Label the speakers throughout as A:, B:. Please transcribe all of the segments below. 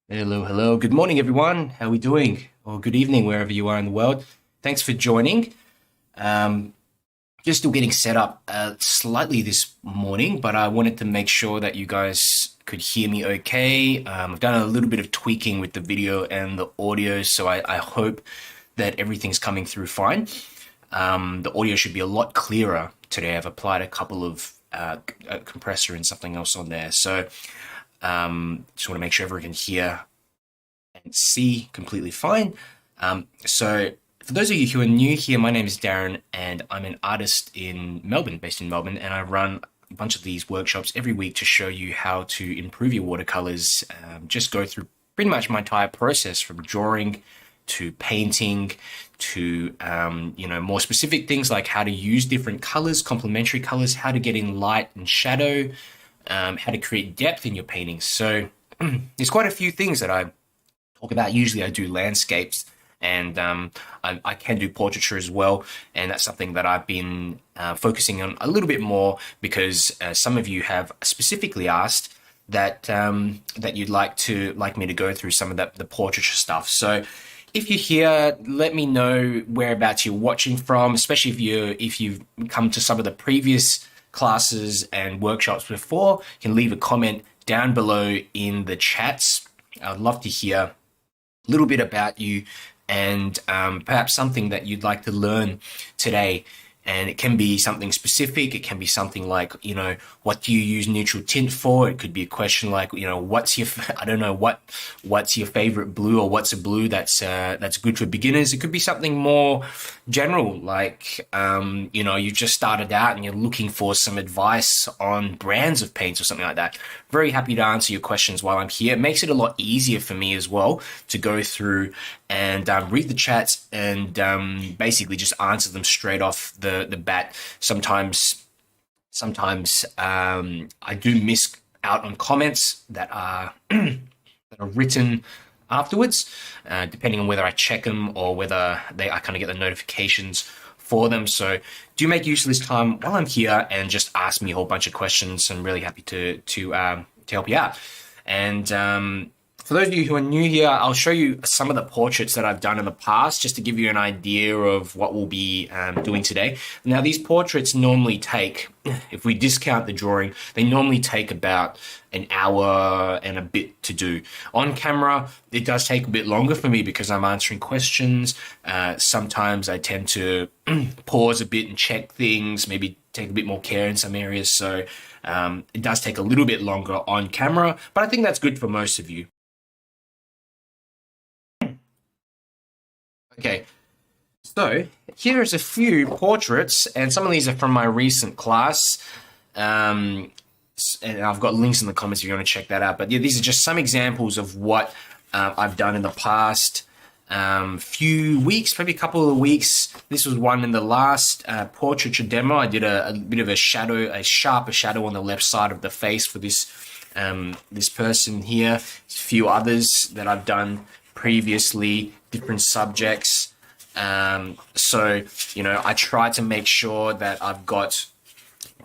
A: Hello. Good morning, everyone. How are we doing? Or good evening, wherever you are in the world. Thanks for joining. Um, just still getting set up slightly this morning, but I wanted to make sure that you guys could hear me okay. I've done a little bit of tweaking with the video and the audio, so I hope that everything's coming through fine. The audio should be a lot clearer today. I've applied a couple of a compressor and something else on there. So just want to make sure everyone can hear and see completely fine. So for those of you who are new here, my name is Darren and I'm an artist in Melbourne, based in Melbourne, and I run a bunch of these workshops every week to show you how to improve your watercolors. Just go through pretty much my entire process from drawing to painting to more specific things like how to use different colors, complementary colors, how to get in light and shadow, how to create depth in your paintings. So there's quite a few things that I talk about. Usually I do landscapes and I can do portraiture as well. And that's something that I've been focusing on a little bit more because some of you have specifically asked that that you'd like me to go through some of the portraiture stuff. So if you're here, let me know whereabouts you're watching from, especially if you've come to some of the previous classes and workshops before. You can leave a comment down below in the chats. I'd love to hear a little bit about you and perhaps something that you'd like to learn today. And it can be something specific. It can be something like, what do you use neutral tint for? It could be a question like, what's your favorite blue, or what's a blue that's good for beginners? It could be something more general, like, you just started out and you're looking for some advice on brands of paints or something like that. Very happy to answer your questions while I'm here. It makes it a lot easier for me as well to go through and read the chats and basically just answer them straight off the bat. Sometimes I do miss out on comments that are that are written afterwards, depending on whether I check them or whether I kind of get the notifications for them. So do make use of this time while I'm here and just ask me a whole bunch of questions. I'm really happy to help you out. And for those of you who are new here, I'll show you some of the portraits that I've done in the past, just to give you an idea of what we'll be doing today. Now, these portraits normally take, if we discount the drawing, they normally take about an hour and a bit to do. On camera, it does take a bit longer for me because I'm answering questions. Sometimes I tend to pause a bit and check things, maybe take a bit more care in some areas. So it does take a little bit longer on camera, but I think that's good for most of you. Okay, so here's a few portraits, and some of these are from my recent class. And I've got links in the comments if you want to check that out. But yeah, these are just some examples of what I've done in the past few weeks, maybe a couple of weeks. This was one in the last portraiture demo. I did a bit of a sharper shadow on the left side of the face for this this person here. A few others that I've done previously, different subjects. So, I try to make sure that I've got,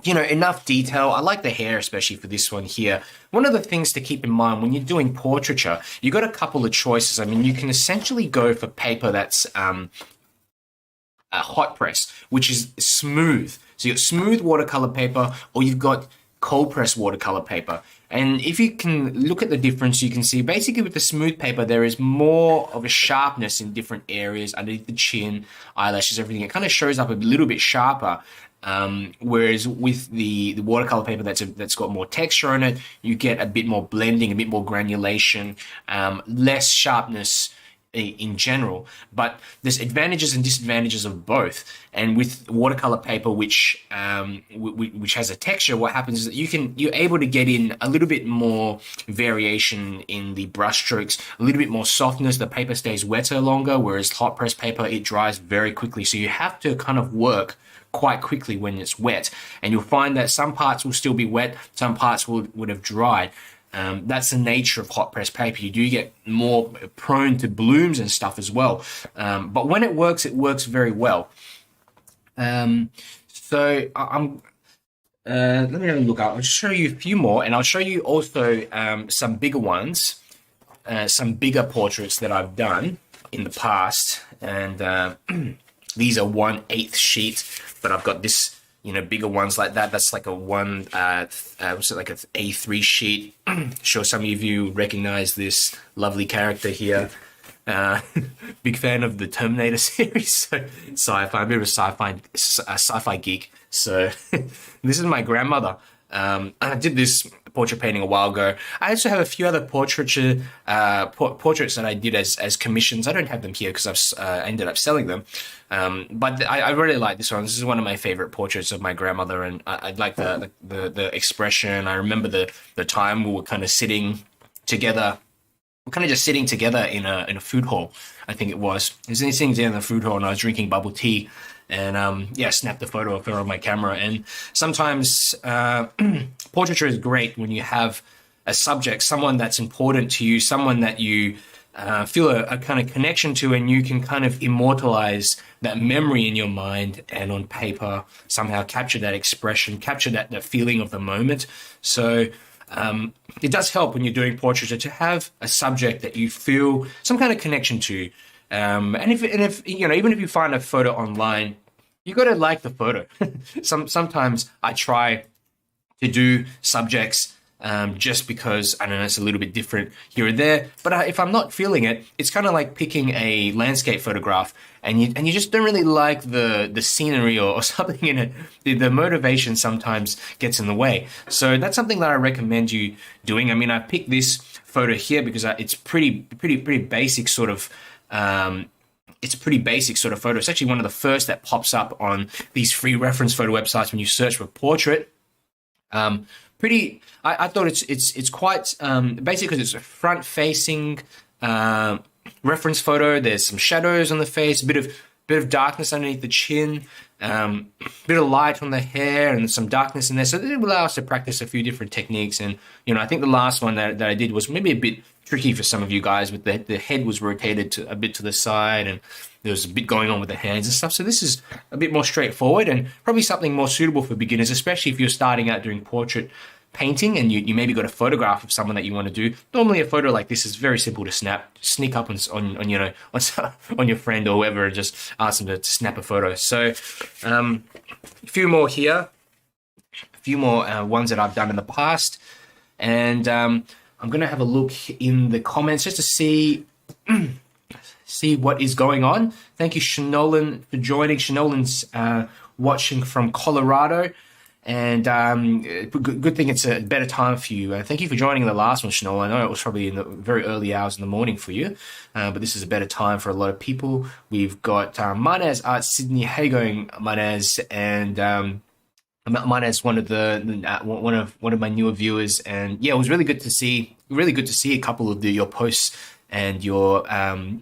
A: enough detail. I like the hair, especially for this one here. One of the things to keep in mind when you're doing portraiture, you've got a couple of choices. I mean, you can essentially go for paper that's a hot press, which is smooth. So you've got smooth watercolor paper, or you've got cold press watercolor paper. And if you can look at the difference, you can see basically with the smooth paper, there is more of a sharpness in different areas, underneath the chin, eyelashes, everything. It kind of shows up a little bit sharper. Whereas with the watercolor paper that's got more texture on it, you get a bit more blending, a bit more granulation, less sharpness in general. But there's advantages and disadvantages of both. And with watercolor paper, which has a texture, what happens is that you're able to get in a little bit more variation in the brush strokes, a little bit more softness. The paper stays wetter longer, whereas hot press paper, it dries very quickly. So you have to kind of work quite quickly when it's wet, and you'll find that some parts will still be wet, some parts would have dried. That's the nature of hot press paper. You do get more prone to blooms and stuff as well. But when it works very well. So I'm let me have a look. I'll show you a few more, and I'll show you also some bigger ones. some bigger portraits that I've done in the past, and these are 1/8 sheet, but I've got this, you know, bigger ones like that. That's like a what's it, like a A3 sheet. Sure, some of you recognize this lovely character here. Big fan of the Terminator series, so sci-fi. I'm a bit of a sci-fi geek. So this is my grandmother. I did this portrait painting a while ago. I also have a few other portraits that I did as commissions. I don't have them here because I've ended up selling them. But I really like this one. This is one of my favorite portraits of my grandmother, and I like the expression. I remember the time we were kind of sitting together. We're kind of just sitting together in a food hall, I think it was. I was sitting there in the food hall, and I was drinking bubble tea. And yeah, I snapped a photo of her on my camera. And sometimes portraiture is great when you have a subject, someone that's important to you, someone that you feel a kind of connection to, and you can kind of immortalize that memory in your mind and on paper, somehow capture that expression, capture that feeling of the moment. So it does help when you're doing portraiture to have a subject that you feel some kind of connection to. And if you know, even if you find a photo online, you got to like the photo. Sometimes I try to do subjects just because, I don't know, it's a little bit different here or there. But if I'm not feeling it, it's kind of like picking a landscape photograph and you just don't really like the scenery or something in it. The motivation sometimes gets in the way. So that's something that I recommend you doing. I mean, I picked this photo here because it's pretty basic sort of. It's a pretty basic sort of photo. It's actually one of the first that pops up on these free reference photo websites when you search for portrait. I thought it's quite basic because it's a front-facing reference photo. There's some shadows on the face, a bit of darkness underneath the chin, bit of light on the hair, and some darkness in there. So it allows us to practice a few different techniques. And you know, I think the last one that I did was maybe a bit tricky for some of you guys, with the head was rotated a bit to the side, and there was a bit going on with the hands and stuff. So this is a bit more straightforward and probably something more suitable for beginners, especially if you're starting out doing portrait painting and you maybe got a photograph of someone that you want to do. Normally a photo like this is very simple to snap. Sneak up on you know, on your friend or whoever and just ask them to snap a photo. So a few more here, a few more ones that I've done in the past, and I'm going to have a look in the comments just to see what is going on. Thank you, Shanolan, for joining. Shanolan's watching from Colorado. And good thing it's a better time for you. Thank you for joining the last one, Shanolan. I know it was probably in the very early hours in the morning for you, but this is a better time for a lot of people. We've got 𝗪𝗔𝗧𝗥𝗘𝗦𝗧𝗔 Art Sydney. How you going, 𝗪𝗔𝗧𝗥𝗙𝗦𝗧? And 𝗪𝗪𝗧𝗥 one of my newer viewers, and yeah, it was really good to see a couple of your posts and your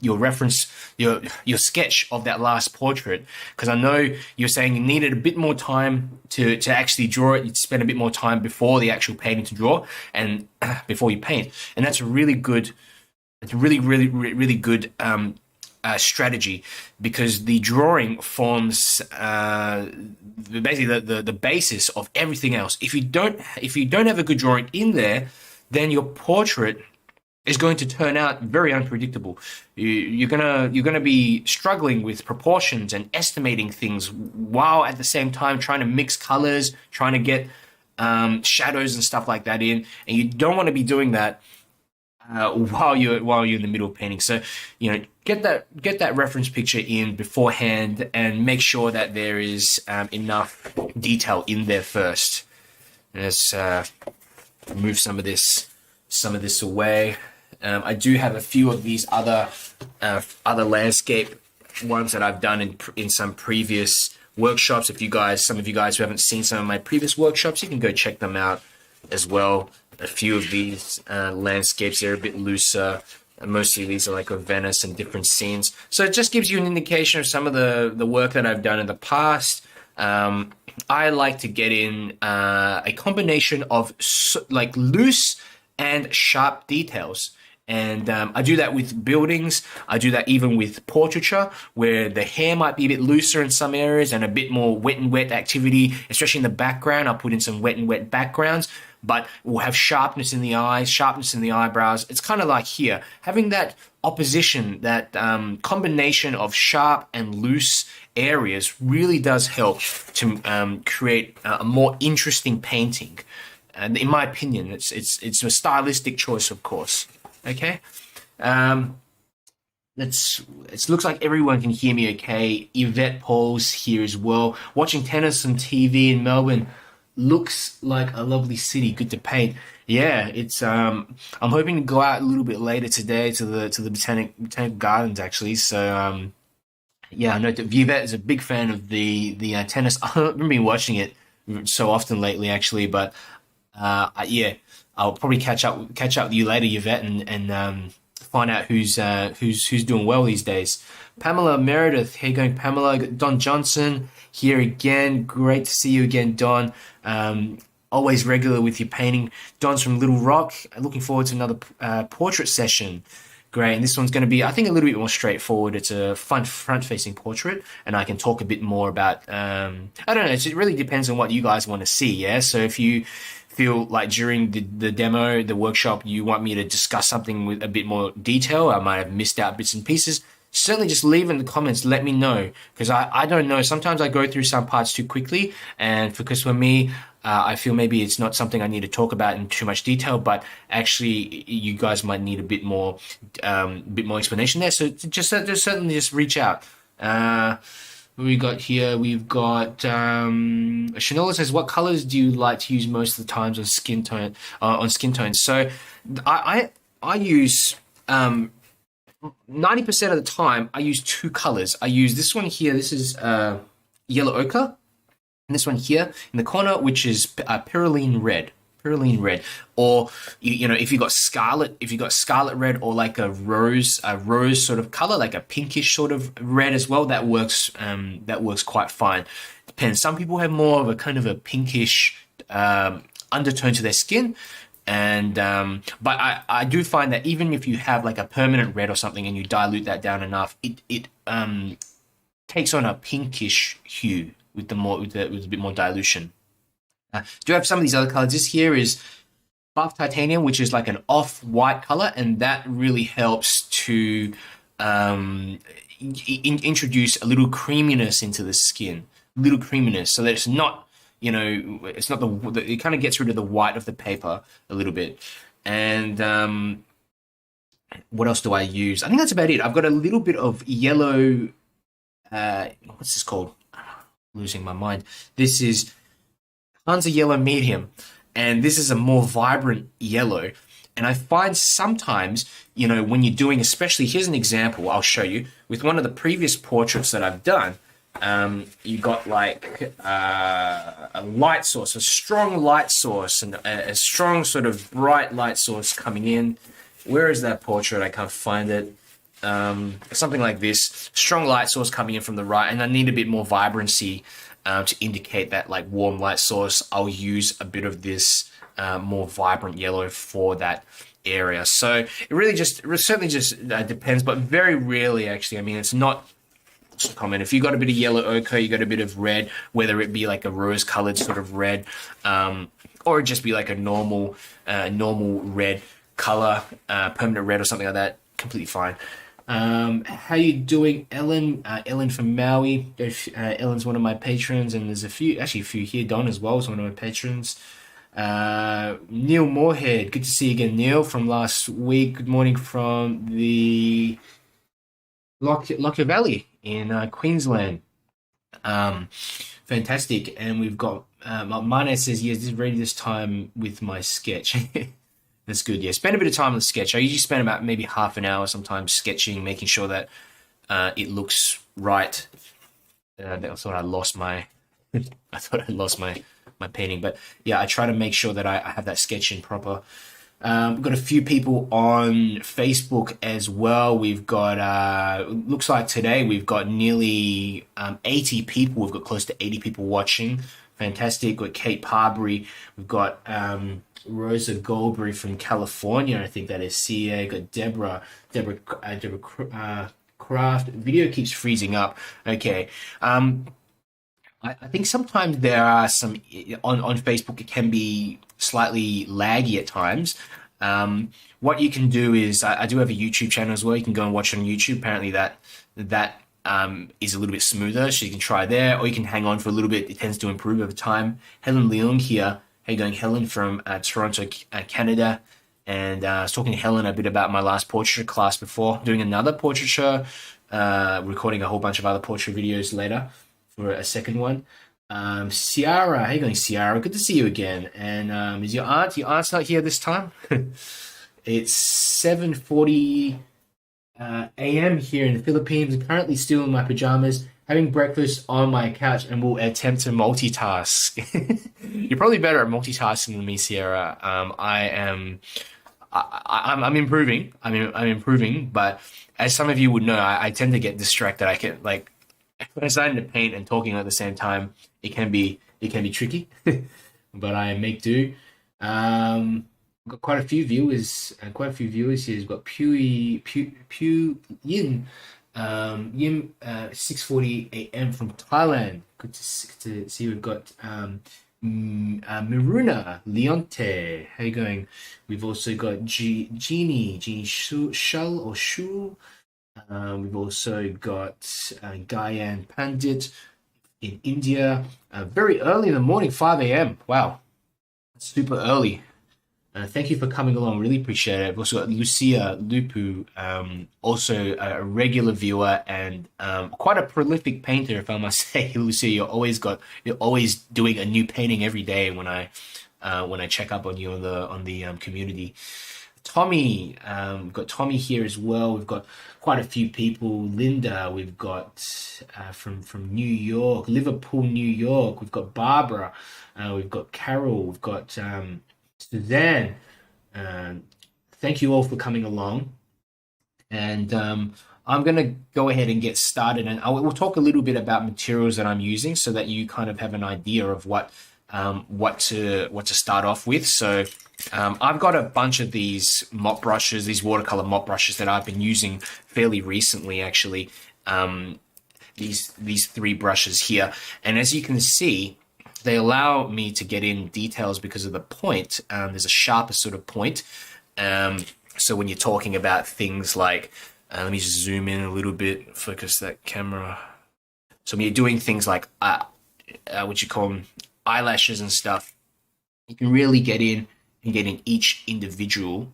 A: reference, your sketch of that last portrait, because I know you're saying you needed a bit more time to actually draw it. You'd spend a bit more time before the actual painting to draw and before you paint, and that's a really good, it's a really good strategy, because the drawing forms basically the basis of everything else. If you don't have a good drawing in there, then your portrait is going to turn out very unpredictable. You're gonna be struggling with proportions and estimating things, while at the same time trying to mix colors, trying to get shadows and stuff like that in, and you don't want to be doing that while you're in the middle of painting. So you know, get that reference picture in beforehand and make sure that there is enough detail in there first. Let's move some of this away. I do have a few of these other landscape ones that I've done in some previous workshops. Some of you guys who haven't seen some of my previous workshops, you can go check them out as well. A few of these landscapes, they're a bit looser. Mostly these are like of Venice and different scenes. So it just gives you an indication of some of the work that I've done in the past. I like to get in a combination of like loose and sharp details. And I do that with buildings. I do that even with portraiture, where the hair might be a bit looser in some areas and a bit more wet and wet activity, especially in the background. I'll put in some wet and wet backgrounds. but will have sharpness in the eyes, sharpness in the eyebrows. It's kind of like here, having that opposition, that combination of sharp and loose areas really does help to create a more interesting painting. And in my opinion, it's a stylistic choice, of course. Okay. It looks like everyone can hear me okay. Yvette Paul's here as well. Watching tennis on TV in Melbourne. Looks like a lovely city, good to paint. Yeah, it's I'm hoping to go out a little bit later today to the botanical gardens actually. So yeah, I know that Yvette is a big fan of the tennis. I haven't been watching it so often lately actually, but yeah, I'll probably catch up with you later, Yvette, and find out who's doing well these days. Pamela Meredith, how you going, Pamela? Don Johnson here again. Great to see you again, Don. Always regular with your painting. Don's from Little Rock. Looking forward to another portrait session. Great, and this one's going to be, I think, a little bit more straightforward. It's a front-facing portrait, and I can talk a bit more about. I don't know. It really depends on what you guys want to see. Yeah, so if you feel like during the demo, the workshop, you want me to discuss something with a bit more detail, I might have missed out bits and pieces, certainly just leave in the comments, let me know, because I don't know, sometimes I go through some parts too quickly, and because for me, I feel maybe it's not something I need to talk about in too much detail, but actually you guys might need a bit more explanation there, so just certainly just reach out. We got here, we've got Shanola says, what colors do you like to use most of the times on skin tone So I use 90% of the time I use two colors. I use this one here, this is yellow ochre, and this one here in the corner, which is cerulean red. Or you know, if you got scarlet red, or like a rose sort of color, like a pinkish sort of red as well, that works quite fine. Depends. Some people have more of a kind of a pinkish undertone to their skin, and but I do find that even if you have like a permanent red or something and you dilute that down enough, it takes on a pinkish hue with a bit more dilution. Do have some of these other colors. This here is buff titanium, which is like an off-white color, and that really helps to introduce a little creaminess into the skin, so that it's not, you know, it's not it kind of gets rid of the white of the paper a little bit. And what else do I use? I think that's about it. I've got a little bit of yellow. What's this called? Losing my mind. This is Hansa Yellow Medium, and this is a more vibrant yellow. And I find sometimes, you know, when you're doing, especially, here's an example I'll show you with one of the previous portraits that I've done. You got like a light source, a strong light source, and a strong sort of bright light source coming in. Where is that portrait? I can't find it. Something like this, strong light source coming in from the right, and I need a bit more vibrancy to indicate that like warm light source. I'll use a bit of this more vibrant yellow for that area. So it certainly just depends, but very rarely actually. I mean, it's not so common. If you got a bit of yellow ochre, you got a bit of red, whether it be like a rose colored sort of red, or just be like a normal red color, permanent red or something like that, completely fine. How you doing, Ellen? Ellen from Maui. Ellen's one of my patrons, and there's a few here. Don as well is one of my patrons. Neil Moorhead, good to see you again, Neil, from last week. Good morning from the Lockyer Valley in Queensland. Fantastic. And we've got Mane says, yes, this is ready this time with my sketch. That's good. Yeah, spend a bit of time on the sketch. I usually spend about maybe half an hour sometimes sketching, making sure that it looks right. I thought I lost my painting, but yeah, I try to make sure that I have that sketch in proper. We've got a few people on Facebook as well. We've got looks like today we've got nearly 80 people. We've got close to 80 people watching. Fantastic. We've got 𝗘𝗙𝗙𝗦𝗦𝗘𝗦. We've got Rosa Goldberry from California, I think that is. CA. Got Deborah Craft. Video keeps freezing up. Okay. I think sometimes there are some on Facebook. It can be slightly laggy at times. What you can do is I do have a YouTube channel as well. You can go and watch it on YouTube. Apparently that is a little bit smoother, so you can try there, or you can hang on for a little bit. It tends to improve over time. Helen Leung here. How you going, Helen, from Toronto, Canada? And I was talking to Helen a bit about my last portraiture class before, doing another portraiture, recording a whole bunch of other portrait videos later for a second one. Ciara, how you going, Ciara? Good to see you again. And is your aunt's not here this time? It's 7:40 a.m. here in the Philippines. I'm currently still in my pajamas, having breakfast on my couch, and will attempt to multitask. You're probably better at multitasking than me, Sierra. I'm improving. I'm improving, but as some of you would know, I tend to get distracted. I can, like, when I'm starting to paint and talking at the same time, it can be tricky, but I make do. Got quite a few viewers here. We've got Pew Yin, 6:40 a.m. from Thailand. Good to see. We've got Miruna Leonte. How you going? We've also got Jeannie Shul or Shu. We've also got Gayan Pandit in India. Very early in the morning, 5 a.m. Wow, super early. Thank you for coming along. Really appreciate it. We've also got Lucia Lupu, also a regular viewer and quite a prolific painter, if I must say. Lucia, you're always doing a new painting every day when I check up on you on the community. Tommy, we've got Tommy here as well. We've got quite a few people. Linda, we've got from New York, Liverpool, New York. We've got Barbara, we've got Carol, we've got Suzanne. Thank you all for coming along, and I'm going to go ahead and get started, and we'll talk a little bit about materials that I'm using so that you kind of have an idea of what to start off with. So I've got a bunch of these mop brushes, these watercolor mop brushes that I've been using fairly recently, actually. These three brushes here, and as you can see, they allow me to get in details because of the point. There's a sharper sort of point. So when you're talking about things like, let me just zoom in a little bit, focus that camera. So when you're doing things like, what you call them, eyelashes and stuff, you can really get in and get in each individual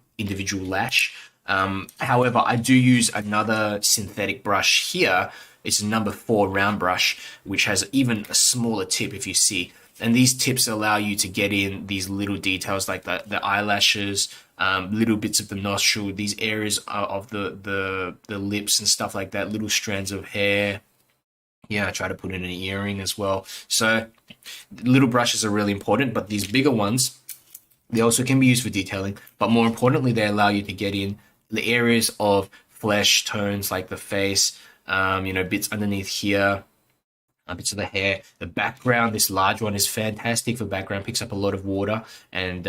A: lash. However, I do use another synthetic brush here. It's a number 4 round brush, which has even a smaller tip, if you see. And these tips allow you to get in these little details like the eyelashes, little bits of the nostril, these areas of the lips and stuff like that, little strands of hair. Yeah, I try to put in an earring as well. So little brushes are really important, but these bigger ones, they also can be used for detailing. But more importantly, they allow you to get in the areas of flesh tones like the face, bits underneath here, bits of the hair, the background. This large one is fantastic for background, picks up a lot of water, and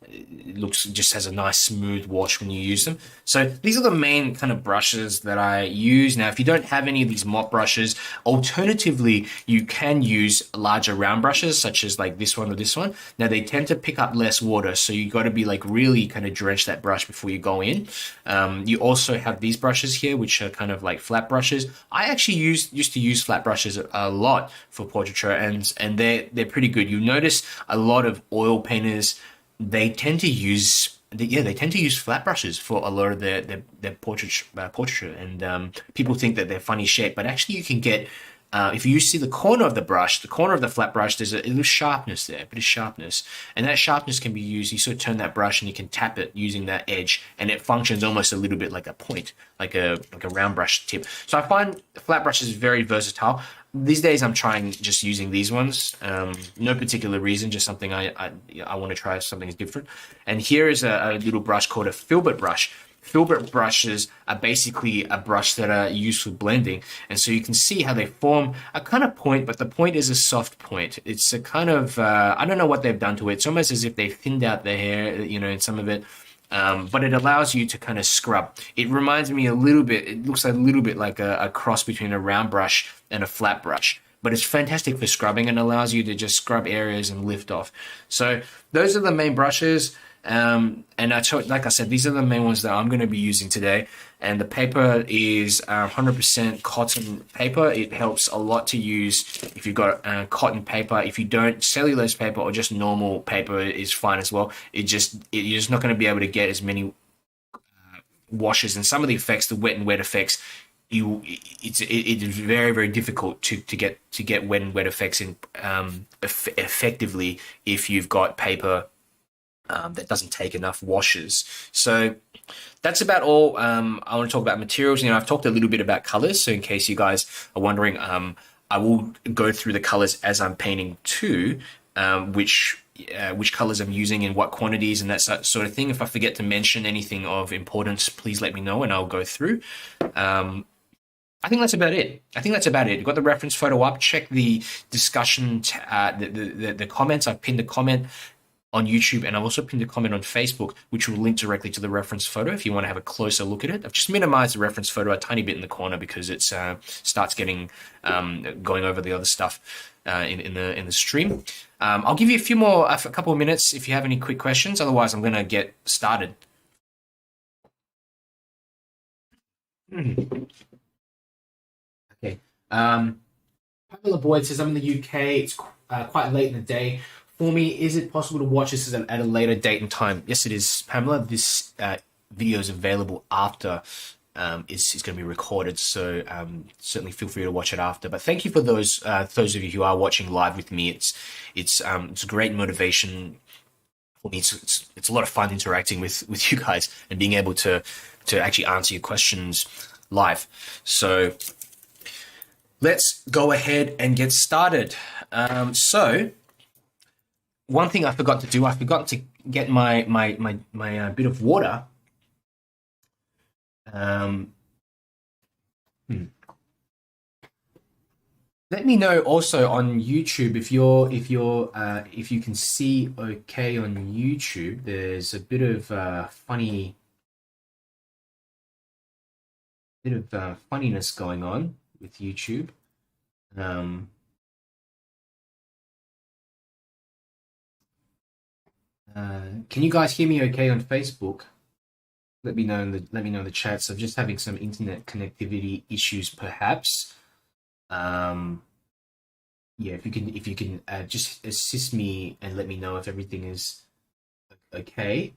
A: it just has a nice smooth wash when you use them. So these are the main kind of brushes that I use. Now, if you don't have any of these mop brushes, alternatively, you can use larger round brushes, such as like this one or this one. Now, they tend to pick up less water, so you got to be like really kind of drench that brush before you go in. You also have these brushes here, which are kind of like flat brushes. I actually used to use flat brushes a lot for portraiture, and they're pretty good. You notice a lot of oil painters, they tend to use flat brushes for a lot of their portraiture, and people think that they're funny shape, but actually you can get, if you see the corner of the flat brush, there's a little sharpness there, a bit of sharpness, and that sharpness can be used. You sort of turn that brush and you can tap it using that edge, and it functions almost a little bit like a point, like a round brush tip. So I find flat brushes very versatile. These days I'm trying just using these ones. No particular reason, just something I want to try something different. And here is a little brush called a filbert brush. Filbert brushes are basically a brush that are used for blending. And so you can see how they form a kind of point, but the point is a soft point. It's a kind of, I don't know what they've done to it. It's almost as if they've thinned out the hair, in some of it. But it allows you to kind of scrub. It reminds me a little bit, it looks a little bit like a cross between a round brush and a flat brush. but it's fantastic for scrubbing and allows you to just scrub areas and lift off. So those are the main brushes. And like I said, these are the main ones that I'm going to be using today. And the paper is 100% cotton paper. It helps a lot to use if you've got cotton paper. If you don't, cellulose paper or just normal paper is fine as well. You're just not going to be able to get as many washes, and some of the effects, the wet and wet effects, it's very, very difficult to get wet and wet effects in effectively if you've got paper that doesn't take enough washes. So that's about all. I want to talk about materials. I've talked a little bit about colors, so in case you guys are wondering, I will go through the colors as I'm painting too, which colors I'm using in what quantities and that sort of thing. If I forget to mention anything of importance, please let me know and I'll go through. I think that's about it. You've got the reference photo up. Check the discussion, the comments. I've pinned a comment on YouTube, and I've also pinned a comment on Facebook, which will link directly to the reference photo if you want to have a closer look at it. I've just minimized the reference photo a tiny bit in the corner because it starts getting going over the other stuff in the stream. I'll give you a couple of minutes if you have any quick questions. Otherwise, I'm going to get started. Okay. Pamela Boyd says, I'm in the UK. It's quite late in the day. For me, is it possible to watch this at a later date and time? Yes, it is, Pamela. This video is available after it's going to be recorded, so certainly feel free to watch it after. But thank you for those of you who are watching live with me. It's a great motivation for me. It's a lot of fun interacting with you guys and being able to actually answer your questions live. So let's go ahead and get started. So one thing I forgot to do, I forgot to get my bit of water. Let me know also on YouTube if you can see okay on YouTube. There's a bit of funniness going on with YouTube. Can you guys hear me okay on Facebook? Let me know in the chat. So I'm just having some internet connectivity issues, perhaps. Yeah, if you can just assist me and let me know if everything is okay.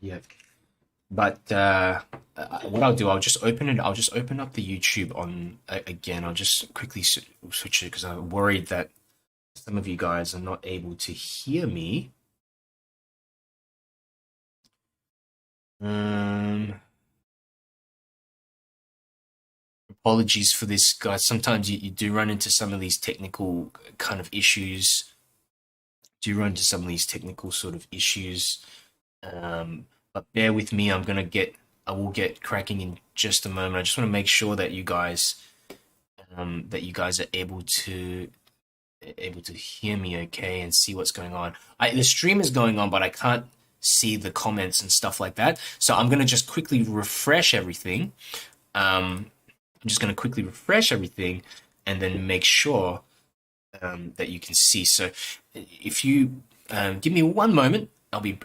A: Yeah. But what I'll do, I'll just open up the YouTube on again. I'll just quickly switch it because I'm worried that some of you guys are not able to hear me. Apologies for this, guys. Sometimes you do run into some of these technical kind of issues. But bear with me. I will get cracking in just a moment. I just want to make sure that you guys are able to hear me okay and see what's going on. The stream is going on, but I can't see the comments and stuff like that. So I'm going to just quickly refresh everything. I'm just going to quickly refresh everything and then make sure that you can see. So if you give me one moment, I'll be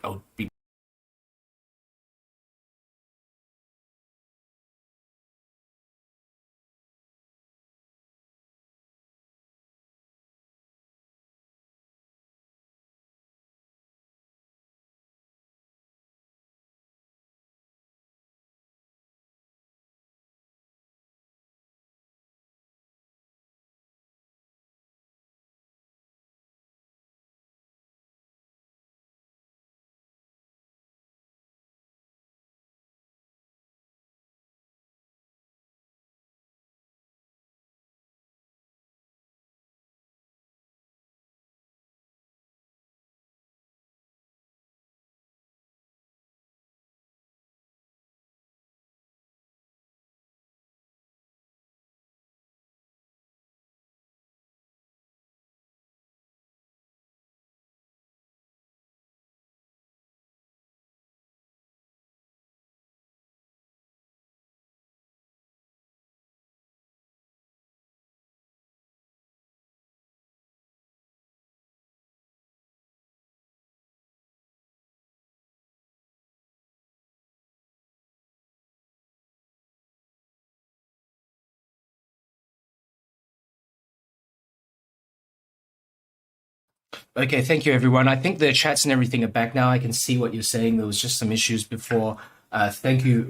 A: Okay, thank you, everyone. I think the chats and everything are back now. I can see what you're saying. There was just some issues before. Thank you.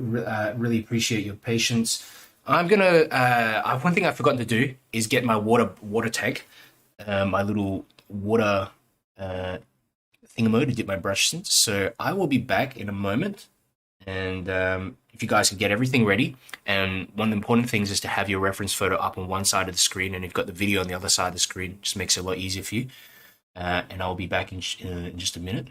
A: Really appreciate your patience. I'm gonna. One thing I've forgotten to do is get my water tank, my little water thingamo to dip my brushes in. So I will be back in a moment. And if you guys can get everything ready, and one of the important things is to have your reference photo up on one side of the screen, and you've got the video on the other side of the screen. It just makes it a lot easier for you. And I'll be back in just a minute.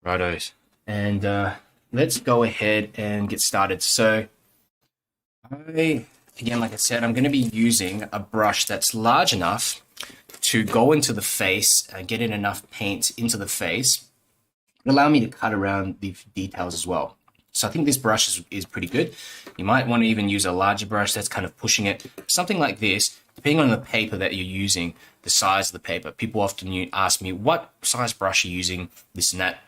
A: Rightos. And let's go ahead and get started. So again, like I said, I'm going to be using a brush that's large enough to go into the face and get in enough paint into the face. Allow me to cut around the details as well. So I think this brush is pretty good. You might want to even use a larger brush that's kind of pushing it. Something like this, depending on the paper that you're using, the size of the paper. People often ask me, what size brush are you using, this and that?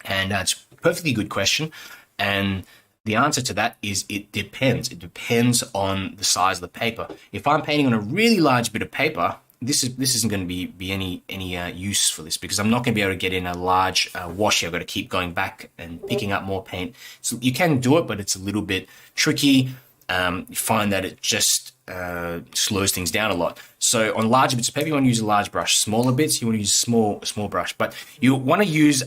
A: And that's a perfectly good question. And the answer to that is it depends. It depends on the size of the paper. If I'm painting on a really large bit of paper, this isn't going to be any use for this, because I'm not going to be able to get in a large wash here. I've got to keep going back and picking up more paint. So you can do it, but it's a little bit tricky. You find that it just slows things down a lot. So on larger bits of paper, you want to use a large brush. Smaller bits, you want to use a small brush. But you want to use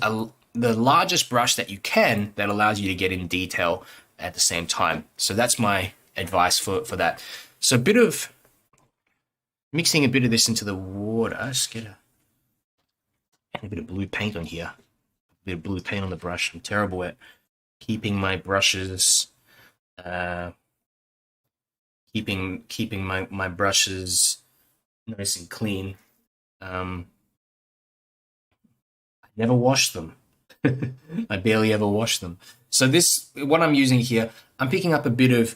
A: the largest brush that you can that allows you to get in detail at the same time. So that's my advice for that. So mixing a bit of this into the water. Just get a bit of blue paint on here. A bit of blue paint on the brush. I'm terrible at keeping my brushes, keeping my brushes nice and clean. I never wash them. I barely ever wash them. So what I'm using here, I'm picking up a bit of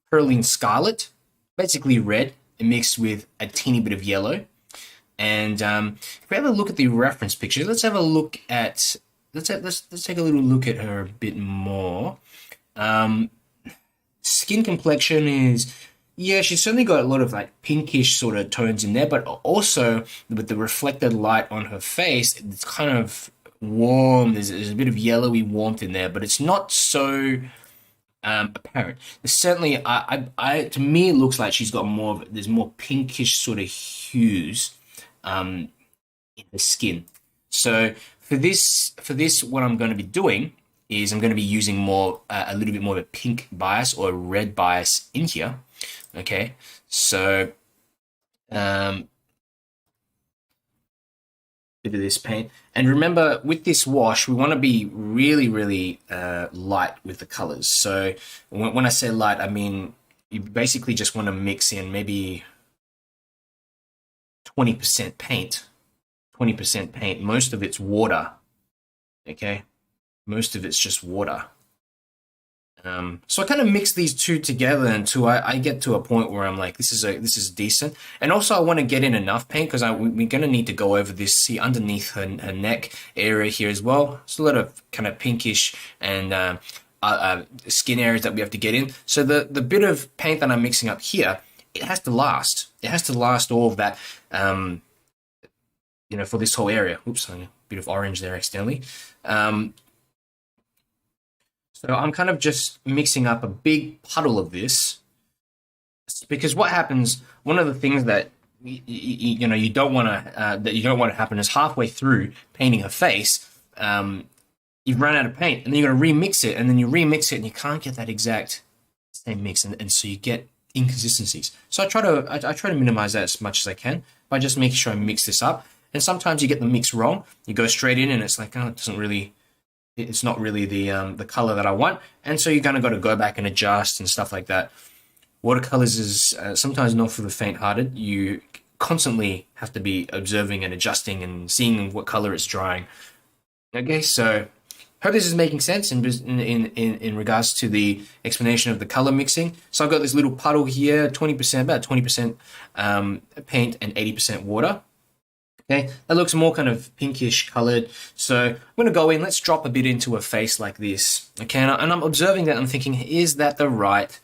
A: Cerulean Scarlet, basically red, mixed with a teeny bit of yellow. And if we have a look at the reference picture, let's have a look at let's take a little look at her a bit more. Skin complexion is, yeah, she's certainly got a lot of like pinkish sort of tones in there, but also with the reflected light on her face, it's kind of warm. There's a bit of yellowy warmth in there, but it's not so apparent. There's certainly, to me, it looks like she's got there's more pinkish sort of hues in the skin. So for this, what I'm going to be doing is I'm going to be using a little bit more of a pink bias or a red bias in here. Okay, so bit of this paint. And remember, with this wash, we want to be really, really light with the colors. So when I say light, I mean you basically just want to mix in maybe 20% paint. 20% paint. Most of it's water. Okay, most of it's just water. So I kind of mix these two together until I get to a point where I'm like, this is decent. And also I want to get in enough paint because we're going to need to go over this, see underneath her neck area here as well. It's a lot of kind of pinkish and skin areas that we have to get in. So the bit of paint that I'm mixing up here, it has to last. It has to last all of that, for this whole area. Oops, a bit of orange there accidentally. So I'm kind of just mixing up a big puddle of this, because what happens, one of the things that you don't want to happen is halfway through painting her face, you've run out of paint, and then you're going to remix it, and then you remix it, and you can't get that exact same mix, and so you get inconsistencies. So I try to minimize that as much as I can by just making sure I mix this up. And sometimes you get the mix wrong. You go straight in and it's like, oh, it's not really the color that I want. And so you're gonna go back and adjust and stuff like that. Watercolors is sometimes not for the faint-hearted. You constantly have to be observing and adjusting and seeing what color it's drying. Okay, so hope this is making sense in regards to the explanation of the color mixing. So I've got this little puddle here, 20%, about 20% paint and 80% water. Okay, that looks more kind of pinkish colored. So I'm going to go in, let's drop a bit into a face like this. Okay, and I'm observing that, I'm thinking, is that the right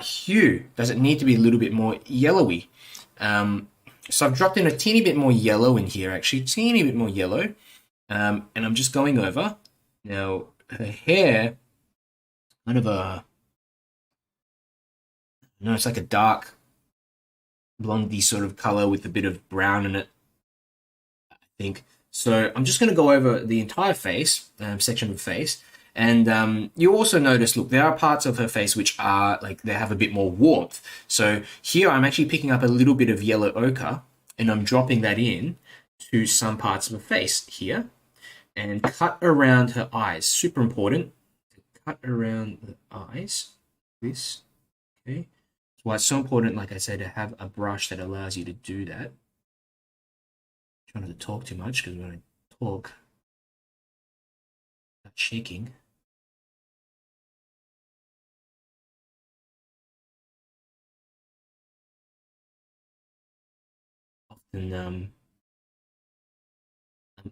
A: hue? Does it need to be a little bit more yellowy? So I've dropped in a teeny bit more yellow in here, actually, teeny bit more yellow. And I'm just going over. Now, her hair, kind of it's like a dark blondie sort of color with a bit of brown in it, I think. So I'm just going to go over the entire face, section of face. And you also notice, look, there are parts of her face which are like, they have a bit more warmth. So here I'm actually picking up a little bit of yellow ochre and I'm dropping that in to some parts of her face here. And cut around her eyes. Super important. Cut around the eyes. This. Okay. That's why it's so important, like I said, to have a brush that allows you to do that. I'm trying not to talk too much because when I talk, I'm shaking. Often,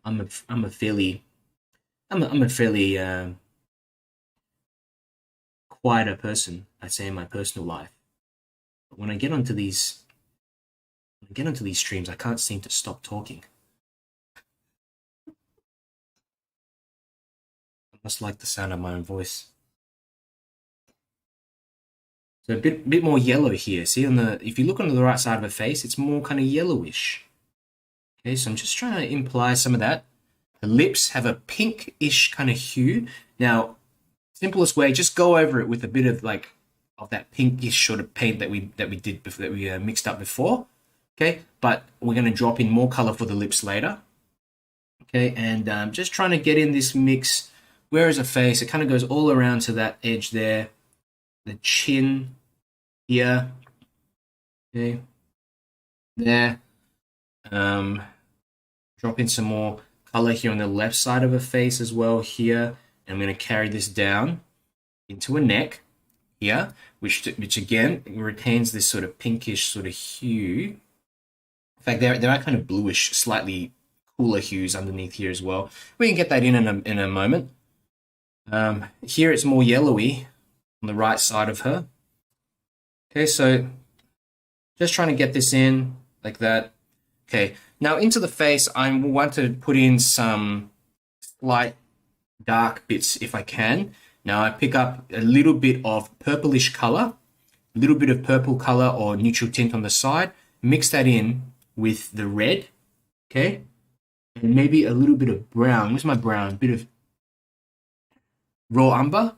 A: I'm a fairly quieter person, I'd say, in my personal life. But when I get onto these streams, I can't seem to stop talking. I must like the sound of my own voice. So a bit more yellow here. See, if you look on the right side of her face, it's more kind of yellowish. Okay, so I'm just trying to imply some of that. The lips have a pinkish kind of hue. Now, simplest way, just go over it with a bit of that pinkish sort of paint that we mixed up before. Okay, but we're going to drop in more color for the lips later. Okay, and just trying to get in this mix. Where is her face? It kind of goes all around to that edge there. The chin here. Okay, there. Drop in some more color here on the left side of her face as well here. And I'm going to carry this down into a neck here, which again retains this sort of pinkish sort of hue. In fact, there are kind of bluish, slightly cooler hues underneath here as well. We can get that in a moment. Here it's more yellowy on the right side of her. Okay, so just trying to get this in like that. Okay, now into the face, I want to put in some light dark bits if I can. Now I pick up a little bit of purplish color, a little bit of purple color or neutral tint on the side, mix that in with the red, okay? And maybe a little bit of brown. Where's my brown? A bit of raw umber.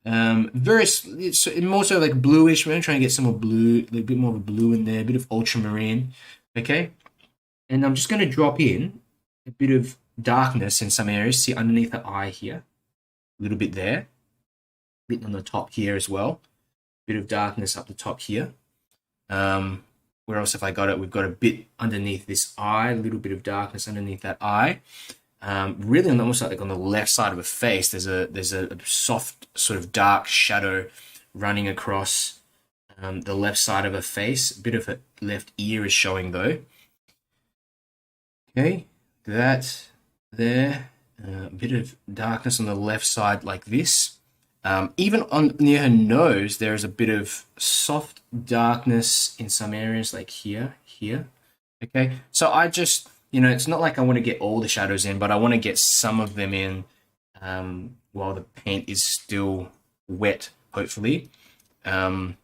A: It's more so like bluish. We're trying to get some more blue, a bit more of a blue in there, a bit of ultramarine, okay? And I'm just going to drop in a bit of darkness in some areas. See underneath the eye here, a little bit there, a bit on the top here as well. A bit of darkness up the top here. Where else have I got it? We've got a bit underneath this eye, a little bit of darkness underneath that eye. Really, almost like on the left side of the face, there's a soft sort of dark shadow running across the left side of her face. A bit of her left ear is showing though. Okay, that there. A bit of darkness on the left side like this. Even near her nose, there is a bit of soft darkness in some areas, like here. Okay, so I just, it's not like I want to get all the shadows in, but I want to get some of them in while the paint is still wet, hopefully. Okay,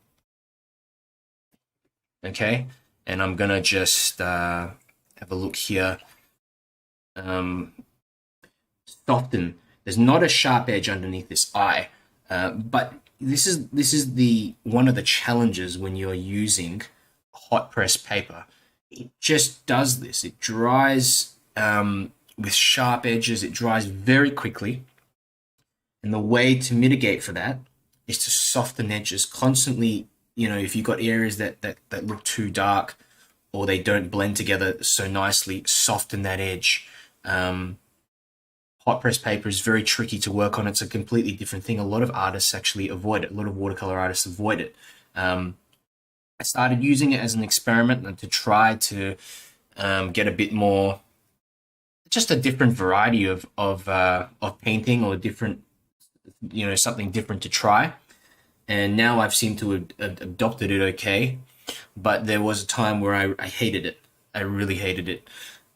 A: and I'm gonna just have a look here. Soften. There's not a sharp edge underneath this eye, but this is the one of the challenges when you're using hot press paper. It just does this. It dries with sharp edges. It dries very quickly. And the way to mitigate for that is to soften edges constantly. You know, if you've got areas that look too dark or they don't blend together so nicely, soften that edge. Hot press paper is very tricky to work on. It's a completely different thing. A lot of artists actually avoid it. A lot of watercolor artists avoid it. I started using it as an experiment and to try to get a bit more, just a different variety of painting, or different, you know, something different to try. And now I've seemed to have adopted it okay. But there was a time where I hated it. I really hated it.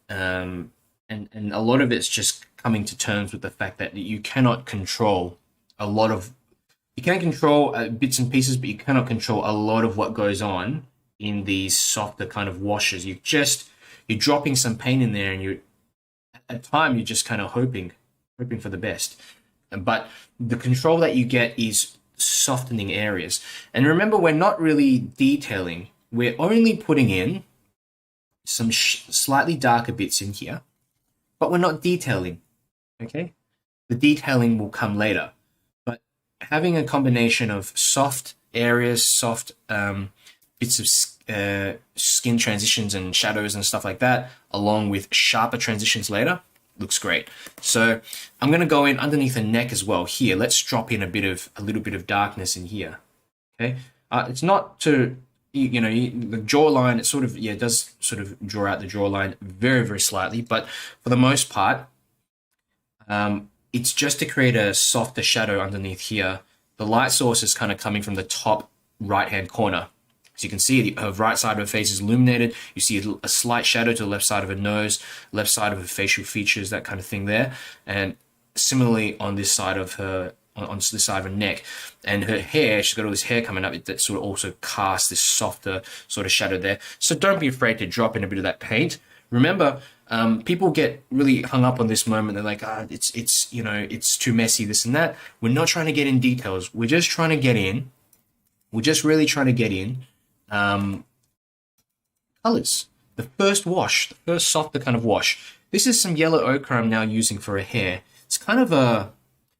A: And a lot of it's just coming to terms with the fact that you cannot control a lot of, you can control bits and pieces, but you cannot control a lot of what goes on in these softer kind of washes. You're dropping some paint in there, and at time you're just kind of hoping for the best. But the control that you get is softening areas. And remember, we're not really detailing. We're only putting in some slightly darker bits in here, but we're not detailing. Okay, the detailing will come later. But having a combination of soft areas, soft bits of skin transitions and shadows and stuff like that, along with sharper transitions later, looks great. So I'm going to go in underneath the neck as well. Here, let's drop in a little bit of darkness in here. Okay, it's not to, you know, the jawline. It sort of, yeah, it does sort of draw out the jawline very, very slightly, but for the most part, it's just to create a softer shadow underneath here. The light source is kind of coming from the top right-hand corner. So you can see her right side of her face is illuminated. You see a slight shadow to the left side of her nose, left side of her facial features, that kind of thing there. And similarly on this side of her, on this side of her neck. And her hair, she's got all this hair coming up that sort of also casts this softer sort of shadow there. So don't be afraid to drop in a bit of that paint. Remember, people get really hung up on this moment. They're like, it's you know, it's too messy, this and that. We're not trying to get in details. We're just trying to get in. We're just really trying to get in colors. The first wash, the first softer kind of wash. This is some yellow ochre I'm now using for her hair. It's kind of like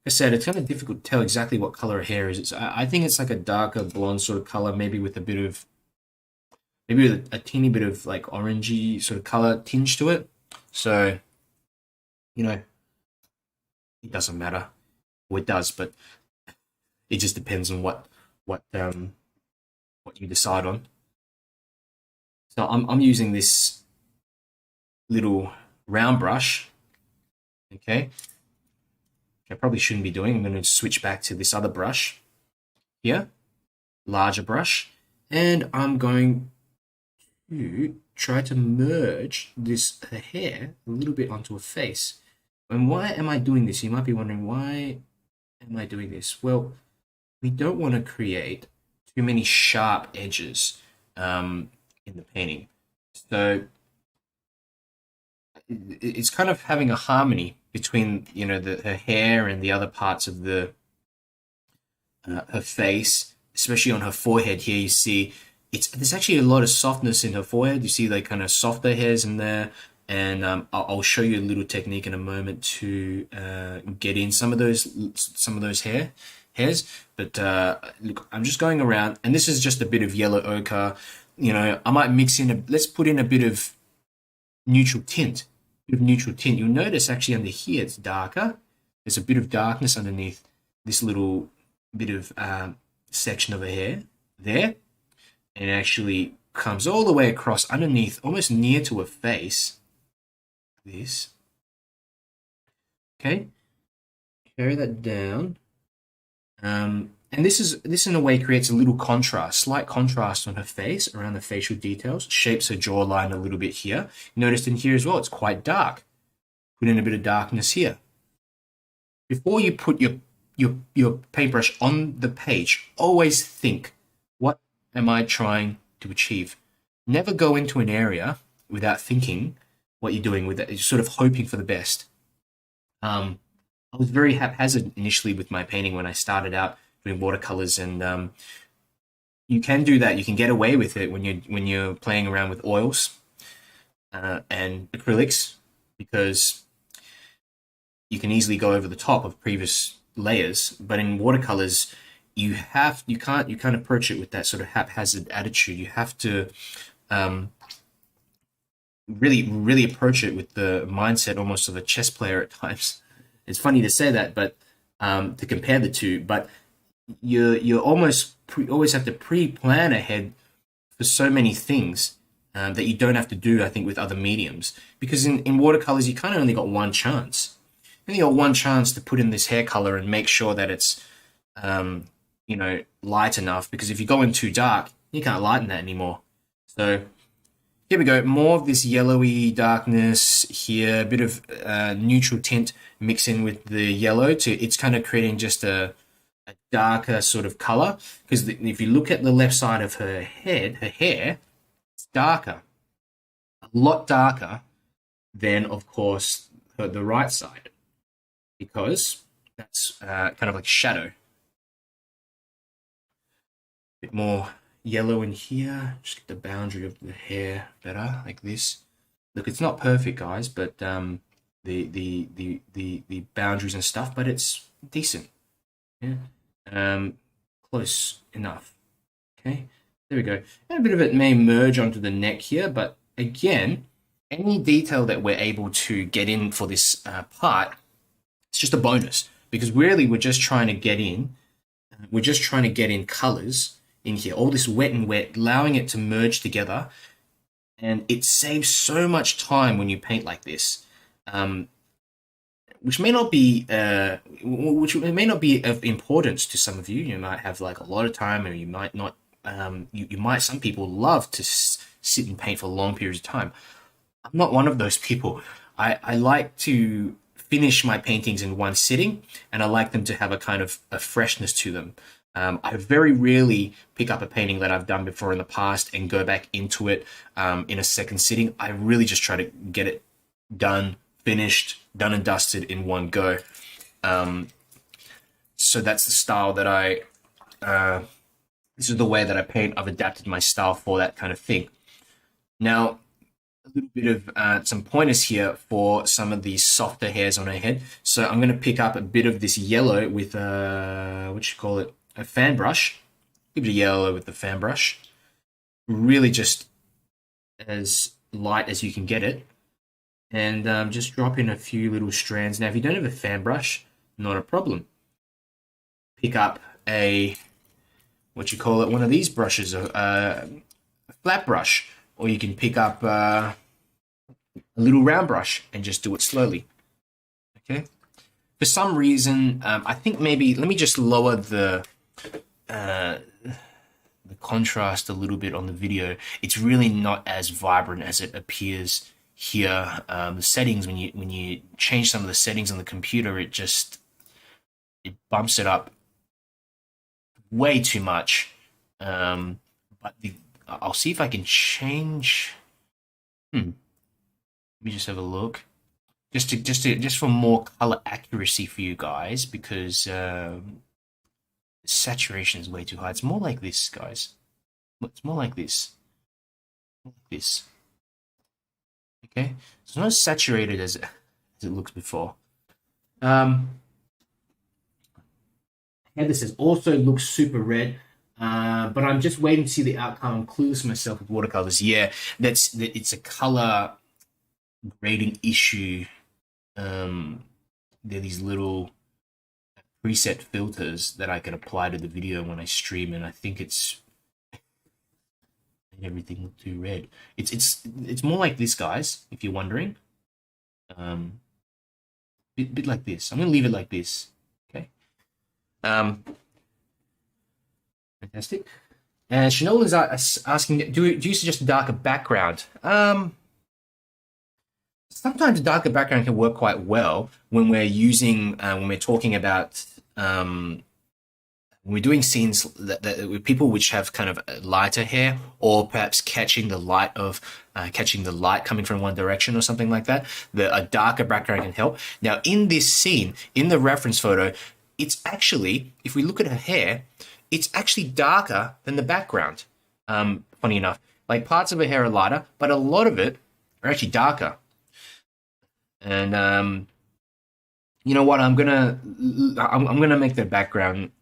A: I said, it's kind of difficult to tell exactly what color her hair is. I think it's like a darker blonde sort of color, maybe with a bit of, maybe with a teeny bit of like orangey sort of color tinge to it. So, you know, it doesn't matter. Well, it does, but it just depends on what you decide on. So I'm using this little round brush, okay, which I probably shouldn't be doing. I'm going to switch back to this other brush here, larger brush, and I'm going to try to merge her hair a little bit onto her face. And why am I doing this? You might be wondering, why am I doing this? Well, we don't want to create too many sharp edges in the painting. So it's kind of having a harmony between, you know, her hair and the other parts of her face, especially on her forehead here. You see there's actually a lot of softness in her forehead. You see like kind of softer hairs in there, and I'll show you a little technique in a moment to get in some of those hairs. But look, I'm just going around, and this is just a bit of yellow ochre. You know, I might mix in let's put in a bit of neutral tint. You'll notice actually under here it's darker. There's a bit of darkness underneath this little bit of section of her hair there, and it actually comes all the way across underneath, almost near to her face. This, okay, carry that down. And this in a way creates a little contrast, slight contrast on her face around the facial details, shapes her jawline a little bit here. Notice in here as well, it's quite dark. Put in a bit of darkness here. Before you put your paintbrush on the page, always think, what am I trying to achieve? Never go into an area without thinking what you're doing with it. You're sort of hoping for the best. I was very haphazard initially with my painting when I started out doing watercolors, and you can do that. You can get away with it when you're playing around with oils and acrylics, because you can easily go over the top of previous layers. But in watercolors, you can't approach it with that sort of haphazard attitude. You have to really approach it with the mindset almost of a chess player at times. It's funny to say that, but to compare the two, but you almost always have to pre-plan ahead for so many things that you don't have to do, I think, with other mediums. Because in watercolors, you kind of only got one chance. You only got one chance to put in this hair color and make sure that it's light enough, because if you go in too dark, you can't lighten that anymore. So here we go, more of this yellowy darkness here, a bit of neutral tint mixing with the yellow it's kind of creating just a darker sort of color. Because if you look at the left side of her hair, it's darker, a lot darker than, of course, the right side, because that's kind of like shadow. Bit more yellow in here, just get the boundary of the hair better, like this. Look, it's not perfect, guys, but the boundaries and stuff, but it's decent. Yeah, close enough. Okay, there we go. And a bit of it may merge onto the neck here, but again, any detail that we're able to get in for this part, it's just a bonus, because really we're just trying to get in. We're just trying to get in colors in here, all this wet and wet, allowing it to merge together, and it saves so much time when you paint like this, which may not be of importance to some of you. You might have like a lot of time, or you might not. Some people love to sit and paint for long periods of time. I'm not one of those people. I like to finish my paintings in one sitting, and I like them to have a kind of a freshness to them. I very rarely pick up a painting that I've done before in the past and go back into it in a second sitting. I really just try to get it done, finished, done and dusted in one go. So that's the style that this is the way that I paint. I've adapted my style for that kind of thing. Now, a little bit of some pointers here for some of these softer hairs on her head. So I'm going to pick up a bit of this yellow with a fan brush. Give it a yellow with the fan brush. Really just as light as you can get it. And just drop in a few little strands. Now, if you don't have a fan brush, not a problem. Pick up one of these brushes, a flat brush. Or you can pick up a little round brush and just do it slowly. Okay. For some reason, I think maybe, let me just lower the contrast a little bit on the video. It's really not as vibrant as it appears here. The settings, when you change some of the settings on the computer, it bumps it up way too much. But I'll see if I can change. Let me just have a look. Just for more color accuracy for you guys, because the saturation is way too high. It's more like this, guys. It's more like this. Like this. Okay, it's not as saturated as it looks before. Yeah, this also looks super red. But I'm just waiting to see the outcome. I'm clueless myself with watercolors. Yeah, it's a color grading issue. There are these little preset filters that I can apply to the video when I stream, and I think it's made everything look too red. It's more like this, guys, if you're wondering. Bit like this. I'm gonna leave it like this. Okay. Fantastic. And Chanel is asking, do you suggest a darker background? Sometimes a darker background can work quite well when we're when we're talking about, when we're doing scenes that with people which have kind of lighter hair, or perhaps catching the light coming from one direction or something like that. A darker background can help. Now, in this scene, in the reference photo, it's actually, if we look at her hair, it's actually darker than the background. Funny enough, like parts of her hair are lighter, but a lot of it are actually darker. And you know what? I'm gonna make the background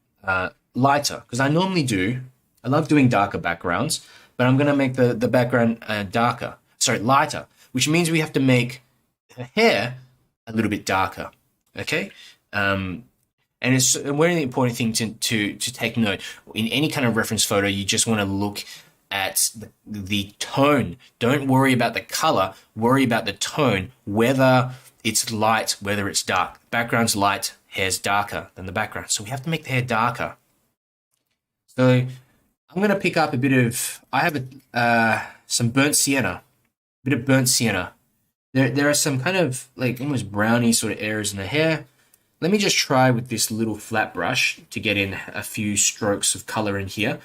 A: lighter, because I normally do. I love doing darker backgrounds, but I'm gonna make the background lighter, which means we have to make her hair a little bit darker. Okay. And it's a really important thing to take note. In any kind of reference photo, you just want to look at the tone. Don't worry about the color. Worry about the tone, whether it's light, whether it's dark. Background's light, hair's darker than the background. So we have to make the hair darker. So I'm going to pick up a bit of, I have some burnt sienna, a bit of burnt sienna. There are some kind of like almost browny sort of areas in the hair. Let me just try with this little flat brush to get in a few strokes of color in here.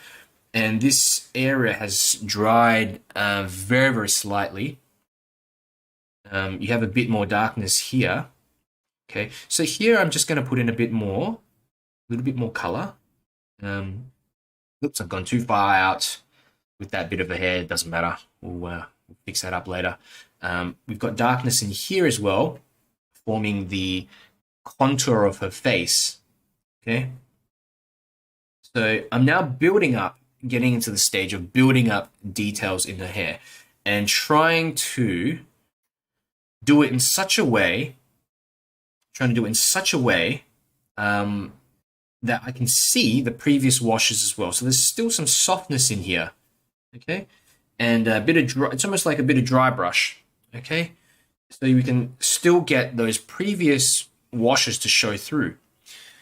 A: And this area has dried very, very slightly. You have a bit more darkness here. Okay, so here I'm just going to put in a little bit more color. Oops, I've gone too far out with that bit of a hair. It doesn't matter. We'll fix that up later. We've got darkness in here as well, forming the contour of her face. Okay, so I'm now getting into the stage of building up details in her hair and trying to do it in such a way that I can see the previous washes as well. So there's still some softness in here. Okay, and a bit of dry, it's almost like a bit of dry brush. Okay, so you can still get those previous washes to show through.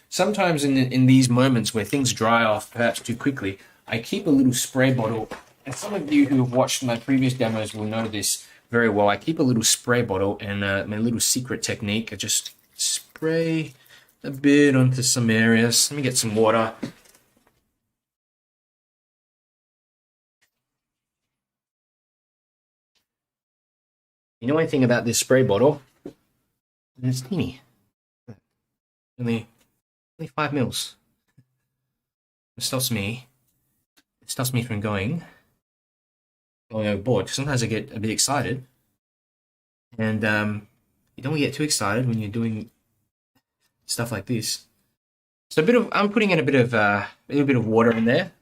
A: Sometimes in these moments where things dry off perhaps too quickly, I keep a little spray bottle, and some of you who have watched my previous demos will know this very well. I keep a little spray bottle, and my little secret technique, I just spray a bit onto some areas. Let me get some water. You know anything about this spray bottle? It's teeny. Only 5 mils. It stops me from going overboard. Sometimes I get a bit excited, and you don't get too excited when you're doing stuff like this. So I'm putting in a little bit of water in there,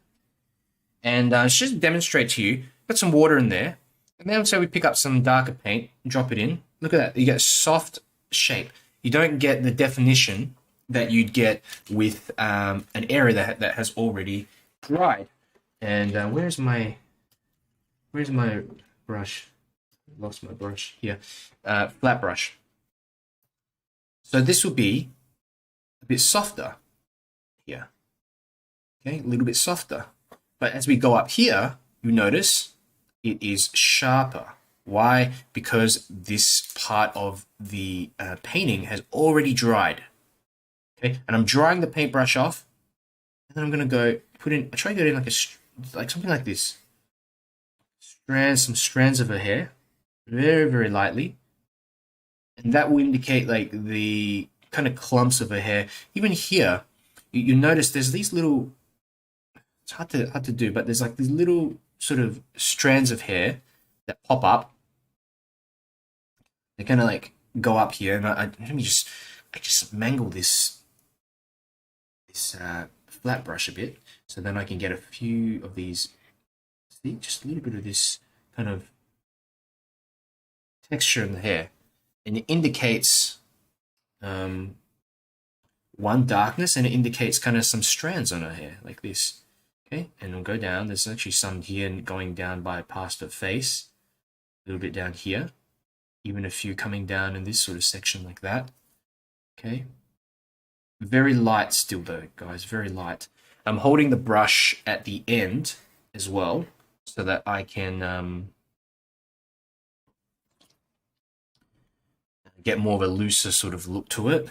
A: and just to demonstrate to you, got some water in there, and then so we pick up some darker paint, drop it in. Look at that, you get a soft shape. You don't get the definition that you'd get with an area that has already dried. And where's my brush? Lost my brush here. Flat brush. So this will be a bit softer here. Okay, a little bit softer. But as we go up here, you notice it is sharper. Why? Because this part of the painting has already dried. Okay, and I'm drying the paintbrush off, and then I'm going to go I try to get in like something like this. Some strands of her hair, very, very lightly. And that will indicate like the kind of clumps of her hair. Even here, you notice there's these little, it's hard to do, but there's like these little sort of strands of hair that pop up. They kind of like go up here, and I just mangle this flat brush a bit, so then I can get a few of these. See, just a little bit of this kind of texture in the hair, and it indicates one darkness, and it indicates kind of some strands on her hair like this. Okay, and we'll go down. There's actually some here going down past her face, a little bit down here, even a few coming down in this sort of section like that. Okay, very light still though, guys, very light. I'm holding the brush at the end as well, so that I can get more of a looser sort of look to it.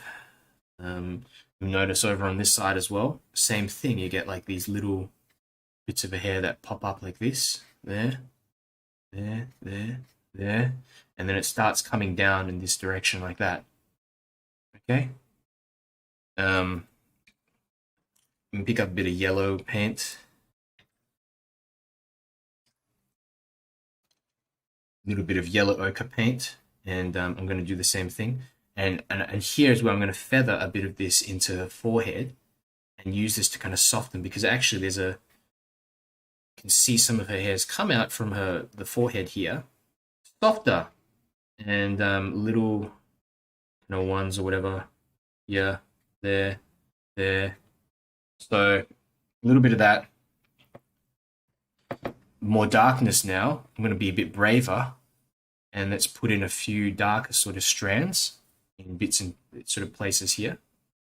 A: You'll notice over on this side as well, same thing. You get like these little bits of a hair that pop up like this, there, and then it starts coming down in this direction like that. Okay. and pick up a bit of yellow paint. A little bit of yellow ochre paint, and I'm going to do the same thing. And here's where I'm going to feather a bit of this into her forehead and use this to kind of soften, because actually there's a, you can see some of her hairs come out from the forehead here, softer, and little ones or whatever here, there. So a little bit of that. More darkness now. I'm going to be a bit braver, and let's put in a few darker sort of strands in bits and sort of places here,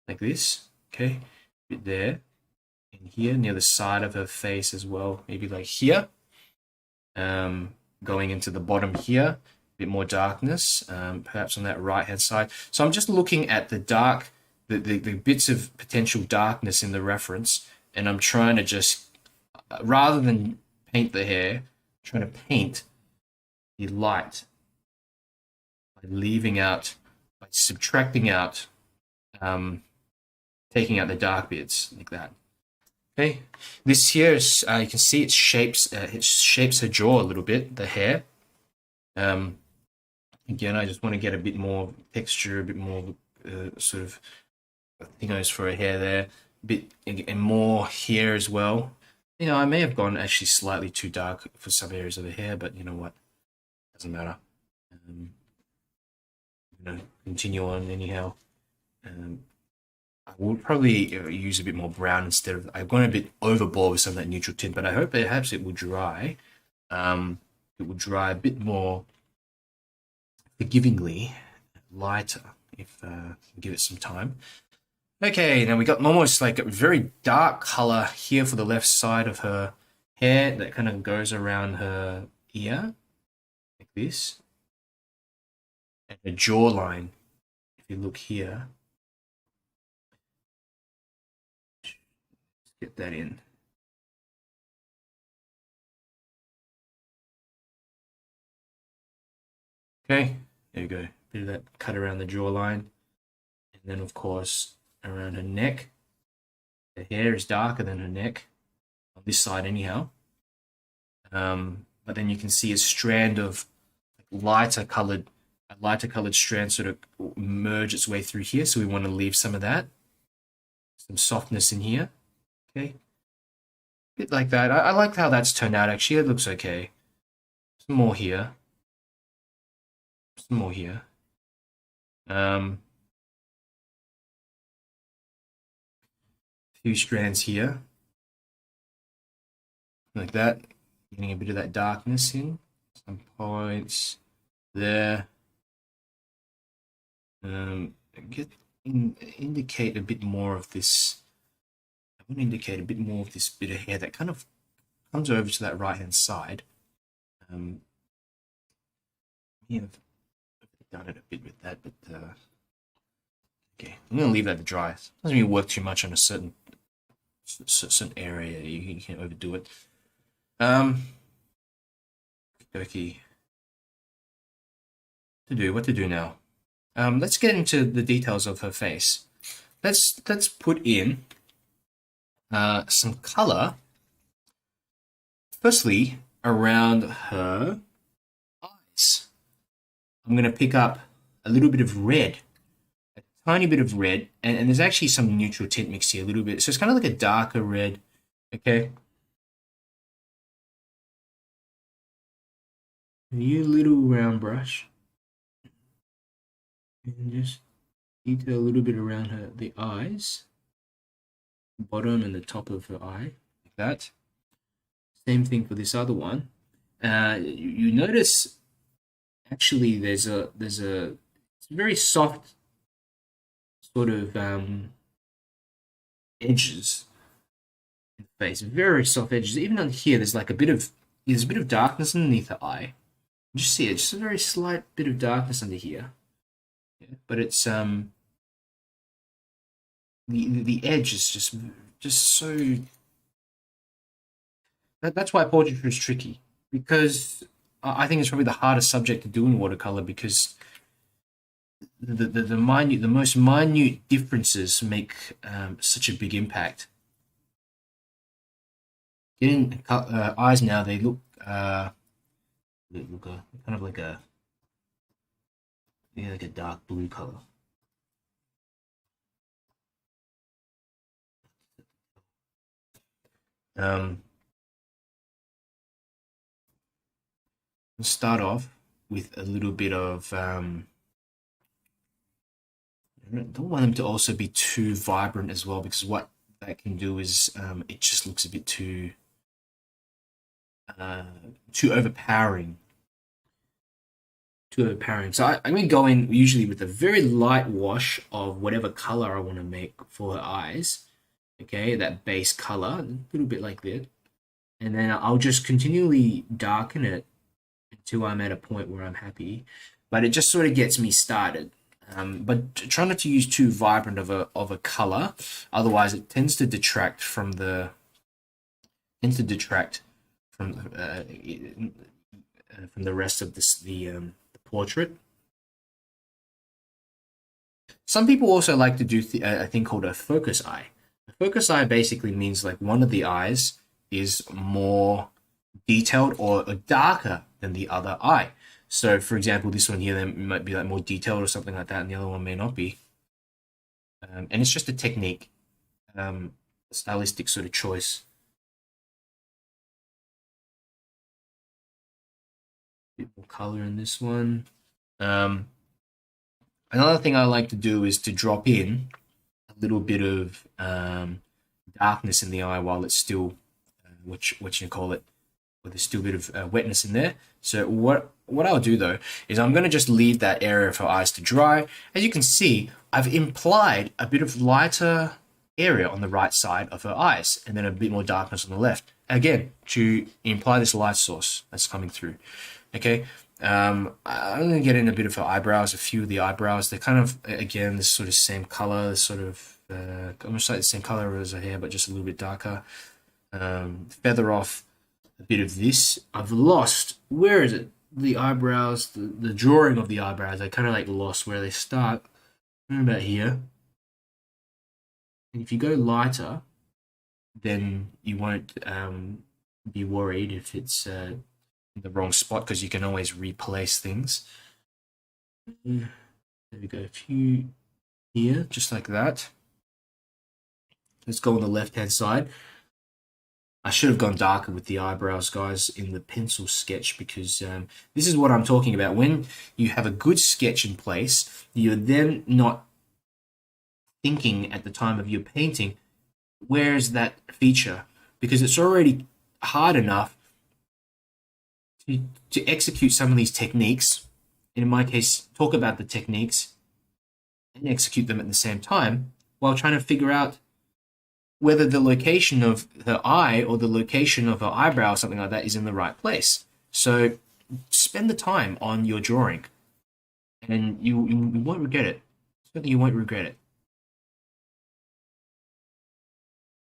A: like this. Okay, a bit there, and here near the side of her face as well, maybe like here. Going into the bottom here, a bit more darkness, perhaps on that right hand side. So I'm just looking at the dark, the bits of potential darkness in the reference, and I'm trying to just, rather than paint the hair, trying to paint the light by leaving out, by subtracting out, taking out the dark bits like that. Okay, this here is you can see it shapes her jaw a little bit, the hair. Again, I just want to get a bit more texture, a bit more sort of thingos for her hair there, a bit and more here as well. I may have gone actually slightly too dark for some areas of the hair, but you know what? Doesn't matter. Continue on anyhow. I will probably use a bit more brown instead of. I've gone a bit overboard with some of that neutral tint, but I hope perhaps it will dry. It will dry a bit more forgivingly, lighter if give it some time. Okay, now we got almost like a very dark color here for the left side of her hair that kind of goes around her ear, like this. And her jawline, if you look here, let's get that in. Okay, there you go. Bit of that cut around the jawline. And then, of course, around her neck. The hair is darker than her neck, on this side anyhow. But then you can see a strand of lighter colored strand sort of merge its way through here. So we want to leave some of that, some softness in here. Okay, a bit like that. I like how that's turned out. Actually, it looks okay. Some more here. Some more here. Few strands here, like that, getting a bit of that darkness in some points there. Indicate a bit more of this. I want to indicate a bit more of this bit of hair that kind of comes over to that right hand side. Yeah, I've done it a bit with that, but okay, I'm going to leave that to dry. It doesn't mean work too much on a certain area. You can't overdo it. Okay. What to do now? Let's get into the details of her face. Let's put in some color. Firstly, around her eyes. I'm going to pick up a little bit of red. Tiny bit of red, and there's actually some neutral tint mixed here a little bit, so it's kind of like a darker red. Okay, new little round brush, and just detail a little bit around the eyes, bottom and the top of her eye, like that. Same thing for this other one. You notice actually there's a it's very soft sort of edges in the face, very soft edges. Even on here, there's like a bit of darkness underneath the eye. You just see it, just a very slight bit of darkness under here. Yeah, but it's the edge is just so. That's why portraiture is tricky, because I think it's probably the hardest subject to do in watercolor, because the most minute differences make such a big impact. Getting eyes now, they look kind of like a, yeah, like a dark blue color. Let's start off with a little bit of, I don't want them to also be too vibrant as well, because what that can do is it just looks a bit too overpowering. Too overpowering. So I'm going to go in usually with a very light wash of whatever color I want to make for her eyes. Okay, that base color, a little bit like that. And then I'll just continually darken it until I'm at a point where I'm happy. But it just sort of gets me started. But try not to use too vibrant of a color, otherwise it tends to detract from the rest of the portrait. Some people also like to do a thing called a focus eye. A focus eye basically means like one of the eyes is more detailed or darker than the other eye. So, for example, this one here then might be like more detailed or something like that, and the other one may not be. And it's just a technique, stylistic sort of choice. A bit more color in this one. Another thing I like to do is to drop in a little bit of darkness in the eye while it's still, what you call it, with there's still a bit of wetness in there. So what I'll do though is I'm going to just leave that area for eyes to dry. As you can see, I've implied a bit of lighter area on the right side of her eyes and then a bit more darkness on the left. Again, to imply this light source that's coming through. Okay, I'm going to get in a bit of her eyebrows, a few of the eyebrows. They're kind of, again, this sort of same color, sort of almost like the same color as her hair, but just a little bit darker. Feather off a bit of this. I've lost, where is it? The eyebrows, the drawing of the eyebrows, I kind of like lost where they start. About here. And if you go lighter, then you won't be worried if it's in the wrong spot, because you can always replace things. There we go, a few here, just like that. Let's go on the left-hand side. I should have gone darker with the eyebrows, guys, in the pencil sketch, because this is what I'm talking about. When you have a good sketch in place, you're then not thinking at the time of your painting, where's that feature? Because it's already hard enough to execute some of these techniques, and in my case, talk about the techniques and execute them at the same time, while trying to figure out whether the location of the eye or the location of her eyebrow or something like that is in the right place. So spend the time on your drawing, and you won't regret it. Certainly you won't regret it.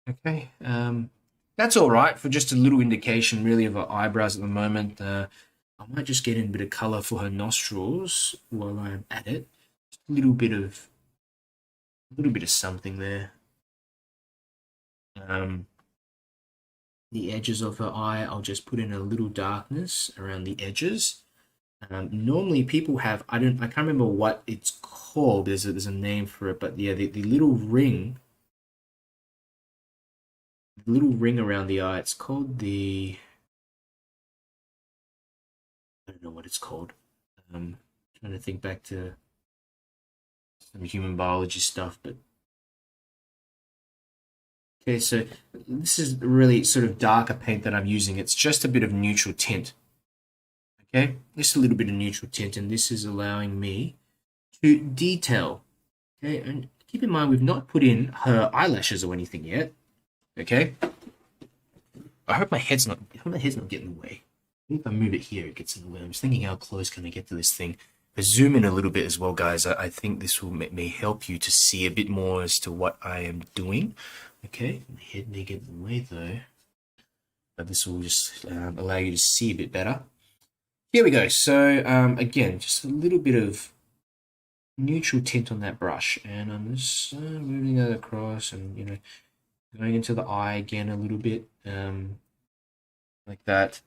A: Okay, that's all right for just a little indication really of her eyebrows at the moment. I might just get in a bit of color for her nostrils while I'm at it. Just a little bit of something there. The edges of her eye, I'll just put in a little darkness around the edges. Normally people have, I can't remember what it's called. There's a name for it, but yeah, the little ring. The little ring around the eye, it's called the, I don't know what it's called. Trying to think back to some human biology stuff, but okay, so this is really sort of darker paint that I'm using. It's just a bit of neutral tint. Okay, just a little bit of neutral tint, and this is allowing me to detail. Okay, and keep in mind we've not put in her eyelashes or anything yet. Okay, I hope my head's not getting in the way. If I move it here, it gets in the way. I'm just thinking, how close can I get to this thing? I zoom in a little bit as well, guys. I think this will may help you to see a bit more as to what I am doing. Okay, the head may get in the way though, but this will just allow you to see a bit better. Here we go. So again, just a little bit of neutral tint on that brush, and I'm just moving that across, and going into the eye again a little bit. like that.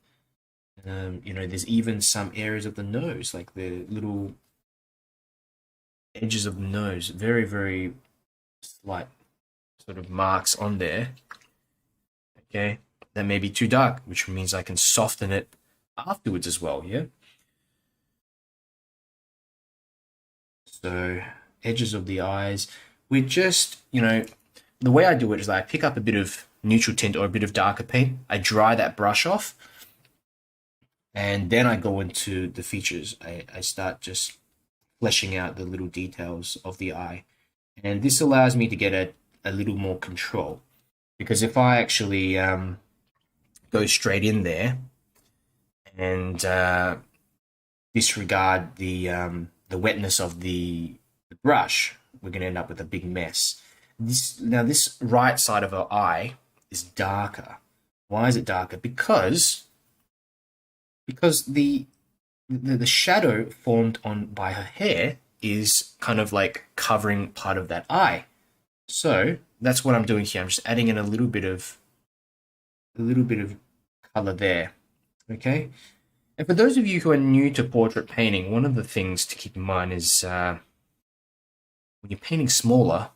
A: You know, there's even some areas of the nose, like the little edges of the nose, very, very slight sort of marks on there. Okay, that may be too dark, which means I can soften it afterwards as well, yeah? So, edges of the eyes, we just, you know, the way I do it is I pick up a bit of neutral tint or a bit of darker paint, I dry that brush off, and then I go into the features. I start just fleshing out the little details of the eye. And this allows me to get a little more control. Because if I actually go straight in there and disregard the wetness of the brush, we're going to end up with a big mess. This right side of her eye is darker. Why is it darker? Because the shadow formed by her hair is kind of like covering part of that eye. So that's what I'm doing here. I'm just adding in a little bit of color there. Okay. And for those of you who are new to portrait painting, one of the things to keep in mind is when you're painting smaller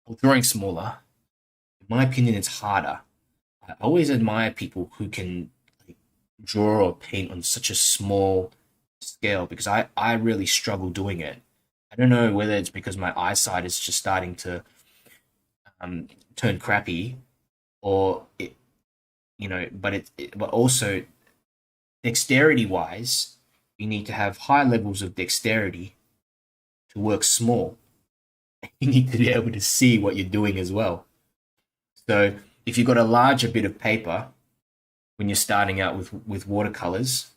A: or drawing smaller, in my opinion, it's harder. I always admire people who can draw or paint on such a small scale, because I really struggle doing it. I don't know whether it's because my eyesight is just starting to turn crappy, or it, you know, but also dexterity wise, you need to have high levels of dexterity to work small. You need to be able to see what you're doing as well. So if you've got a larger bit of paper when you're starting out with watercolors,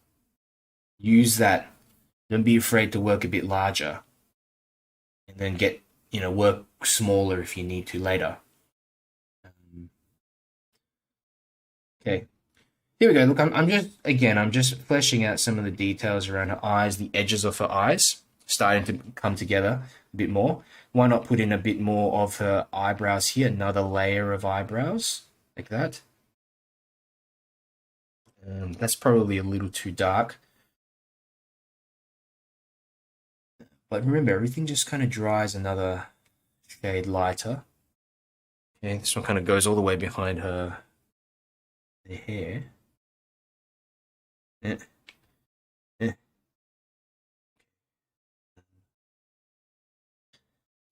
A: use that. Don't be afraid to work a bit larger, and then get, you know, work smaller if you need to later. Okay, here we go. Look, I'm just fleshing out some of the details around her eyes, the edges of her eyes, starting to come together a bit more. Why not put in a bit more of her eyebrows here, another layer of eyebrows, like that. That's probably a little too dark. But remember, everything just kind of dries another shade lighter. Okay, this one kind of goes all the way behind her the hair. Yeah. Yeah.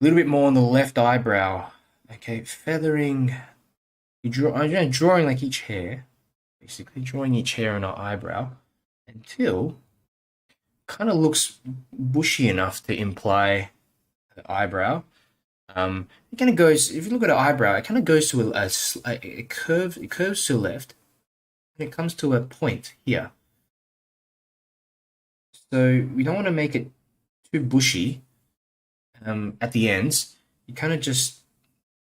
A: A little bit more on the left eyebrow. Okay, feathering. I'm drawing like each hair, basically drawing each hair on our eyebrow until kind of looks bushy enough to imply the eyebrow. It kind of goes, if you look at an eyebrow, it kind of goes to a curve, it curves to the left, and it comes to a point here. So we don't want to make it too bushy at the ends. You kind of just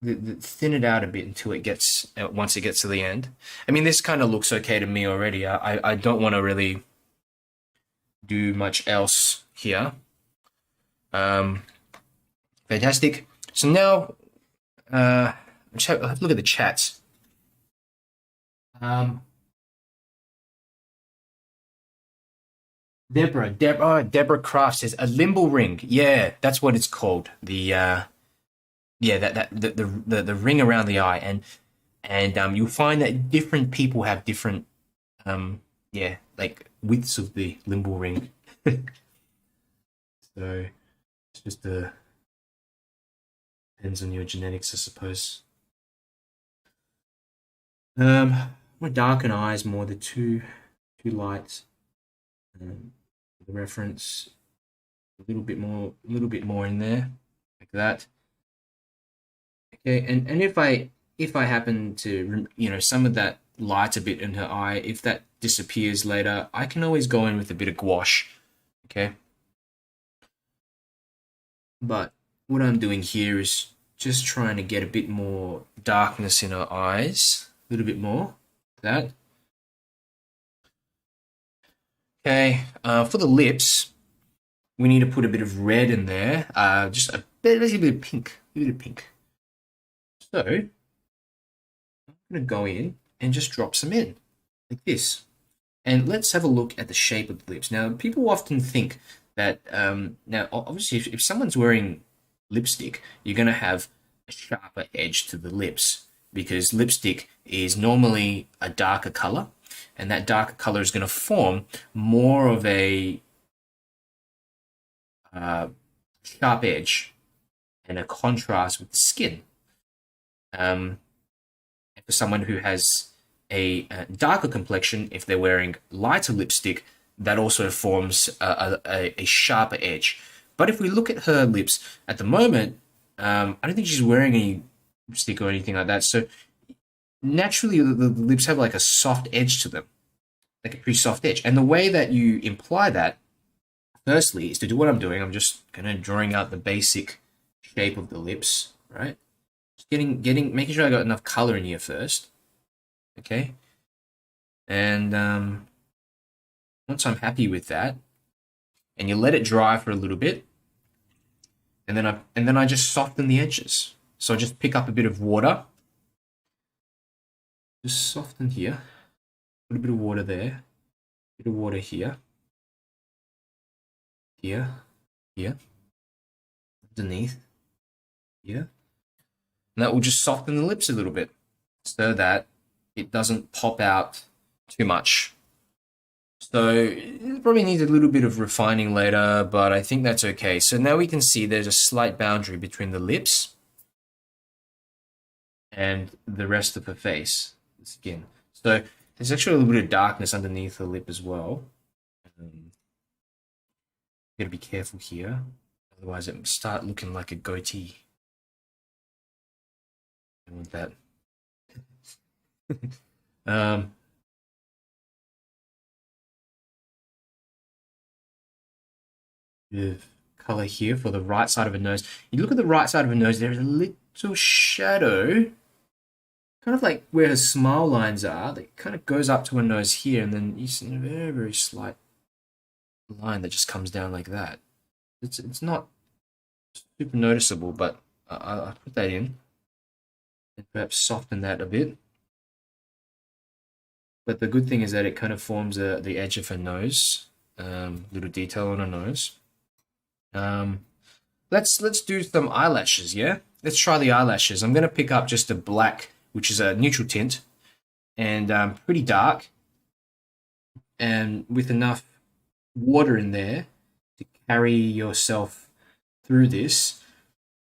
A: thin it out a bit until it gets, once it gets to the end. I mean, this kind of looks okay to me already. I don't want to really do much else here. Fantastic. So now, let's have a look at the chats. Deborah Craft says a limbo ring. Yeah, that's what it's called. The the ring around the eye, and you'll find that different people have different like widths of the limbo ring. So it's just depends on your genetics, I suppose. My darken eyes more, the too light. The reference a little bit more in there, like that. Okay, and if I happen to, you know, some of that light a bit in her eye, if that disappears later, I can always go in with a bit of gouache. Okay, but what I'm doing here is just trying to get a bit more darkness in her eyes, a little bit more, like that. Okay, for the lips, we need to put a bit of red in there, just basically a bit of pink, So I'm going to go in and just drop some in. like this. And let's have a look at the shape of the lips. Now, people often think that, now, obviously, if someone's wearing lipstick, you're going to have a sharper edge to the lips because lipstick is normally a darker color, and that darker color is going to form more of a sharp edge and a contrast with the skin. For someone who has a darker complexion, if they're wearing lighter lipstick, that also forms a sharper edge. But if we look at her lips at the moment, I don't think she's wearing any lipstick or anything like that. So naturally, the lips have like a soft edge to them, like a pretty soft edge. And the way that you imply that, firstly, is to do what I'm doing. I'm just kind of drawing out the basic shape of the lips, right? Just making sure I got enough color in here first. Okay, and once I'm happy with that, and you let it dry for a little bit, and then I just soften the edges. So I just pick up a bit of water, just soften here, put a bit of water there, a bit of water here, here, underneath, here, and that will just soften the lips a little bit, so that it doesn't pop out too much. So it probably needs a little bit of refining later, but I think that's okay. So now we can see there's a slight boundary between the lips and the rest of the face, the skin. So there's actually a little bit of darkness underneath the lip as well. Gotta be careful here, otherwise it will start looking like a goatee. I want that. Bit of color here for the right side of a nose. You look at the right side of a nose, there's a little shadow, kind of like where her smile lines are, that kind of goes up to her nose here, and then you see a very, very slight line that just comes down like that. It's not super noticeable, but I'll put that in and perhaps soften that a bit. But the good thing is that it kind of forms the edge of her nose, little detail on her nose. Let's do some eyelashes, yeah? Let's try the eyelashes. I'm going to pick up just a black, which is a neutral tint, and pretty dark, and with enough water in there to carry yourself through this.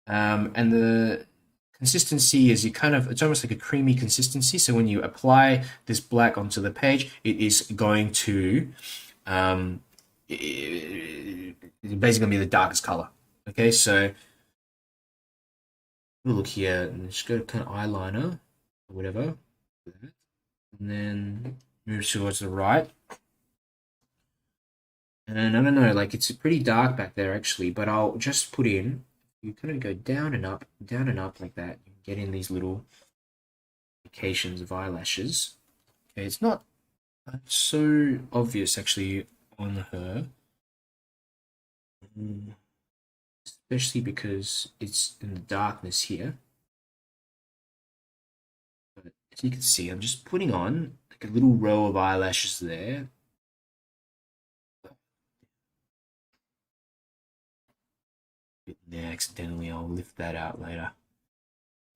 A: And the consistency is it's almost like a creamy consistency. So when you apply this black onto the page, it is going to it's basically going to be the darkest color. Okay, so we'll look here and just go to kind of eyeliner or whatever, and then move towards the right. And I don't know, like it's pretty dark back there actually, but I'll just put in, you kind of go down and up like that. You get in these little indications of eyelashes. Okay, it's not so obvious actually on her, especially because it's in the darkness here. But as you can see, I'm just putting on like a little row of eyelashes there. There accidentally, I'll lift that out later.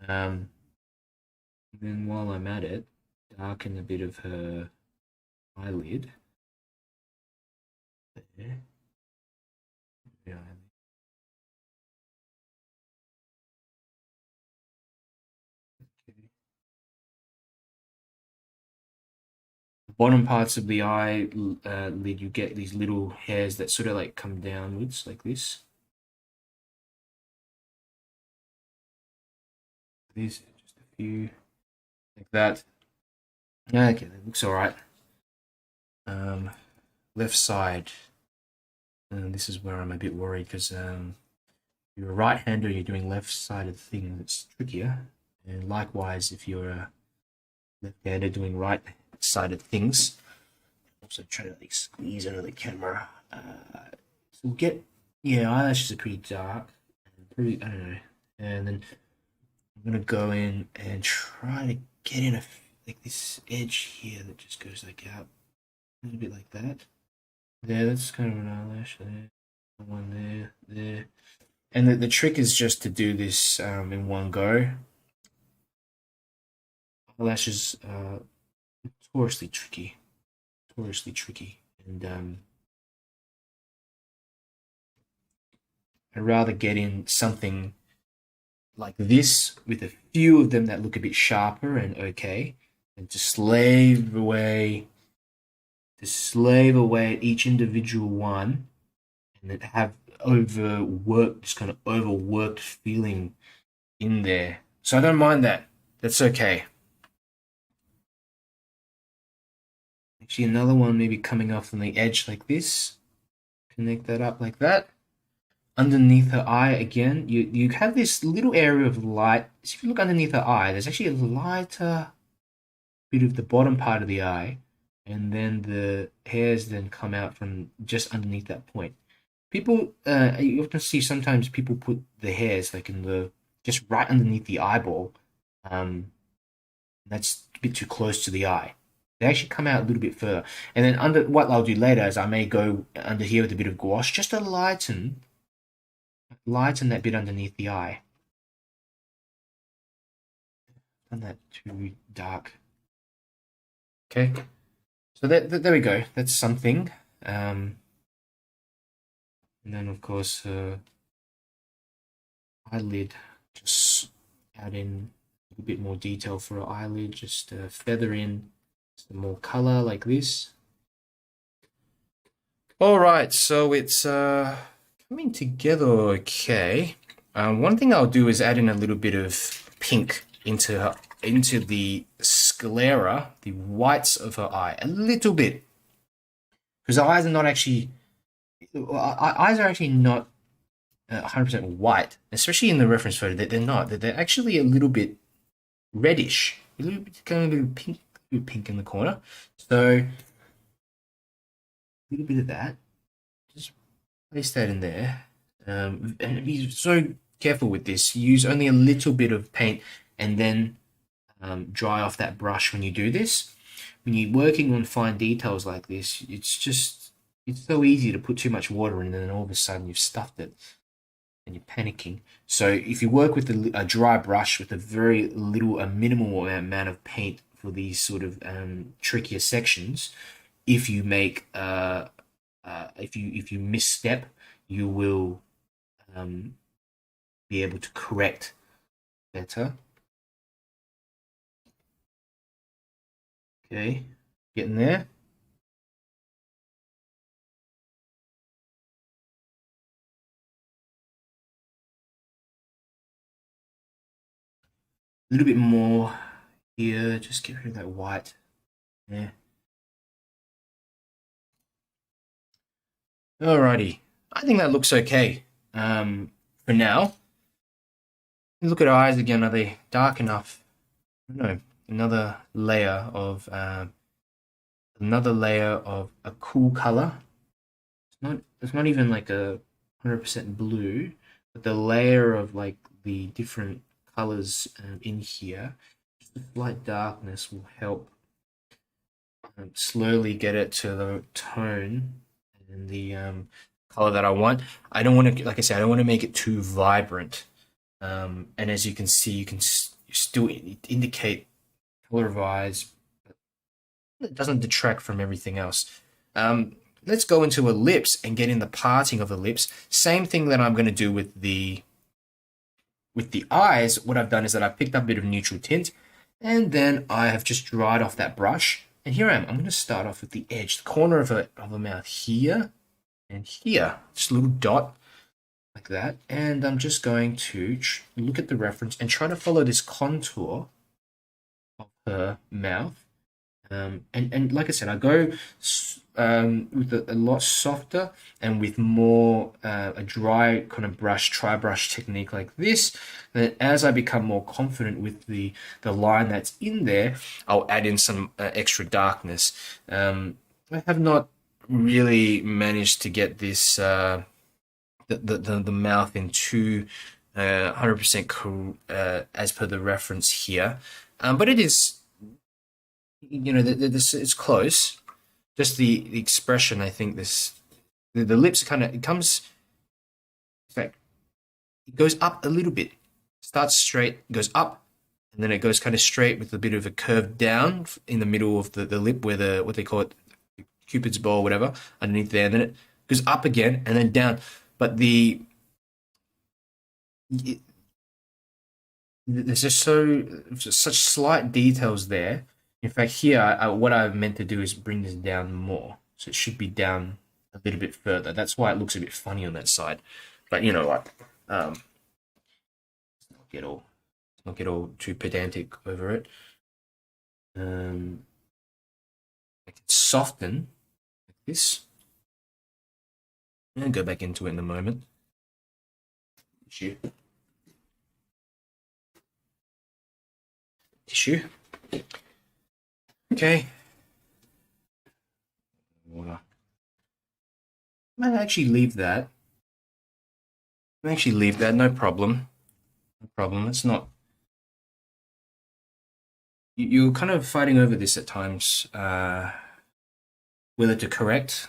A: Then while I'm at it, darken a bit of her eyelid. There. Yeah. Okay. The bottom parts of the eyelid, you get these little hairs that sort of like come downwards like this. These, just a few like that. Okay, that looks all right. Left side. This is where I'm a bit worried because you're a right-hander, you're doing left-sided things. It's trickier. And likewise, if you're a left-hander doing right-sided things, also try to like squeeze under the camera. So we'll get, yeah, eyelashes are pretty dark, pretty, I don't know, and then I'm gonna go in and try to get in like this edge here that just goes like out a little bit like that. There, that's kind of an eyelash there. One there, there. And the trick is just to do this in one go. Eyelashes are notoriously tricky. Notoriously tricky. And I'd rather get in something like this with a few of them that look a bit sharper and okay, and to slave away at each individual one, and then have just kind of overworked feeling in there. So I don't mind that. That's okay. Actually, another one maybe coming off on the edge like this. Connect that up like that. Underneath her eye again, you have this little area of light. So if you look underneath her eye, there's actually a lighter bit of the bottom part of the eye, and then the hairs then come out from just underneath that point. People, you often see sometimes people put the hairs like just right underneath the eyeball. That's a bit too close to the eye. They actually come out a little bit further. And then what I'll do later is I may go under here with a bit of gouache just to lighten that bit underneath the eye. Done that too dark. Okay, so there we go. That's something. And then of course eyelid. Just add in a little bit more detail for our eyelid. Just feather in some more color like this. All right, so it's coming together okay. One thing I'll do is add in a little bit of pink into the sclera, the whites of her eye, a little bit, because eyes are actually not 100% white, especially in the reference photo. They're not. They're actually a little bit reddish, a little bit kind of pink in the corner. So a little bit of that. Just place that in there. And be so careful with this. Use only a little bit of paint, and then dry off that brush when you do this. When you're working on fine details like this, it's so easy to put too much water in, and then all of a sudden you've stuffed it and you're panicking. So if you work with a dry brush with a minimal amount of paint for these sort of trickier sections, if you make if you misstep, you will be able to correct better. Okay, getting there. A little bit more here, just get rid of that white. Yeah. Alrighty, I think that looks okay for now. Look at our eyes again. Are they dark enough? I don't know. Another layer of a cool color. It's not even like a 100% blue, but the layer of like the different colors in here, just a slight darkness will help slowly get it to the tone and the color that I want. I don't want to, like I said, I don't want to make it too vibrant. And as you can see, you can still indicate color of eyes, but it doesn't detract from everything else. Let's go into a lips and get in the parting of the lips. Same thing that I'm going to do with the eyes. What I've done is that I've picked up a bit of neutral tint, and then I have just dried off that brush. And here I am. I'm going to start off with the edge, the corner of a mouth here and here. Just a little dot like that. And I'm just going to look at the reference and try to follow this contour of her mouth. And like I said, I go with a lot softer and with more a dry kind of tri-brush technique like this. Then as I become more confident with the line that's in there, I'll add in some extra darkness. I have not really managed to get this the mouth in too 100% cool as per the reference here, but it is you know, this it's close. Just the expression, I think the lips kind of, it comes, in fact, it goes up a little bit. Starts straight, goes up, and then it goes kind of straight with a bit of a curve down in the middle of the lip where what they call it, Cupid's bow or whatever, underneath there. And then it goes up again and then down. But there's just such slight details there. In fact, here, what I meant to do is bring this down more. So it should be down a little bit further. That's why it looks a bit funny on that side. But, you know, like, not get all too pedantic over it. I can soften like this. And go back into it in a moment. Tissue. Okay. Water. I might actually leave that. No problem. No problem. It's not. You're kind of fighting over this at times, whether to correct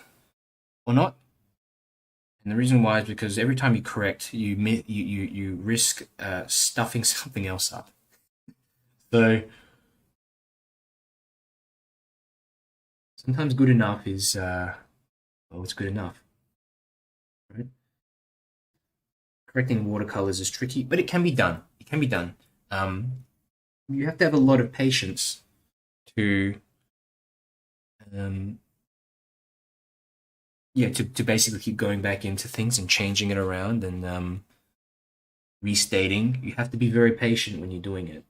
A: or not. And the reason why is because every time you correct, you risk stuffing something else up. So sometimes good enough is well, it's good enough, right? Correcting watercolors is tricky, but it can be done. It can be done. You have to have a lot of patience to yeah, to basically keep going back into things and changing it around and restating. You have to be very patient when you're doing it.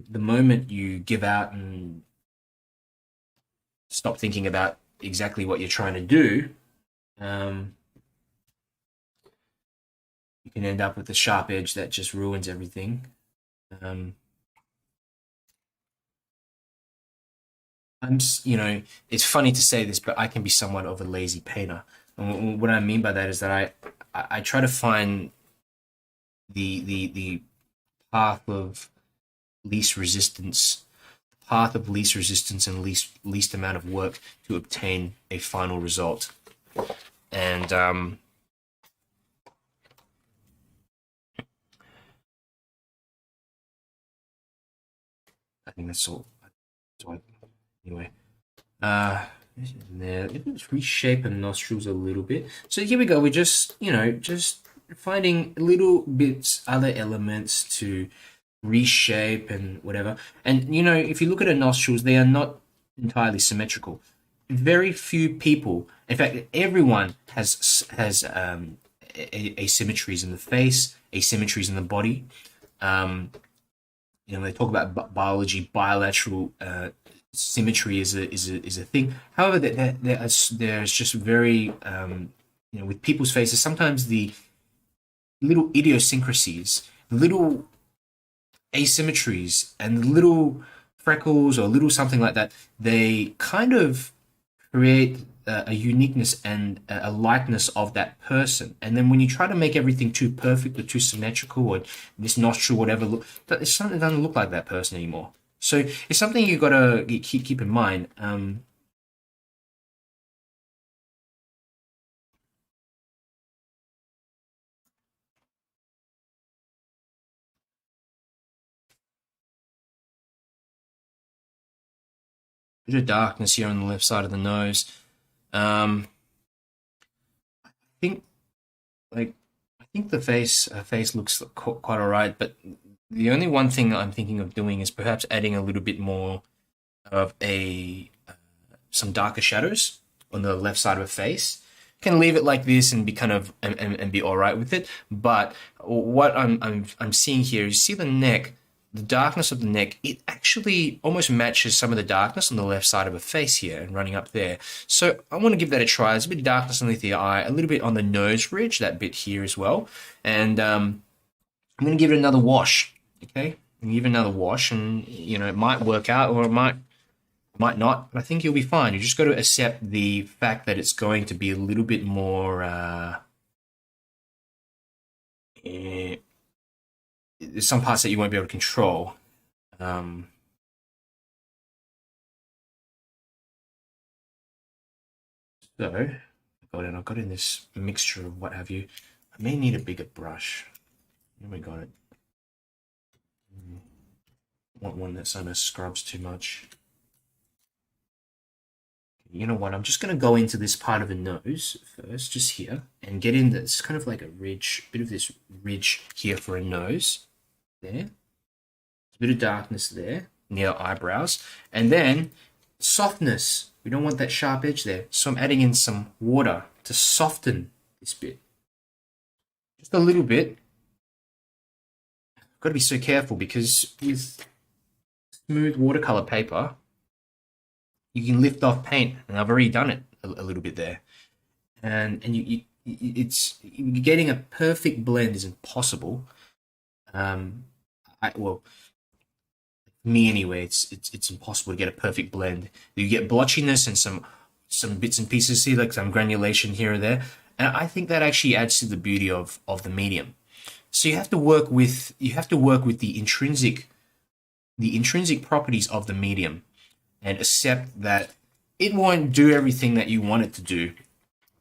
A: The moment you give out and stop thinking about exactly what you're trying to do, you can end up with a sharp edge that just ruins everything. You know, it's funny to say this, but I can be somewhat of a lazy painter. And what I mean by that is that I try to find the path of least resistance, and least amount of work to obtain a final result. And I think that's all. Anyway, there. Let's reshape the nostrils a little bit. So here we go. We're just, you know, just finding little bits, other elements to reshape and whatever. And you know, if you look at her nostrils, they are not entirely symmetrical. Very few people, in fact, everyone has asymmetries in the face, asymmetries in the body. You know, they talk about biology, bilateral symmetry is a thing. However, there's just very you know, with people's faces, sometimes the little idiosyncrasies, little asymmetries, and little freckles or little something like that, they kind of create a uniqueness and a likeness of that person. And then when you try to make everything too perfect or too symmetrical, or this nostril, whatever, it's something that doesn't look like that person anymore. So it's something you gotta keep in mind. Bit of darkness here on the left side of the nose. I think, like, I think the face looks quite alright, but the only one thing I'm thinking of doing is perhaps adding a little bit more of some darker shadows on the left side of her face. You can leave it like this and be kind of and be all right with it. But what I'm seeing here is, see the neck, the darkness of the neck. It actually almost matches some of the darkness on the left side of her face here and running up there. So I want to give that a try. There's a bit of darkness underneath the eye, a little bit on the nose ridge, that bit here as well. And I'm going to give it another wash. Okay, and give it another wash, and you know, it might work out or it might not, but I think you'll be fine. You just got to accept the fact that it's going to be a little bit more there's some parts that you won't be able to control. So I've got in this mixture of what have you. I may need a bigger brush. Here we got it. Want one that kind of scrubs too much. You know what? I'm just going to go into this part of the nose first, just here, and get in this kind of like a ridge, bit of this ridge here for a nose. There. A bit of darkness there near eyebrows. And then softness. We don't want that sharp edge there. So I'm adding in some water to soften this bit. Just a little bit. I've got to be so careful because with smooth watercolor paper, you can lift off paint, and I've already done it a little bit there. And it's getting a perfect blend is impossible. Well, me anyway, it's impossible to get a perfect blend. You get blotchiness and some bits and pieces here, like some granulation here or there, and I think that actually adds to the beauty of the medium. So you have to work with the intrinsic properties of the medium, and accept that it won't do everything that you want it to do,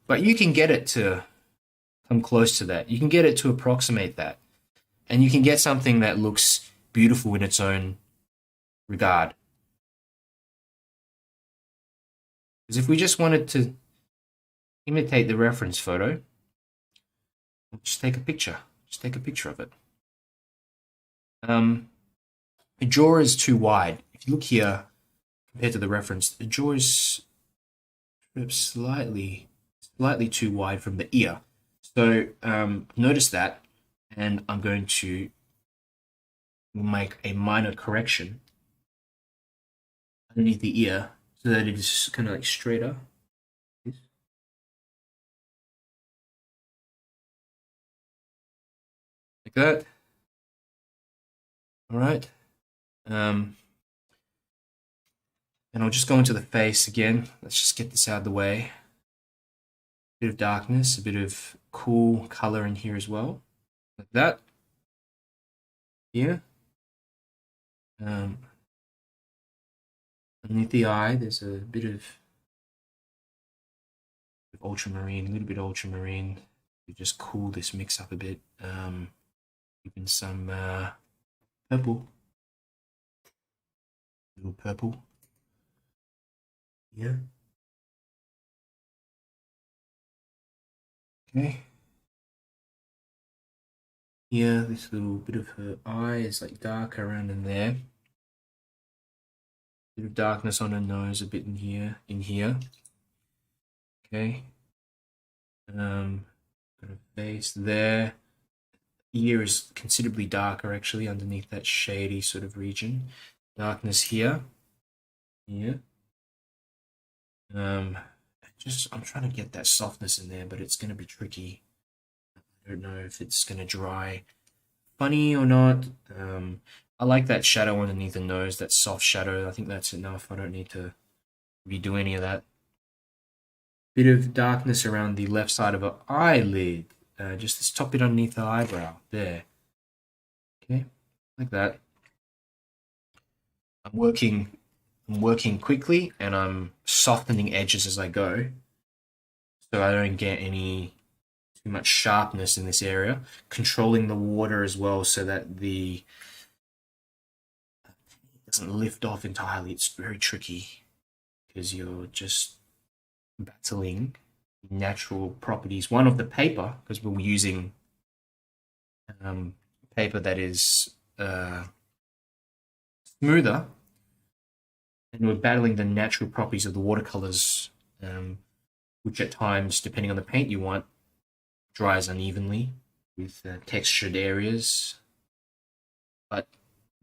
A: but you can get it to come close to that. You can get it to approximate that, and you can get something that looks beautiful in its own regard. Because if we just wanted to imitate the reference photo, just take a picture. Just take a picture of it. The jaw is too wide. If you look here, compared to the reference, the jaw is slightly too wide from the ear. So notice that, and I'm going to make a minor correction underneath the ear so that it is kind of like straighter. Like that. All right. And I'll just go into the face again. Let's just get this out of the way. A bit of darkness, a bit of cool color in here as well. Like that. Here. Underneath the eye, there's a bit of ultramarine, a little bit of ultramarine. We just cool this mix up a bit. Even some purple. A little purple. Yeah. Okay. Here, this little bit of her eye is like darker around in there. Bit of darkness on her nose, a bit in here. Okay. Got a face there. Ear is considerably darker actually underneath that shady sort of region. Darkness here. Here. I'm trying to get that softness in there, but it's going to be tricky. I don't know if it's going to dry funny or not. I like that shadow underneath the nose, that soft shadow. I think that's enough. I don't need to redo any of that. Bit of darkness around the left side of her eyelid. Just this top bit underneath the eyebrow. There. Okay, like that. I'm working quickly, and I'm softening edges as I go, so I don't get any too much sharpness in this area. Controlling the water as well, so that it doesn't lift off entirely. It's very tricky because you're just battling natural properties. One of the paper, because we're using paper that is smoother, and we're battling the natural properties of the watercolors, which at times, depending on the paint you want, dries unevenly with textured areas. But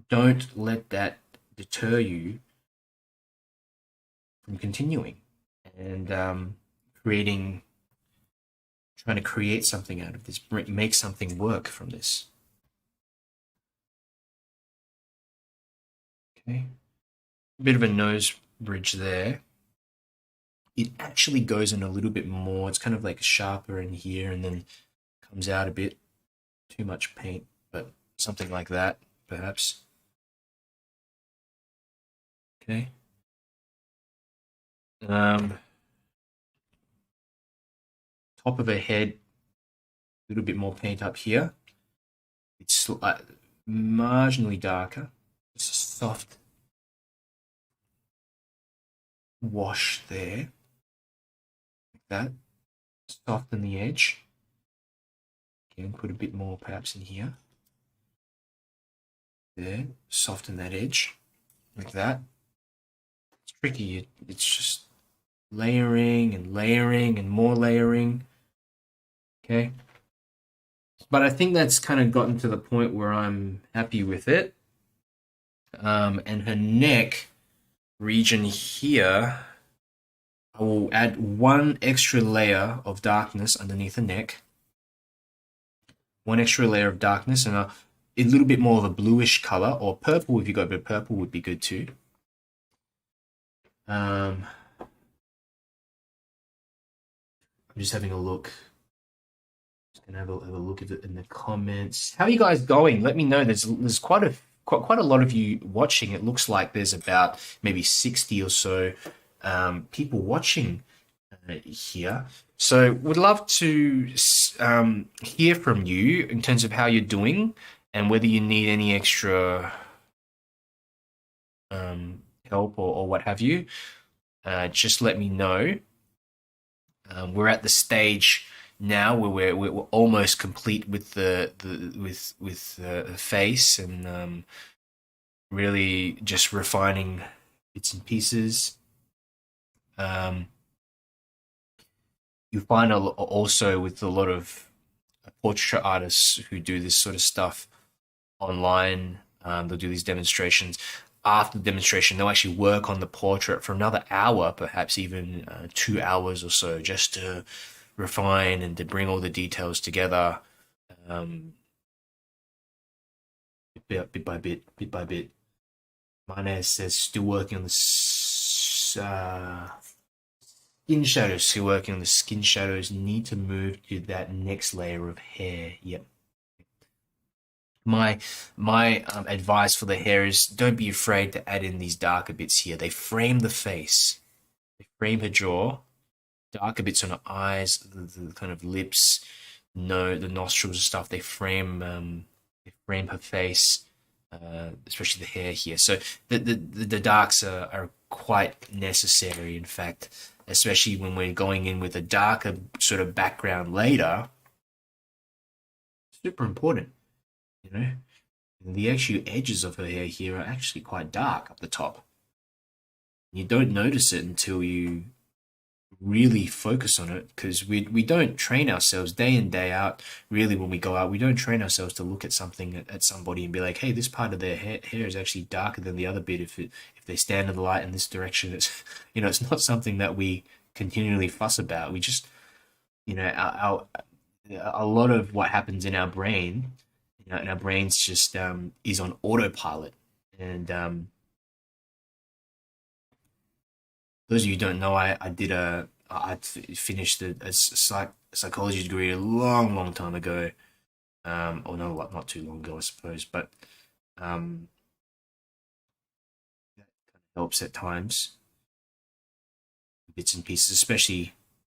A: don't let that deter you from continuing and trying to create something out of this, make something work from this. Okay. A bit of a nose bridge there. It actually goes in a little bit more. It's kind of like sharper in here and then comes out a bit. Too much paint, but something like that, perhaps. Okay. top of her head, a little bit more paint up here. It's marginally darker, just a soft wash there, like that. Soften the edge. Again, put a bit more perhaps in here. There, soften that edge, like that. It's tricky, it's just layering and layering and more layering. Okay. But I think that's kind of gotten to the point where I'm happy with it. And her neck region here, I will add one extra layer of darkness underneath the neck. One extra layer of darkness and a little bit more of a bluish color, or purple. If you got a bit of purple would be good too. I'm just having a look. Just gonna have a look at it in the comments. How are you guys going? Let me know. There's quite a lot of you watching. It looks like there's about maybe 60 or so people watching here. So would love to hear from you in terms of how you're doing and whether you need any extra help or what have you. Just let me know. We're at the stage now where we're almost complete with the face and really just refining bits and pieces. You find also with a lot of portrait artists who do this sort of stuff online, they'll do these demonstrations. After the demonstration, they'll actually work on the portrait for another hour, perhaps even 2 hours or so, just to refine and to bring all the details together, bit by bit. Mane says still working on the skin shadows. Still working on the skin shadows. Need to move to that next layer of hair. Yep. My advice for the hair is don't be afraid to add in these darker bits here. They frame the face. They frame her jaw. Darker bits on her eyes, the kind of lips, the nostrils and stuff. They frame her face, especially the hair here. So the darks are quite necessary, in fact, especially when we're going in with a darker sort of background later. Super important. You know, the actual edges of her hair here are actually quite dark up the top. You don't notice it until you really focus on it, because we don't train ourselves day in day out. Really, when we go out, we don't train ourselves to look at something at somebody and be like, hey, this part of their hair is actually darker than the other bit if they stand in the light in this direction. It's it's not something that we continually fuss about. We just a lot of what happens in our brain. And our brains just is on autopilot. And those of you who don't know, I finished a psychology degree a long time ago. Or no, not too long ago, I suppose. But that kind of helps at times. Bits and pieces, especially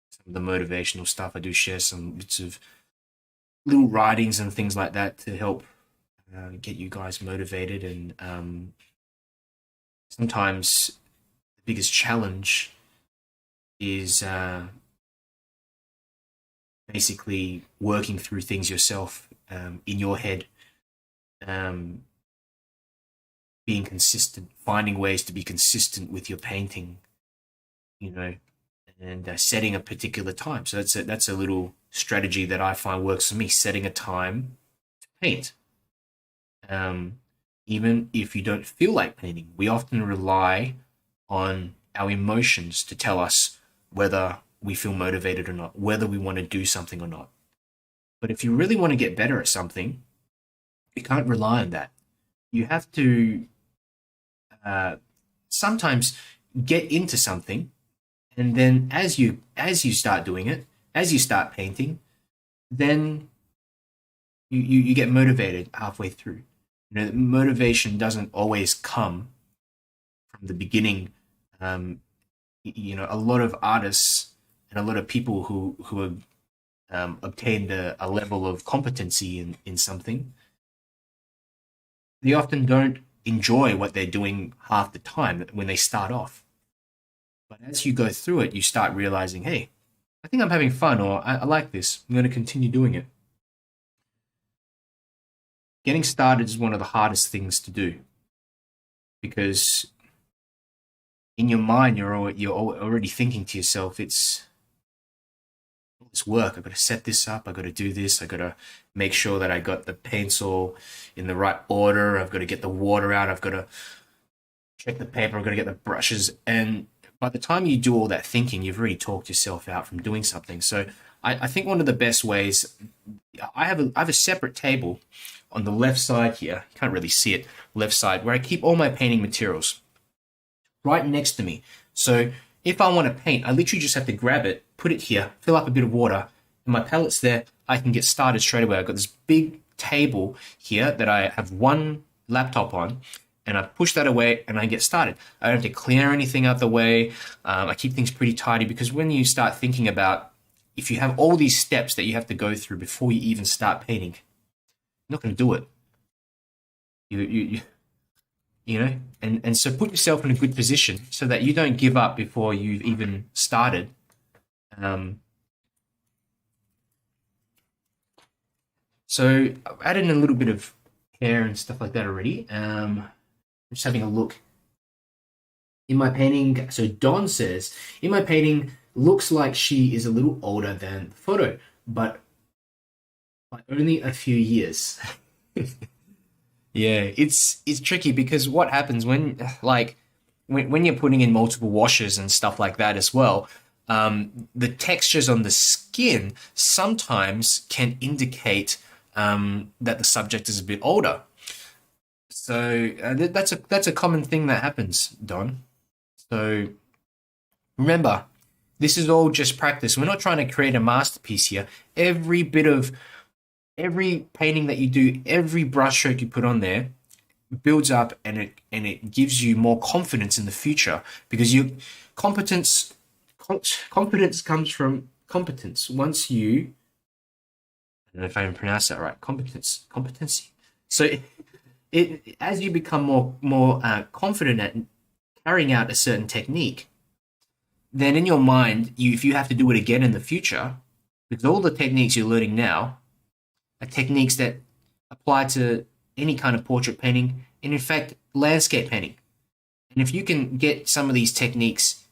A: some of the motivational stuff. I do share some bits of little writings and things like that to help get you guys motivated. And sometimes the biggest challenge is basically working through things yourself in your head, being consistent, finding ways to be consistent with your painting, and setting a particular time. So that's a little strategy that I find works for me, setting a time to paint. Even if you don't feel like painting, we often rely on our emotions to tell us whether we feel motivated or not, whether we want to do something or not. But if you really want to get better at something, you can't rely on that. You have to sometimes get into something, and then as you start doing it, as you start painting, then you get motivated halfway through. Motivation doesn't always come from the beginning. A lot of artists and a lot of people who are obtained a level of competency in something, they often don't enjoy what they're doing half the time when they start off. But as you go through it, you start realizing, hey, I think I'm having fun, or I like this. I'm going to continue doing it. Getting started is one of the hardest things to do, because in your mind, you're already thinking to yourself, it's work. I've got to set this up. I've got to do this. I've got to make sure that I got the pencil in the right order. I've got to get the water out. I've got to check the paper. I've got to get the brushes. And by the time you do all that thinking, you've already talked yourself out from doing something. So I think one of the best ways, I have a separate table on the left side here. You can't really see it, left side, where I keep all my painting materials right next to me. So if I want to paint, I literally just have to grab it, put it here, fill up a bit of water, and my palette's there. I can get started straight away. I've got this big table here that I have one laptop on, and I push that away and I get started. I don't have to clear anything out the way. I keep things pretty tidy, because when you start thinking about, if you have all these steps that you have to go through before you even start painting, you're not going to do it. You know, and so put yourself in a good position so that you don't give up before you've even started. So I've added in a little bit of hair and stuff like that already. I'm just having a look. In my painting, so Don says, in my painting, looks like she is a little older than the photo, but by only a few years. Yeah, it's tricky, because what happens when you're putting in multiple washes and stuff like that as well, the textures on the skin sometimes can indicate that the subject is a bit older. So that's a common thing that happens, Don. So remember, this is all just practice. We're not trying to create a masterpiece here. Every painting that you do, every brush stroke you put on there builds up, and it gives you more confidence in the future, because confidence comes from competence. Once you, I don't know if I even pronounced that right, competency. So as you become more confident at carrying out a certain technique, then in your mind, if you have to do it again in the future, because all the techniques you're learning now are techniques that apply to any kind of portrait painting, and in fact, landscape painting. And if you can get some of these techniques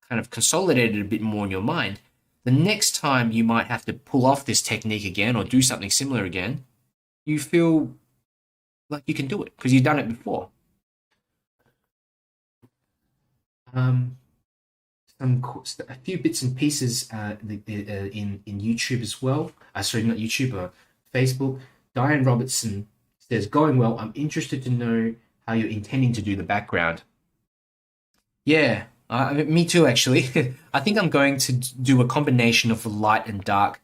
A: kind of consolidated a bit more in your mind, the next time you might have to pull off this technique again or do something similar again, you feel like you can do it because you've done it before. A few bits and pieces in YouTube as well. Sorry, not YouTube, Facebook. Darren Robertson says, going well. I'm interested to know how you're intending to do the background. Yeah, me too, actually. I think I'm going to do a combination of light and dark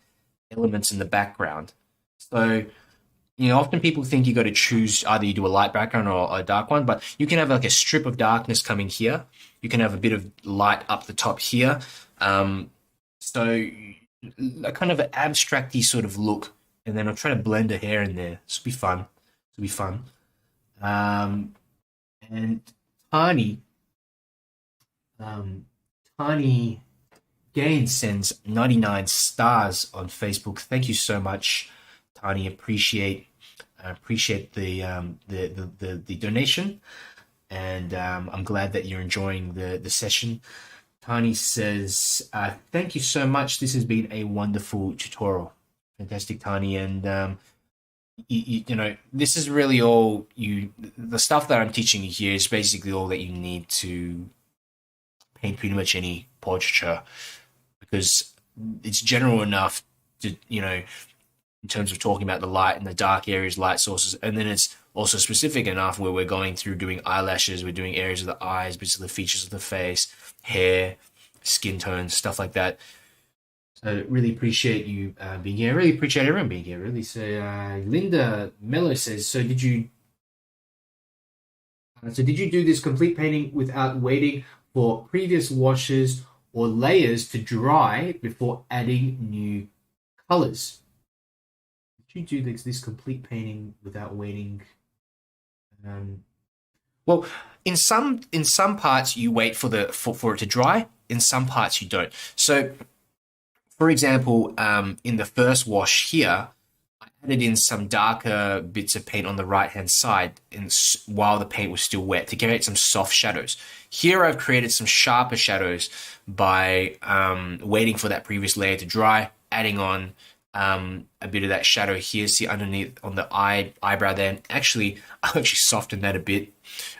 A: elements in the background. So, often people think you got to choose, either you do a light background or a dark one, but you can have like a strip of darkness coming here. You can have a bit of light up the top here. So a kind of an abstract-y sort of look, and then I'll try to blend a hair in there. This will be fun. This will be fun. And Tiny Gain sends 99 stars on Facebook. Thank you so much, Tiny. Appreciate the donation, and I'm glad that you're enjoying the session. Tiny says, thank you so much. This has been a wonderful tutorial. Fantastic, Tiny. And this is really all the stuff that I'm teaching you here is basically all that you need to paint pretty much any portraiture, because it's general enough to, in terms of talking about the light and the dark areas, light sources, and then it's also specific enough where we're going through doing eyelashes, we're doing areas of the eyes, bits of the features of the face, hair, skin tones, stuff like that. So really appreciate you being here. I really appreciate everyone being here, really. So Linda Mello says, so did you do this complete painting without waiting for previous washes or layers to dry before adding new Colors. Did you do this complete painting without waiting? Well, in some parts you wait for it to dry. In some parts you don't. So, for example, in the first wash here, I added in some darker bits of paint on the right-hand side while the paint was still wet to create some soft shadows. Here I've created some sharper shadows by waiting for that previous layer to dry, adding on a bit of that shadow here. See underneath on the eyebrow there. And actually, I've actually softened that a bit.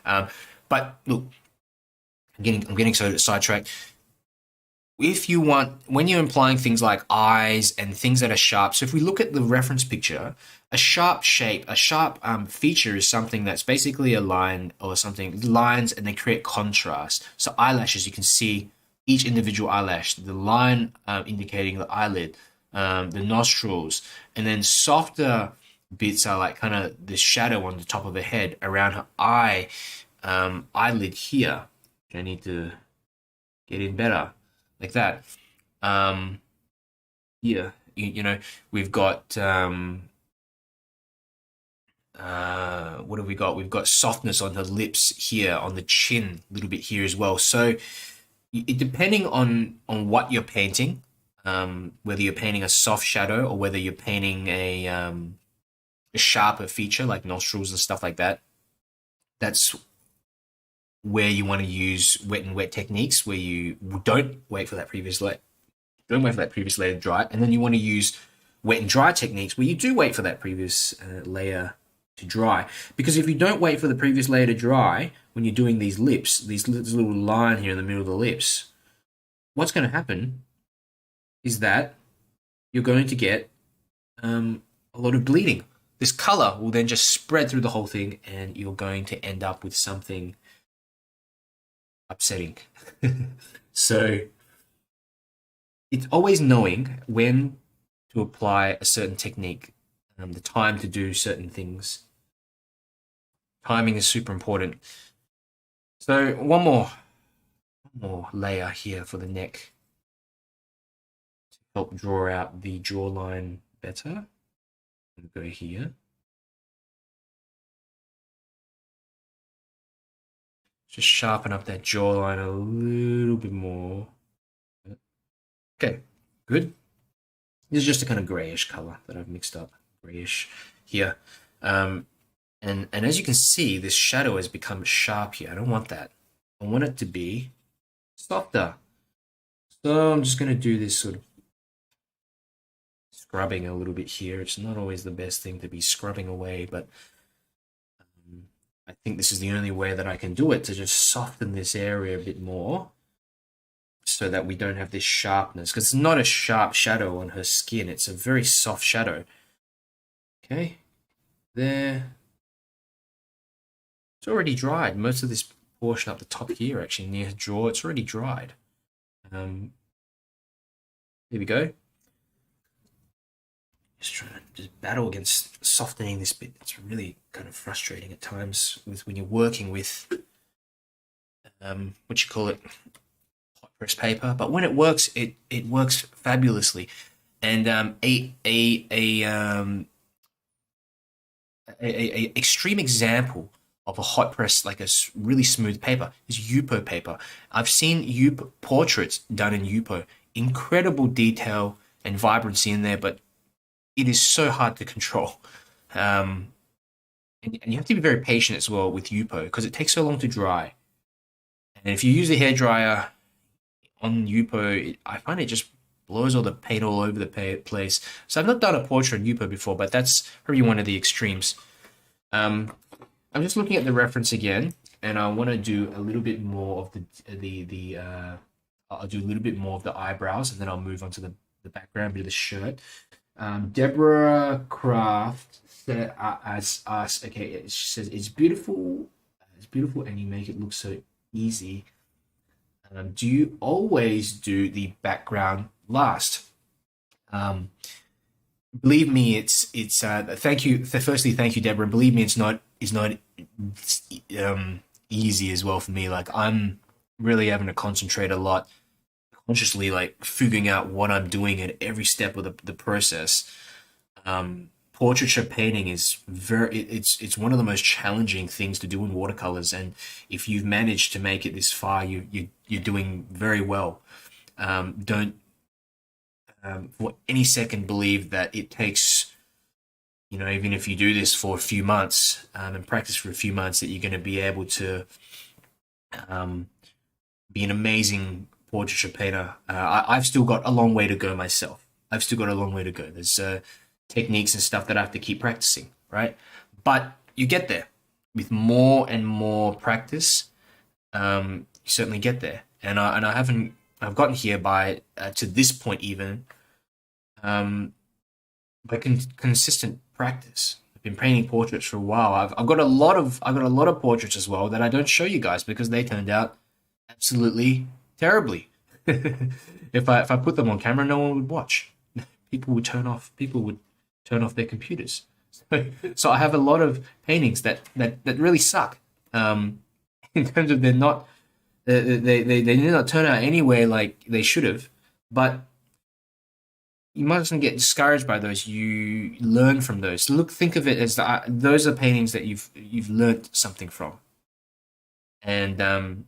A: But look, I'm getting so sidetracked. If you want, when you're implying things like eyes and things that are sharp, so if we look at the reference picture, a sharp shape, a sharp feature is something that's basically a line or something, lines, and they create contrast. So eyelashes, you can see each individual eyelash, the line indicating the eyelid, the nostrils, and then softer bits are like kind of the shadow on the top of her head around her eyelid here. I need to get in better. Like that. Yeah, you know, we've got what have we got? We've got softness on the lips here, on the chin, a little bit here as well. So depending on what you're painting, whether you're painting a soft shadow or whether you're painting a sharper feature like nostrils and stuff like that, that's where you want to use wet and wet techniques, where you don't wait for that previous layer, to dry, and then you want to use wet and dry techniques where you do wait for that previous layer to dry. Because if you don't wait for the previous layer to dry, when you're doing these lips, this little line here in the middle of the lips, what's going to happen is that you're going to get a lot of bleeding. This color will then just spread through the whole thing, and you're going to end up with something upsetting. So it's always knowing when to apply a certain technique, the time to do certain things. Timing is super important. So one more layer here for the neck to help draw out the jawline better. I'll go here. Just sharpen up that jawline a little bit more. Okay, good. This is just a kind of grayish color that I've mixed up, grayish here. And as you can see, this shadow has become sharp here. I don't want that. I want it to be softer. So I'm just going to do this sort of scrubbing a little bit here. It's not always the best thing to be scrubbing away, but I think this is the only way that I can do it, to just soften this area a bit more so that we don't have this sharpness, because it's not a sharp shadow on her skin. It's a very soft shadow. Okay, there. It's already dried. Most of this portion up the top here, actually near her jaw, it's already dried. There we go. Just trying to just battle against softening this bit. It's really kind of frustrating at times when you're working with what you call it, hot press paper. But when it works, it works fabulously. And a extreme example of a hot press, like a really smooth paper, is 𝗢𝗙𝗡 paper. I've seen 𝗢𝗙𝗡 portraits done in 𝗢𝗙𝗡. Incredible detail and vibrancy in there, but it is so hard to control. And you have to be very patient as well with 𝗢𝗡 because it takes so long to dry. And if you use a hairdryer on 𝗢𝗡, I find it just blows all the paint all over the place. So I've not done a portrait on 𝗢𝗡 before, but that's probably one of the extremes. I'm just looking at the reference again, and I want to do a little bit more of I'll do a little bit more of the eyebrows, and then I'll move on to the background bit of the shirt. Deborah Craft asks, okay, she says, it's beautiful, and you make it look so easy. Do you always do the background last? Believe me, it's thank you. Firstly, thank you, Deborah. And believe me, it's not easy as well for me. Like, I'm really having to concentrate a lot. consciously like figuring out what I'm doing at every step of the process. Portraiture painting is it's one of the most challenging things to do in watercolors, and if you've managed to make it this far, you're doing very well. Don't for any second believe that it takes, you know, even if you do this for a few months and practice for a few months, that you're going to be able to be an amazing portraiture painter. I've still got a long way to go myself. I've still got a long way to go. There's techniques and stuff that I have to keep practicing, right? But you get there with more and more practice. You certainly get there, and I've gotten here by to this point even by consistent practice. I've been painting portraits for a while. I've got a lot of portraits as well that I don't show you guys because they turned out absolutely terribly. If I put them on camera, no one would watch. People would turn off their computers. So I have a lot of paintings that really suck. In terms of they did not turn out anywhere like they should have. But you mustn't get discouraged by those. You learn from those. Think of it as those are paintings that you've learned something from. And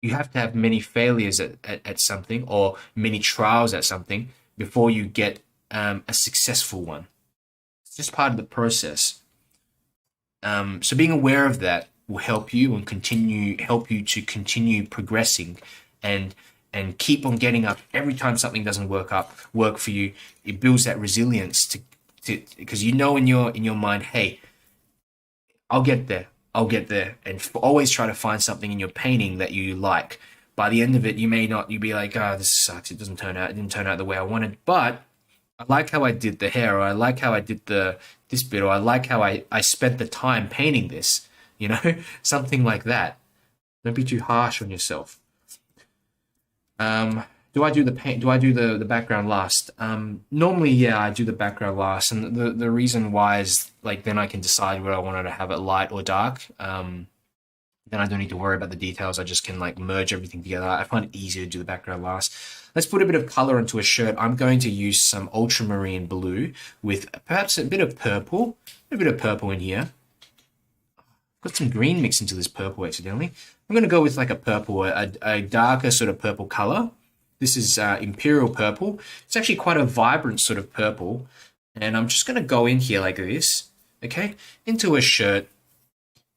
A: you have to have many failures at something, or many trials at something, before you get a successful one. It's just part of the process. So being aware of that will help you help you to continue progressing and keep on getting up every time something doesn't work for you. It builds that resilience to because you know in your mind, hey, I'll get there, and always try to find something in your painting that you like. By the end of it, you'd be like, this sucks, it didn't turn out the way I wanted, but I like how I did the hair, or I like how I did this bit, or I like how I spent the time painting this, you know, something like that. Don't be too harsh on yourself. Do I do the background last? Normally, yeah, I do the background last, and the reason why is like then I can decide whether I wanted to have it light or dark. Then I don't need to worry about the details. I just can like merge everything together. I find it easier to do the background last. Let's put a bit of color into a shirt. I'm going to use some ultramarine blue with perhaps a bit of purple in here. Got some green mixed into this purple accidentally. I'm going to go with like a purple, a darker sort of purple color. This is imperial purple. It's actually quite a vibrant sort of purple. And I'm just going to go in here like this, okay, into a shirt,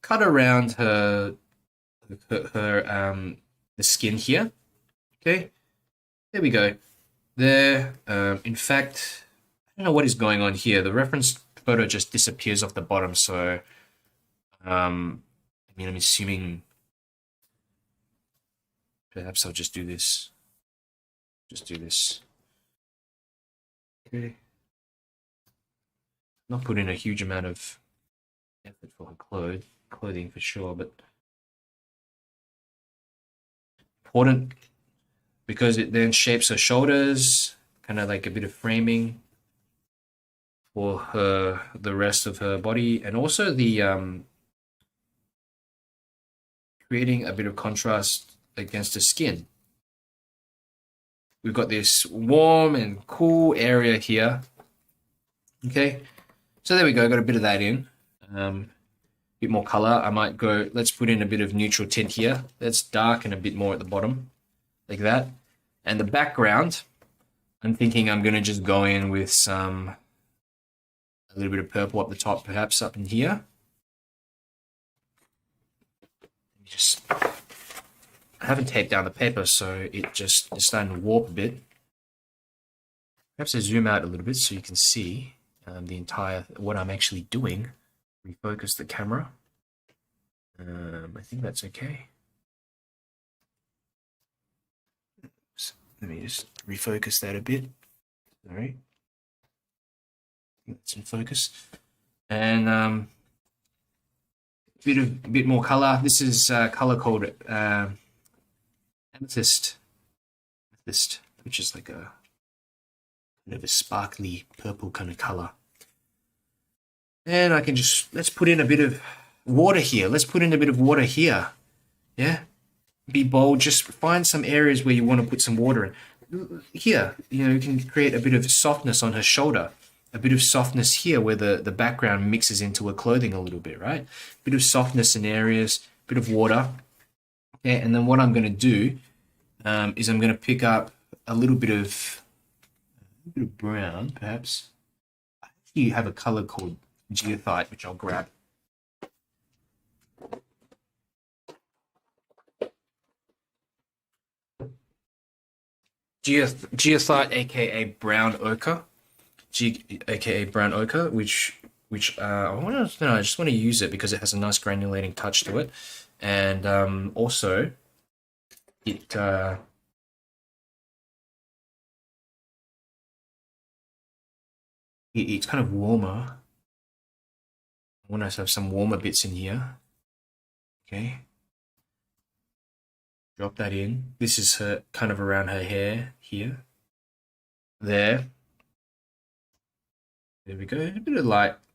A: cut around the skin here, okay. There we go. There. In fact, I don't know what is going on here. The reference photo just disappears off the bottom, so I mean, I'm assuming perhaps I'll just do this. Okay. Not put in a huge amount of effort for her clothing for sure, but important because it then shapes her shoulders, kind of like a bit of framing for the rest of her body, and also the creating a bit of contrast against the skin. We've got this warm and cool area here. Okay, so there we go. Got a bit of that in. Bit more color. I might go. Let's put in a bit of neutral tint here. Let's darken a bit more at the bottom, like that. And the background, I'm thinking I'm gonna just go in with a little bit of purple up the top, perhaps up in here. I haven't taped down the paper, so it's starting to warp a bit. Perhaps I zoom out a little bit so you can see what I'm actually doing. Refocus the camera. I think that's okay. So let me just refocus that a bit. All right. I think that's in focus. And a bit more color. This is color called 𝗪𝗙𝗪𝗧𝗪𝗪𝗪𝗪𝗪𝗪𝗪𝗪𝗪, which is like a kind of a sparkly purple kind of color. And I can let's put in a bit of water here. Yeah. be bold. Just find some areas where you want to put some water in. Here, you can create a bit of softness on her shoulder, a bit of softness here where the background mixes into her clothing a little bit, right? A bit of softness in areas, a bit of water. Okay, and then what I'm going to do is I'm going to pick up a little bit of brown, perhaps. I actually have a color called 𝗬𝗙𝗙𝗧𝗏, which I'll grab. 𝗬𝗙𝗙𝗧𝗏, aka brown ochre, aka brown ochre, which I just want to use it because it has a nice granulating touch to it, and also it's kind of warmer. I want to have some warmer bits in here. Okay. Drop that in. This is her kind of around her hair here. There. There we go. A bit of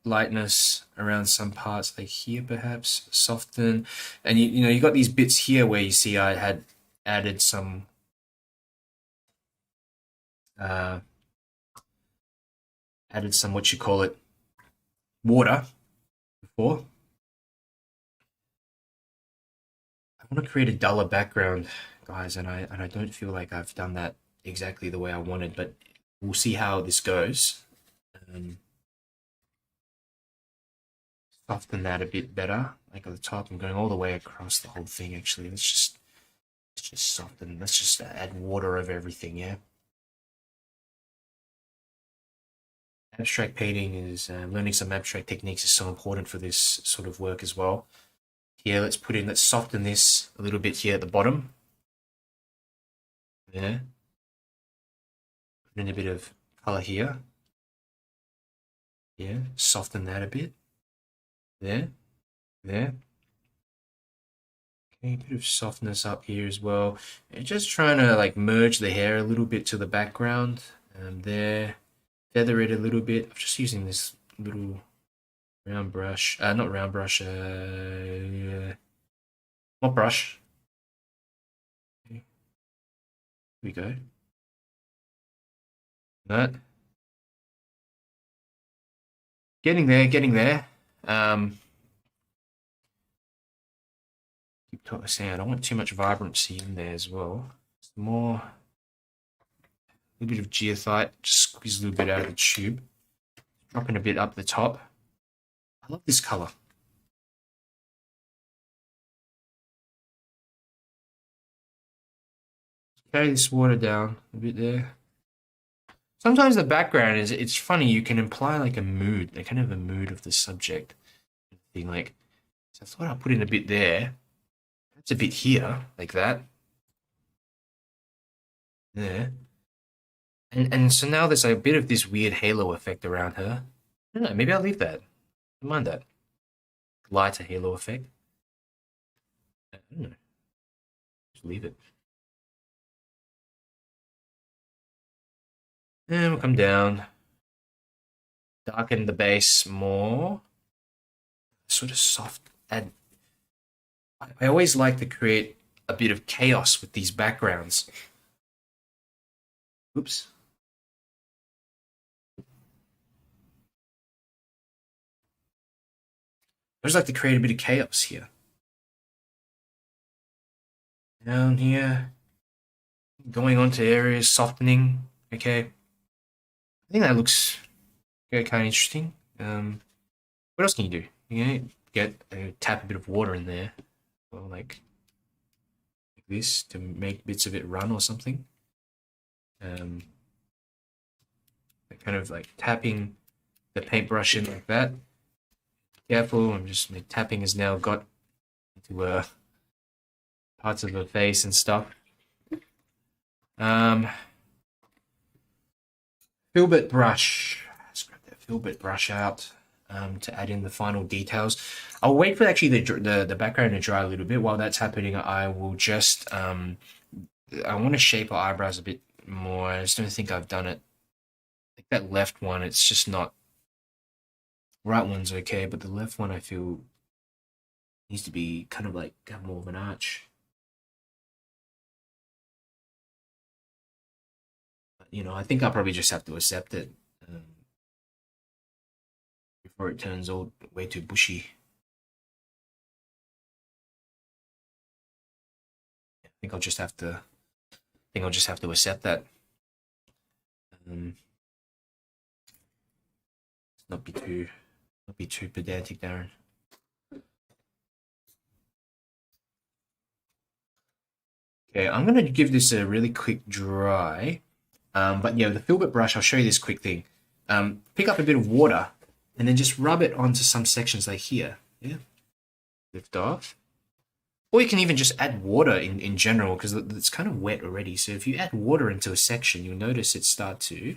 A: lightness around some parts, like here perhaps. Soften. And you got these bits here where you see I had added some what you call it, water before. I want to create a duller background, guys, and I don't feel like I've done that exactly the way I wanted, but we'll see how this goes. Soften that a bit better, like at the top. I'm going all the way across the whole thing. Actually, let's just soften. Let's just add water over everything. Yeah. Abstract painting is learning some abstract techniques is so important for this sort of work as well. Here, let's soften this a little bit here at the bottom. There. Put in a bit of color here. Yeah, soften that a bit. There. Okay, a bit of softness up here as well. And just trying to like merge the hair a little bit to the background. There. Feather it a little bit. I'm just using this little round brush, not round brush, mop brush. Okay. Here we go. That. Getting there. Keep saying I don't want too much vibrancy in there as well. It's more. A little bit of 𝗬𝗙𝗧𝗏, just squeeze a little bit out of the tube. Dropping a bit up the top. I love this color. Carry this water down a bit there. Sometimes the background it's funny, you can imply like a mood, like kind of a mood of the subject. Like, so I thought I'll put in a bit there. That's a bit here, like that. There. And so now there's a bit of this weird halo effect around her. I don't know, maybe I'll leave that. Don't mind that. Lighter halo effect. I don't know. Just leave it. And we'll come down. Darken the base more. Sort of soft. And I always like to create a bit of chaos with these backgrounds. Oops. I just like to create a bit of chaos here. Down here. Going on to areas, softening. Okay. I think that looks kind of interesting. What else can you do? You can tap a bit of water in there. Or like this to make bits of it run or something. Kind of like tapping the paintbrush in like that. Careful, I'm just tapping has now got into parts of her face and stuff. Filbert brush. Let's grab that filbert brush out to add in the final details. I'll wait for actually the background to dry a little bit. While that's happening, I will just I want to shape her eyebrows a bit more. I just don't think I've done it. Like that left one, it's just not. Right one's okay, but the left one I feel needs to be kind of like have more of an arch. you know, I think I'll probably just have to accept it before it turns all way too bushy. I think I'll just have to. I think I'll just have to accept that. Not be too pedantic, Darren. Okay, I'm gonna give this a really quick dry. But yeah, the filbert brush, I'll show you this quick thing. Pick up a bit of water and then just rub it onto some sections like here. Yeah, lift off. Or you can even just add water in general because it's kind of wet already. So if you add water into a section, you'll notice it start to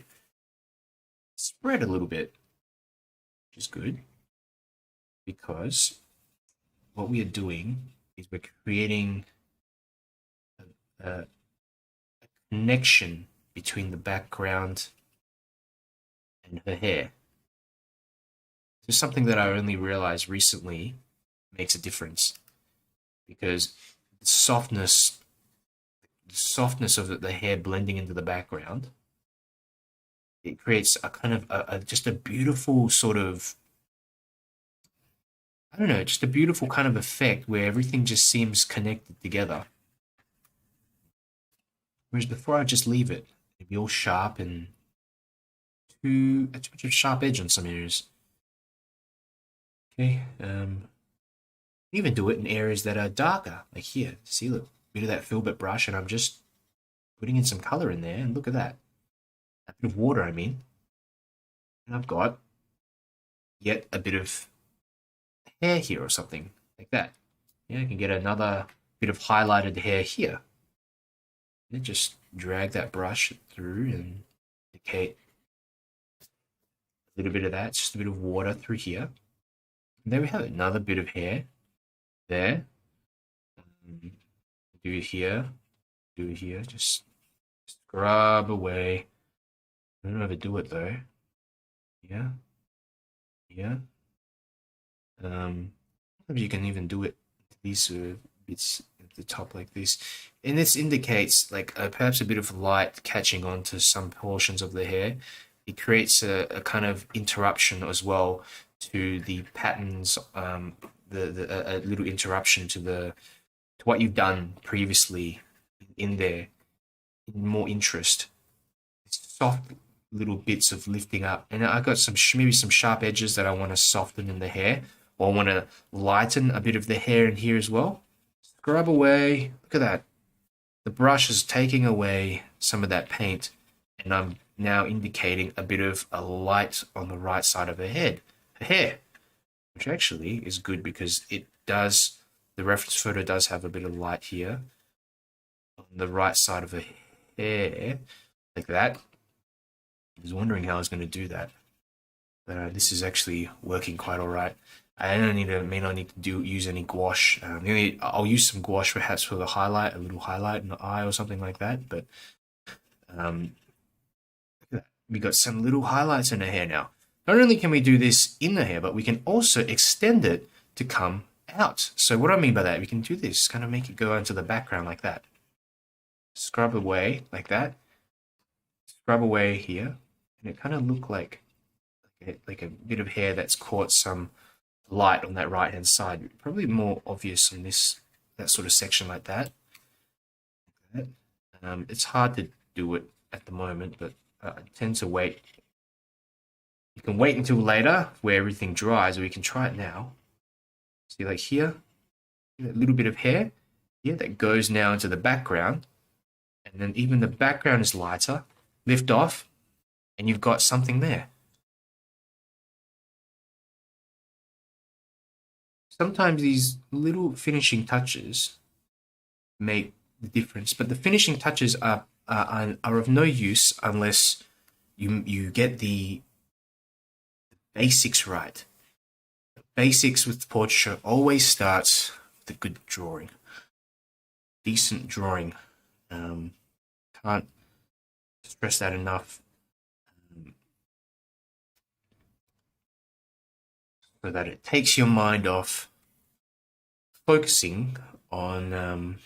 A: spread a little bit, which is good because what we are doing is we're creating a connection between the background and her hair. This is something that I only realized recently makes a difference because the softness of the hair blending into the background, it creates a kind of just a beautiful sort of, I don't know, just a beautiful kind of effect where everything just seems connected together. Whereas before I just leave it, it'd be all sharp and too much of sharp edge on some areas. Okay, even do it in areas that are darker, like here. See, look, bit of that filbert brush, and I'm just putting in some color in there, and look at that. A bit of water, I mean. And I've got yet a bit of hair here or something, like that. Yeah, I can get another bit of highlighted hair here. And then just drag that brush through and indicate a little bit of that, just a bit of water through here. And there we have it, another bit of hair there. Do it here, just scrub away. I don't overdo it though. Yeah. Maybe you can even do it these bits at the top like this, and this indicates like perhaps a bit of light catching onto some portions of the hair. It creates a kind of interruption as well to the patterns, a little interruption to what you've done previously in there, more interest. Soft little bits of lifting up, and I got maybe some sharp edges that I want to soften in the hair, or I want to lighten a bit of the hair in here as well. Scrub away. Look at that. The brush is taking away some of that paint, and I'm now indicating a bit of a light on the right side of her hair, which actually is good because it does, the reference photo does have a bit of light here on the right side of her hair, like that. I was wondering how I was going to do that, but this is actually working quite all right. I may not need to use any gouache. I'll use some gouache perhaps for the highlight, a little highlight in the eye or something like that. But we got some little highlights in the hair now. Not only can we do this in the hair, but we can also extend it to come out. So what do I mean by that? We can do this, kind of make it go into the background like that. Scrub away like that. Scrub away here, and it kind of look like a bit of hair that's caught some light on that right hand side. Probably more obvious on that sort of section like that. It's hard to do it at the moment, but I tend to wait. You can wait until later where everything dries, or you can try it now. See, like here, a little bit of hair here that goes now into the background, and then even the background is lighter. Lift off, and you've got something there. Sometimes these little finishing touches make the difference, but the finishing touches are of no use unless you get the basics right. The basics with portraiture always starts with a good drawing, decent drawing. Can't stress that enough. So that it takes your mind off focusing on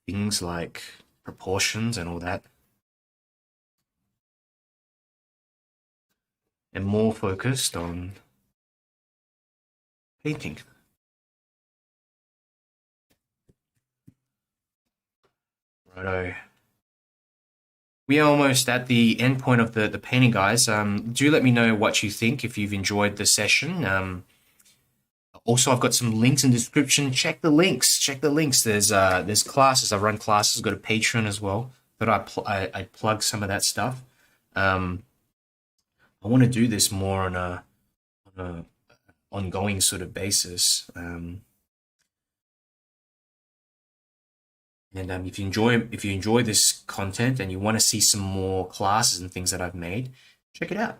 A: things like proportions and all that. and more focused on painting. Righto. We are almost at the end point of the painting, guys. Do let me know what you think if you've enjoyed the session. Also, I've got some links in the description. Check the links. Check the links. There's classes. I run classes. I've got a Patreon as well. But I plug some of that stuff. I want to do this more on a ongoing sort of basis. And if you enjoy this content and you want to see some more classes and things that I've made, check it out.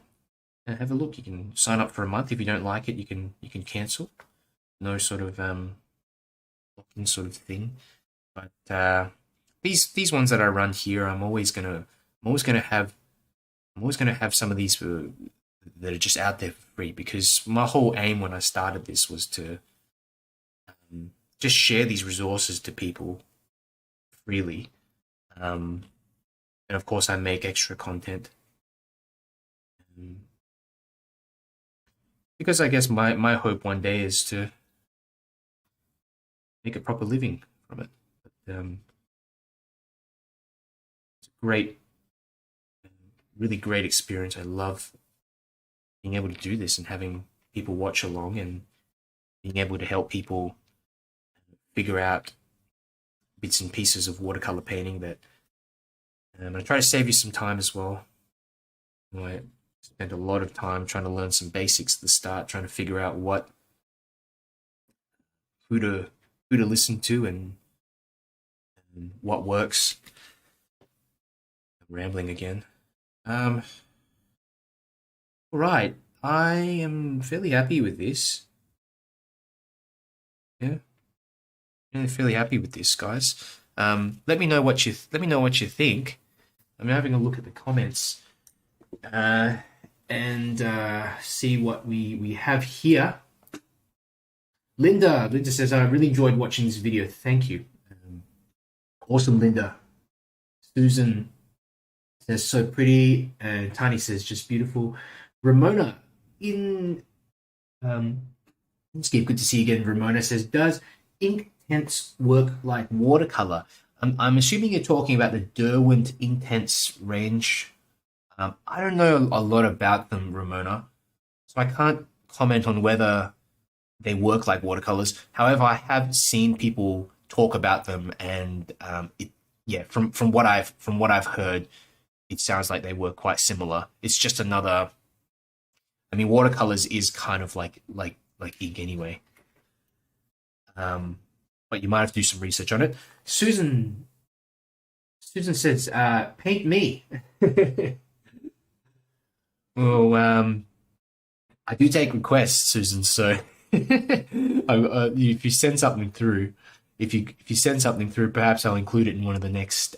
A: Have a look. You can sign up for a month. If you don't like it, you can cancel. No sort of lock-in sort of thing. But these ones that I run here, I'm always gonna have some of these that are just out there for free, because my whole aim when I started this was to just share these resources to people freely. And of course I make extra content because I guess my hope one day is to make a proper living from it. But, it's a great, really great experience. I love being able to do this and having people watch along and being able to help people figure out bits and pieces of watercolor painting that I try to save you some time as well. I spent a lot of time trying to learn some basics at the start, trying to figure out who to listen to and what works. I'm rambling again. All right, I am fairly happy with this. Yeah. Fairly happy with this, guys. Let me know what you think. I'm having a look at the comments and see what we have here. Linda says, I really enjoyed watching this video. Thank you. Awesome, Linda. Susan says, so pretty. And Tani says, just beautiful. Ramona in Skip, good to see you again. Ramona says, does ink tints work like watercolor? I'm assuming you're talking about the Derwent Intense range. I don't know a lot about them, Ramona, so I can't comment on whether they work like watercolors. However, I have seen people talk about them, and from what I've heard, it sounds like they work quite similar. It's just another. I mean, watercolors is kind of like ink anyway. But you might have to do some research on it. Susan says, paint me. Well, I do take requests, Susan, so if you send something through, perhaps I'll include it in one of the next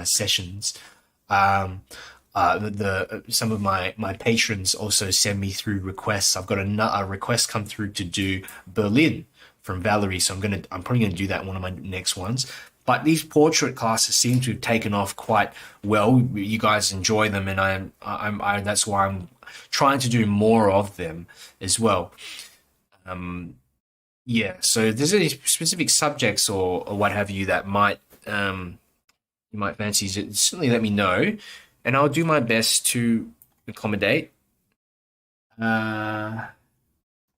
A: sessions. Some of my patrons also send me through requests. I've got a request come through to do Berlin from Valerie, so I'm probably gonna do that in one of my next ones. But these portrait classes seem to have taken off quite well. You guys enjoy them, and I that's why I'm trying to do more of them as well. Yeah. So if there's any specific subjects or what have you that you might fancy, certainly let me know, and I'll do my best to accommodate. I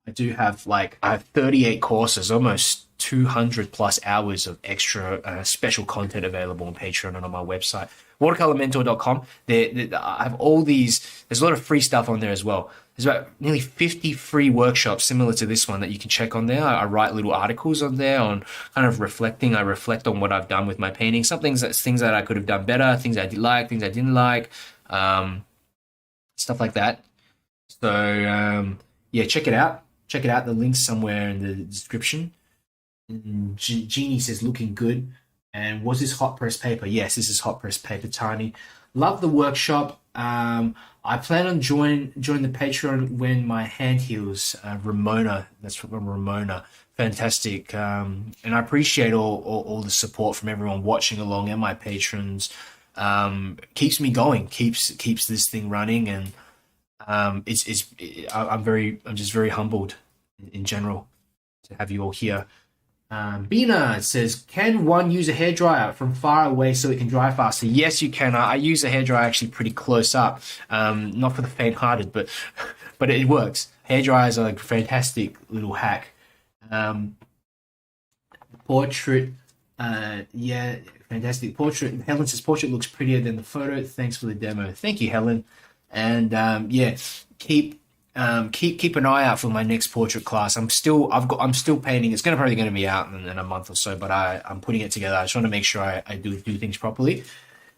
A: have 38 courses, almost 200 plus hours of extra special content available on Patreon and on my website, watercolormentor.com. I have all these. There's a lot of free stuff on there as well. There's about nearly 50 free workshops similar to this one that you can check on there. I write little articles on there on kind of reflecting. I reflect on what I've done with my painting. Some things that I could have done better, things I did like, things I didn't like, stuff like that. So yeah, check it out. Check it out. The link's somewhere in the description. Jeannie says, looking good. And was this hot press paper? Yes, this is hot press paper, Tiny. Love the workshop. I plan on join the Patreon when my hand heals. Ramona, that's from Ramona. Fantastic. And I appreciate all the support from everyone watching along and my patrons. Keeps me going, keeps this thing running, and I'm just very humbled in general to have you all here. Bina says, can one use a hairdryer from far away so it can dry faster? Yes, you can. I use a hairdryer actually pretty close up. Not for the faint-hearted, but but it works. Hairdryers are a fantastic little hack. Portrait, yeah, fantastic portrait. Helen says portrait looks prettier than the photo. Thanks for the demo. Thank you, Helen. And yeah, keep an eye out for my next portrait class. I'm still painting. It's probably going to be out in a month or so, but I'm putting it together. I just want to make sure I do things properly.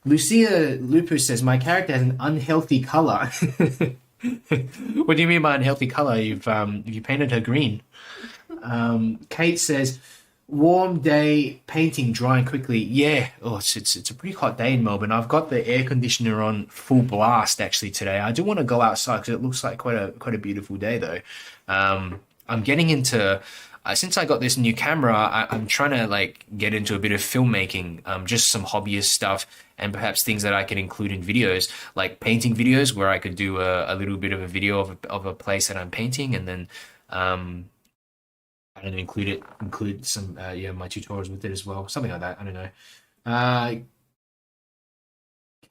A: Lucia Lupus says my character has an unhealthy color. What do you mean by unhealthy color? You painted her green. Kate says warm day painting drying quickly. Yeah, it's a pretty hot day in Melbourne. I've got the air conditioner on full blast actually today. I do want to go outside because it looks like quite a beautiful day though. I'm getting into since I got this new camera, I'm trying to like get into a bit of filmmaking, just some hobbyist stuff, and perhaps things that I can include in videos, like painting videos, where I could do a little bit of a video of a place that I'm painting, and then I don't know, include some my tutorials with it as well, something like that. I don't know.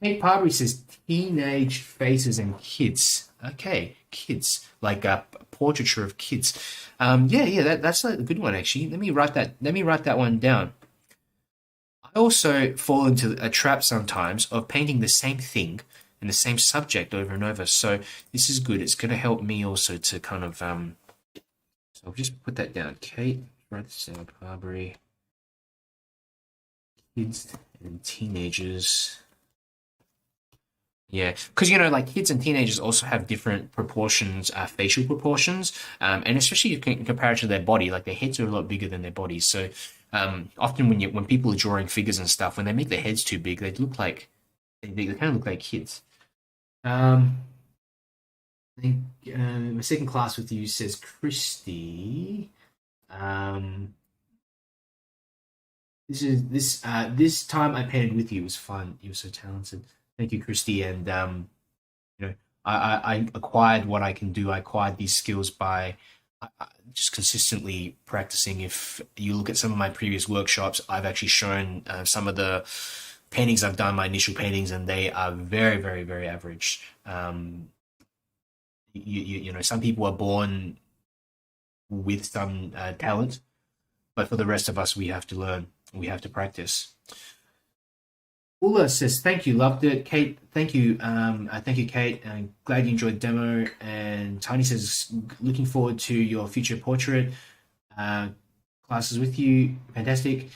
A: Kate Parbury says teenage faces and kids. Okay, kids, like a portraiture of kids. That's a good one actually. Let me write that one down. I also fall into a trap sometimes of painting the same thing and the same subject over and over. So this is good. It's going to help me also to kind of so I'll just put that down. Kate, write this down. Parbury, kids and teenagers. Yeah, because like kids and teenagers also have different proportions, facial proportions, and especially in comparison to their body, like their heads are a lot bigger than their bodies. So often when people are drawing figures and stuff, when they make their heads too big, they kind of look like kids. I think my second class with you, says Christy. This time I painted with you. It was fun. You were so talented. Thank you, Christy. And I acquired what I can do. I acquired these skills by just consistently practicing. If you look at some of my previous workshops, I've actually shown some of the paintings I've done, my initial paintings, and they are very, very, very average. Some people are born with some talent, but for the rest of us, we have to learn. We have to practice. Ula says, thank you, loved it. Kate, thank you. Thank you, Kate. I'm glad you enjoyed the demo. And Tiny says, looking forward to your future portrait classes with you. Fantastic.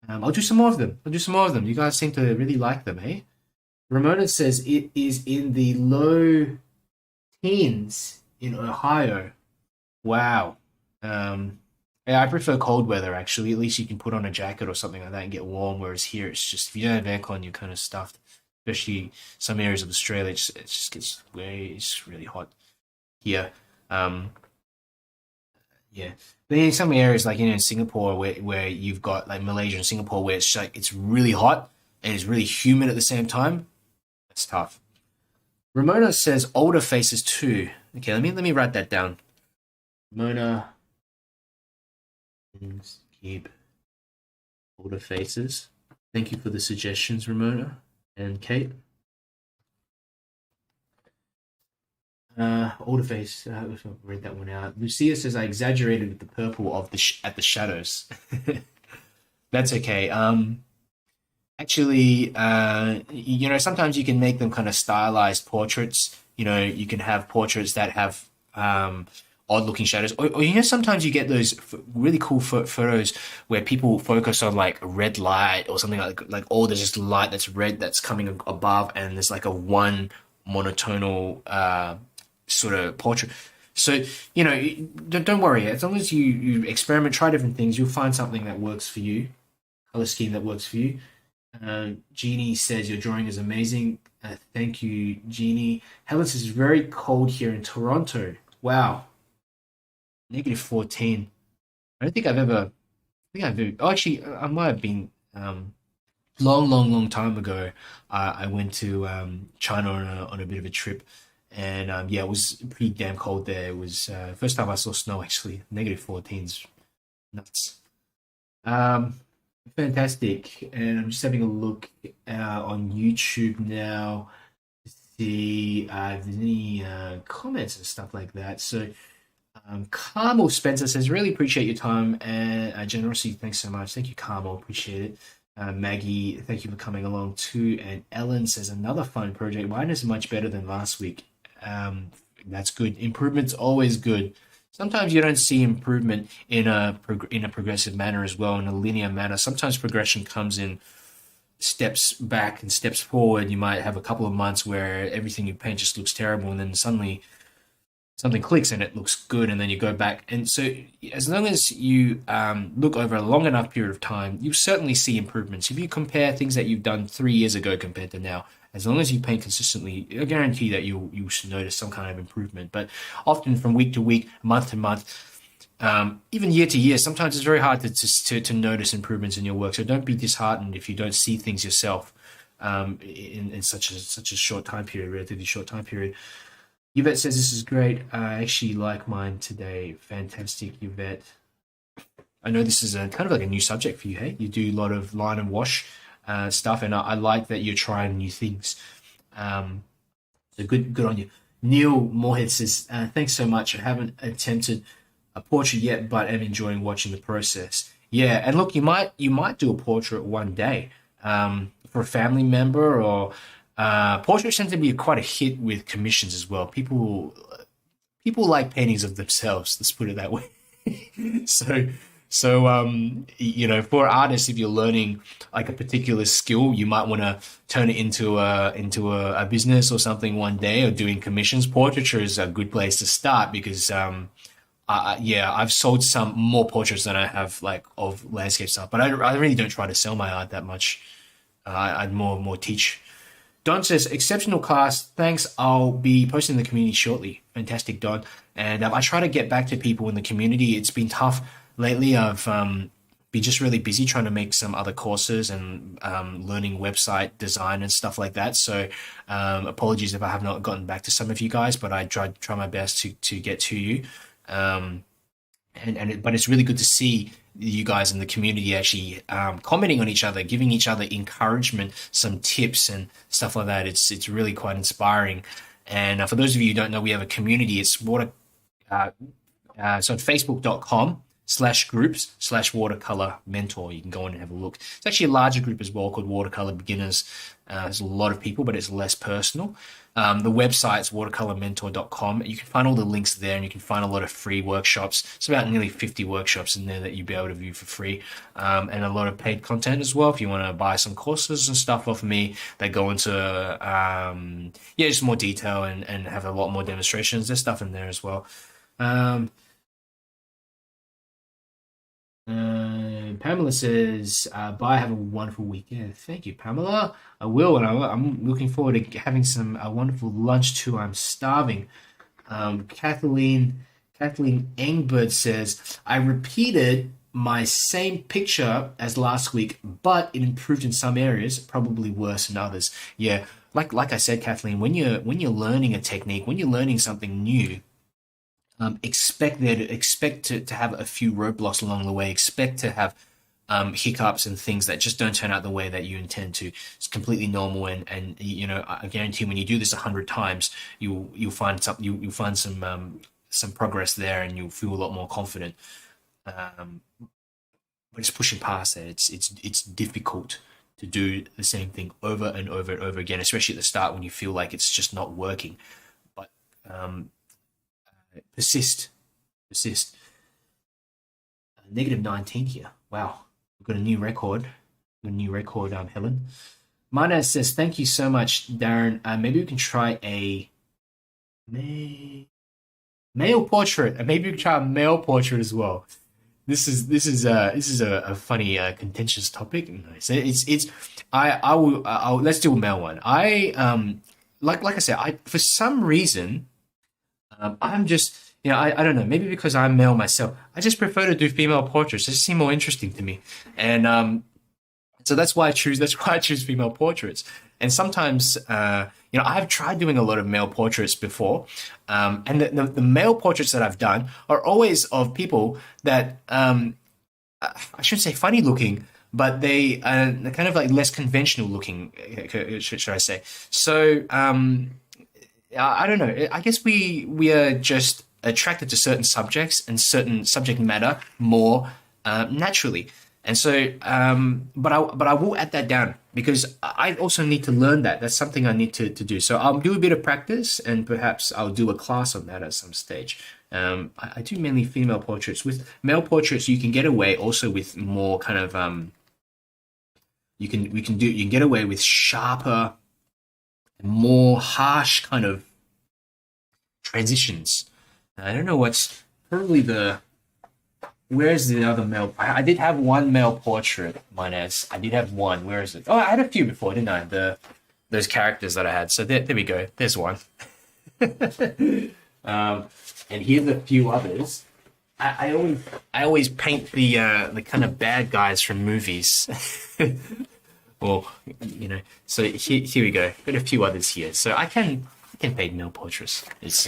A: I'll do some more of them. You guys seem to really like them, eh? Ramona says it is in the low teens in Ohio. Wow. Yeah, I prefer cold weather actually. At least you can put on a jacket or something like that and get warm. Whereas here, it's just if you don't have aircon, you're kind of stuffed. Especially some areas of Australia, it just gets it's really hot here. Yeah. But in some areas, like in Singapore, where you've got like Malaysia and Singapore, where it's like it's really hot and it's really humid at the same time. It's tough. Ramona says older faces too. Okay, let me write that down. Ramona. Keep older faces. Thank you for the suggestions, Ramona and Kate. Older face. I'll read that one out. Lucia says I exaggerated with the purple of at the shadows. That's okay. Actually, sometimes you can make them kind of stylized portraits. You can have portraits that have odd-looking shadows, or sometimes you get those really cool photos where people focus on like red light or something like there's just light that's red that's coming above, and there's like a one monotonal sort of portrait. So don't worry, as long as you experiment, try different things, you'll find something that works for you, color scheme that works for you. Jeannie says your drawing is amazing. Thank you, Jeannie. Helen says it's very cold here in Toronto. Wow. -14. I don't think I've ever. Actually, I might have been. Long time ago. I went to China on a bit of a trip, And yeah, it was pretty damn cold there. It was first time I saw snow actually. -14's nuts. Um, Fantastic. And I'm just having a look on YouTube now to see if there's any comments and stuff like that. So Carmel Spencer says, really appreciate your time and generosity. Thanks so much. Thank you, Carmel. Appreciate it. Maggie, thank you for coming along too. And Ellen says, another fun project. Mine is much better than last week. That's good. Improvement's always good. Sometimes you don't see improvement in a progressive manner as well, in a linear manner. Sometimes progression comes in steps back and steps forward. You might have a couple of months where everything you paint just looks terrible, and then suddenly something clicks and it looks good, and then you go back. And so as long as you look over a long enough period of time, you certainly see improvements. If you compare things that you've done 3 years ago compared to now, as long as you paint consistently, I guarantee that you'll notice some kind of improvement. But often from week to week, month to month, even year to year, sometimes it's very hard to notice improvements in your work. So don't be disheartened if you don't see things yourself in such a short time period, relatively short time period. Yvette says, this is great. I actually like mine today. Fantastic, Yvette. I know this is kind of like a new subject for you, hey? You do a lot of line and wash stuff, and I like that you're trying new things. So good on you. Neil Moorhead says, thanks so much. I haven't attempted a portrait yet, but am enjoying watching the process. Yeah, and look, you might do a portrait one day for a family member, or portraits tend to be quite a hit with commissions as well. People like paintings of themselves. Let's put it that way. So you know, for artists, if you're learning like a particular skill, you might want to turn it into a business or something one day, or doing commissions. Portraiture is a good place to start because yeah, I've sold some more portraits than I have like of landscape stuff, but I really don't try to sell my art that much. I'd more teach. Don says, exceptional class. Thanks. I'll be posting in the community shortly. Fantastic, Don. And I try to get back to people in the community. It's been tough lately. I've been just really busy trying to make some other courses and learning website design and stuff like that. So apologies if I have not gotten back to some of you guys, but I try my best to get to you. But it's really good to see you guys in the community actually commenting on each other, giving each other encouragement, some tips and stuff like that. It's really quite inspiring. And for those of you who don't know, we have a community. It's so facebook.com/groups/watercolor mentor. You can go in and have a look. It's actually a larger group as well called Watercolor Beginners. There's a lot of people, but it's less personal. The website's watercolormentor.com. You can find all the links there, and you can find a lot of free workshops. It's about nearly 50 workshops in there that you'll be able to view for free, and a lot of paid content as well. If you want to buy some courses and stuff off me that go into just more detail and have a lot more demonstrations, there's stuff in there as well. Pamela says, bye, have a wonderful weekend. Thank you, Pamela. I will, and I'm looking forward to having some wonderful lunch too. I'm starving. Kathleen Engbird says, I repeated my same picture as last week, but it improved in some areas, probably worse in others. Yeah, like I said, Kathleen, when you're learning a technique, when you're learning something new, expect to have a few roadblocks along the way. Expect to have hiccups and things that just don't turn out the way that you intend to. It's completely normal, and you know, I guarantee when you do this 100 times, you'll find some progress there, and you'll feel a lot more confident. But it's pushing past that. It's difficult to do the same thing over and over and over again, especially at the start when you feel like it's just not working. But persist. -19 here. Wow, we've got a new record. Helen. Mana says, thank you so much, Darren. Maybe we can try a male portrait, and maybe we can try a male portrait as well. This is a funny contentious topic. I'll let's do a male one. Like I said, for some reason, I'm just, you know, I don't know, maybe because I'm male myself, I just prefer to do female portraits. They just seem more interesting to me. And So that's why I choose female portraits. And sometimes, I've tried doing a lot of male portraits before, and the male portraits that I've done are always of people that I shouldn't say funny looking, but they're kind of like less conventional looking, should I say? So I don't know. I guess we are just attracted to certain subjects and certain subject matter more naturally. And so, but I will add that down because I also need to learn that. That's something I need to do. So I'll do a bit of practice and perhaps I'll do a class on that at some stage. I do mainly female portraits. With male portraits, you can get away also with more kind of you can get away with sharper, more harsh kind of transitions. I don't know what's probably where's the other male? I did have one male portrait, I did have one. Where is it? Oh, I had a few before, didn't I? Those characters that I had. So there we go. There's one. And here's a few others. I always paint the kind of bad guys from movies. Or so here we go. Got a few others here. So I can paint male portraits. It's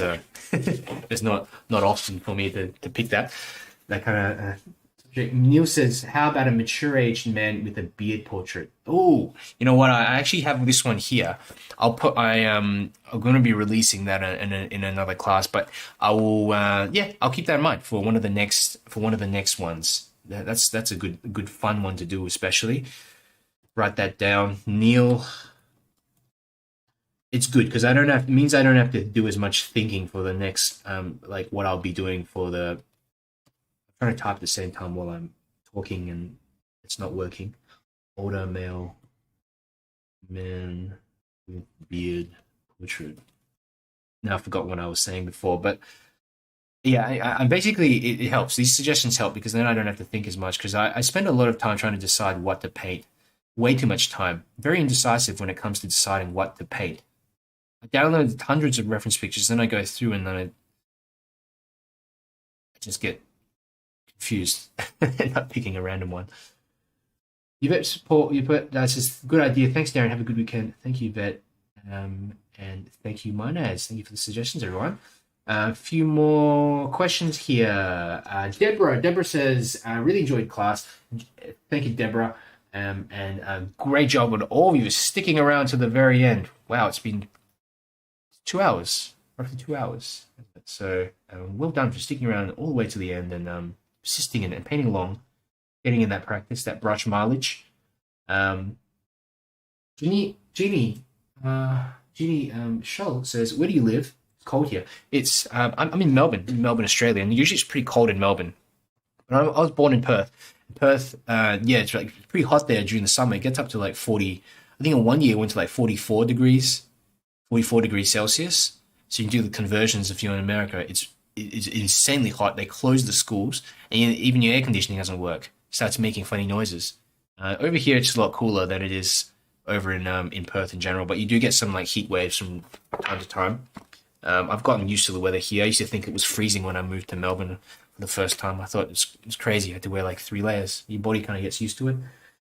A: it's not often for me to pick that kind of subject. Neil says, how about a mature-aged man with a beard portrait? Oh, you know what? I actually have this one here. I'm going to be releasing that in another class, but I will. I'll keep that in mind for one of the next ones. That's a good fun one to do, especially. Write that down, Neil. It's good because it means I don't have to do as much thinking for the next like what I'll be doing for the. I'm trying to type at the same time while I'm talking and it's not working. Older male man with beard portrait. Now I forgot what I was saying before, but yeah, I'm basically it helps. These suggestions help because then I don't have to think as much because I spend a lot of time trying to decide what to paint. Way too much time. Very indecisive when it comes to deciding what to paint. I downloaded hundreds of reference pictures, then I go through and then I just get confused, not picking a random one. Yvette support. That's just a good idea. Thanks, Darren. Have a good weekend. Thank you, Yvette, and thank you, 𝗏𝗏𝗏𝗏. Thank you for the suggestions, everyone. A few more questions here. Deborah says, "I really enjoyed class. Thank you, Deborah, and great job on all of you sticking around to the very end. Wow, it's been 2 hours, roughly 2 hours. So well done for sticking around all the way to the end and persisting in it and painting along, getting in that practice, that brush mileage." Jeannie Shull says, "Where do you live?" It's cold here. It's I'm in Melbourne, Australia, and usually it's pretty cold in Melbourne. But I was born in Perth. Perth, it's like pretty hot there during the summer. It gets up to like 40. I think in one year it went to like 44 degrees Celsius. So you can do the conversions if you're in America. It's insanely hot. They close the schools, and even your air conditioning doesn't work. It starts making funny noises. Over here, it's a lot cooler than it is over in Perth in general. But you do get some like heat waves from time to time. I've gotten used to the weather here. I used to think it was freezing when I moved to Melbourne for the first time. I thought it was crazy. I had to wear like 3 layers. Your body kind of gets used to it.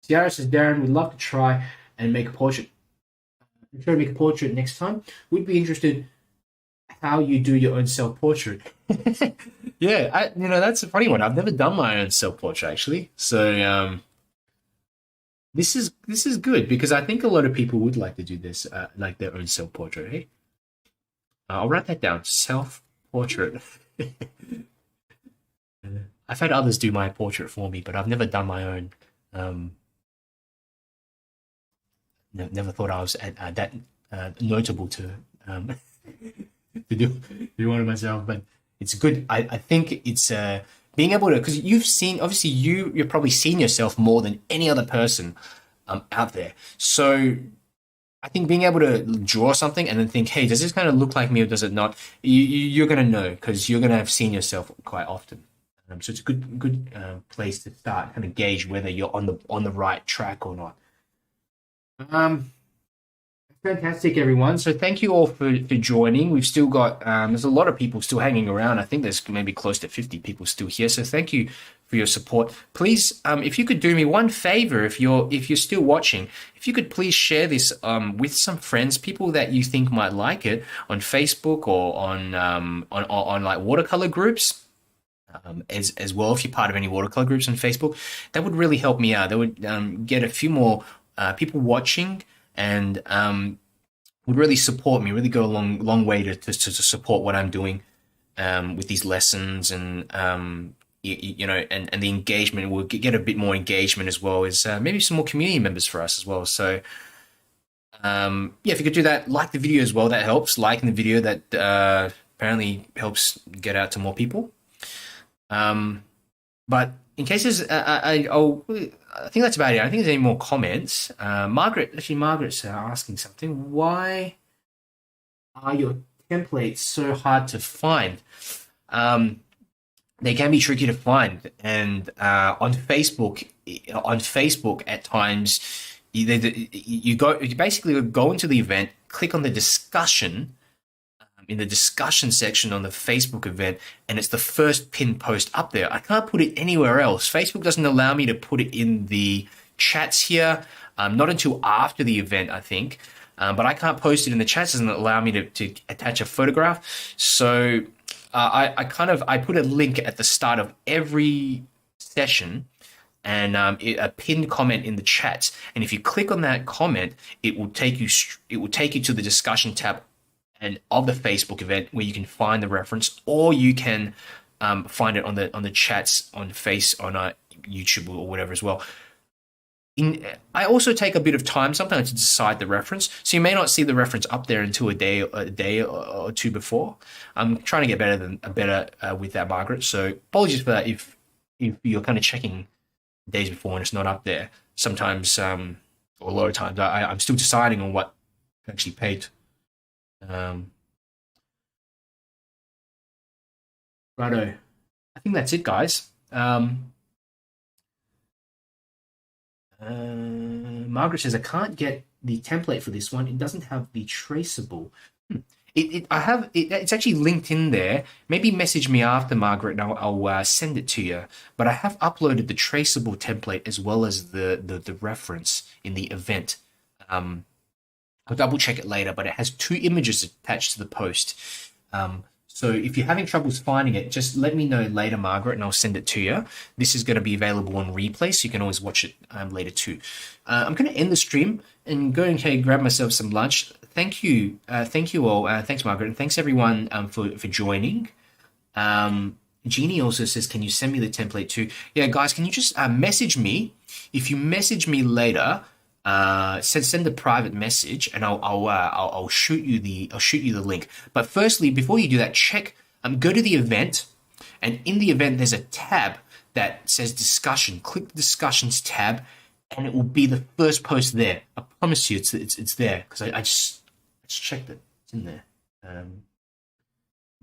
A: Ciara says, "Darren, would love to try and make a portrait. Try to make a portrait next time. Would be interested how you do your own self-portrait." Yeah, that's a funny one. I've never done my own self-portrait actually. So this is good because I think a lot of people would like to do this, like their own self-portrait. Hey, I'll write that down. Self-portrait. I've had others do my portrait for me, but I've never done my own. Never thought I was that notable to do one of myself, but it's good. I think it's being able to, because obviously you've probably seen yourself more than any other person out there. So I think being able to draw something and then think, hey, does this kind of look like me or does it not? You're going to know because you're going to have seen yourself quite often. So it's a good place to start, kind of gauge whether you're on the right track or not. Fantastic, everyone. So thank you all for joining. We've still got there's a lot of people still hanging around. I think there's maybe close to 50 people still here. So thank you for your support. Please, if you could do me one favor, if you're still watching, if you could please share this with some friends, people that you think might like it, on Facebook or on like watercolor groups. As well, if you're part of any watercolor groups on Facebook, that would really help me out. That would get a few more people watching, and would really support me. Really go a long way to support what I'm doing with these lessons, and you know, and the engagement. We'll get a bit more engagement as well as maybe some more community members for us as well. So yeah, if you could do that, like the video as well, that helps. Liking the video, that apparently helps get out to more people. But in cases, I think that's about it. I don't think there's any more comments. Margaret's asking something. Why are your templates so hard to find? They can be tricky to find, and on Facebook at times, you basically go into the event, click on the discussion. In the discussion section on the Facebook event, and it's the first pinned post up there. I can't put it anywhere else. Facebook doesn't allow me to put it in the chats here, not until after the event, I think. But I can't post it in the chats. It doesn't allow me to attach a photograph. So I put a link at the start of every session, and a pinned comment in the chats. And if you click on that comment, it will take you to the discussion tab and of the Facebook event, where you can find the reference, or you can find it on the chats on YouTube or whatever as well. I also take a bit of time sometimes to decide the reference, so you may not see the reference up there until a day or two before. I'm trying to get better with that, Margaret. So apologies for that if you're kind of checking days before and it's not up there. Sometimes, or a lot of times, I'm still deciding on what I actually paid. Righto. I think that's it, guys. Margaret says, I can't get the template for this one. It doesn't have the traceable. It's actually linked in there. Maybe message me after, Margaret, and I'll send it to you. But I have uploaded the traceable template as well as the reference in the event. I'll double check it later, but it has 2 images attached to the post. So if you're having troubles finding it, just let me know later, Margaret, and I'll send it to you. This is going to be available on replay, so you can always watch it later too. I'm going to end the stream and go and grab myself some lunch. Thank you all. Thanks, Margaret, and thanks everyone for joining. Jeannie also says, can you send me the template too? Yeah, guys, can you just message me? If you message me later, send a private message, and I'll shoot you the link. But firstly, before you do that, go to the event, and in the event there's a tab that says discussion. Click the discussions tab, and it will be the first post there. I promise you, it's there, because I just checked it. It's in there.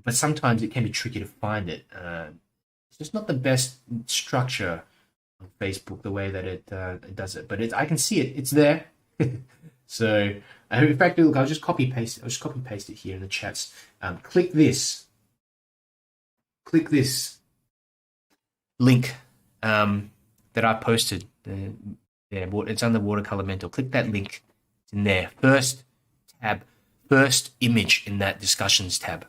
A: But sometimes it can be tricky to find it. It's just not the best structure on Facebook, the way that it does it, but I can see it. It's there. So in fact, look, I'll just copy paste it here in the chats. Click this link that I posted. It's under Watercolor Mentor. Click that link. It's in there. First tab, first image in that discussions tab.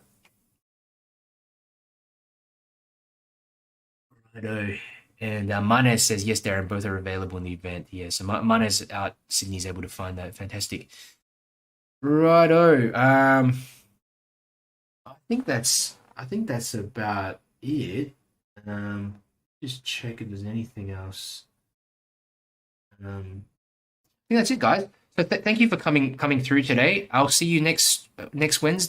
A: Righto. And Manez says, yes, Darren, both are available in the event. Yeah, so Manez out Sydney's able to find that. Fantastic. Righto. I think that's about it. Just check if there's anything else. I think that's it, guys. So thank you for coming through today. I'll see you next Wednesday.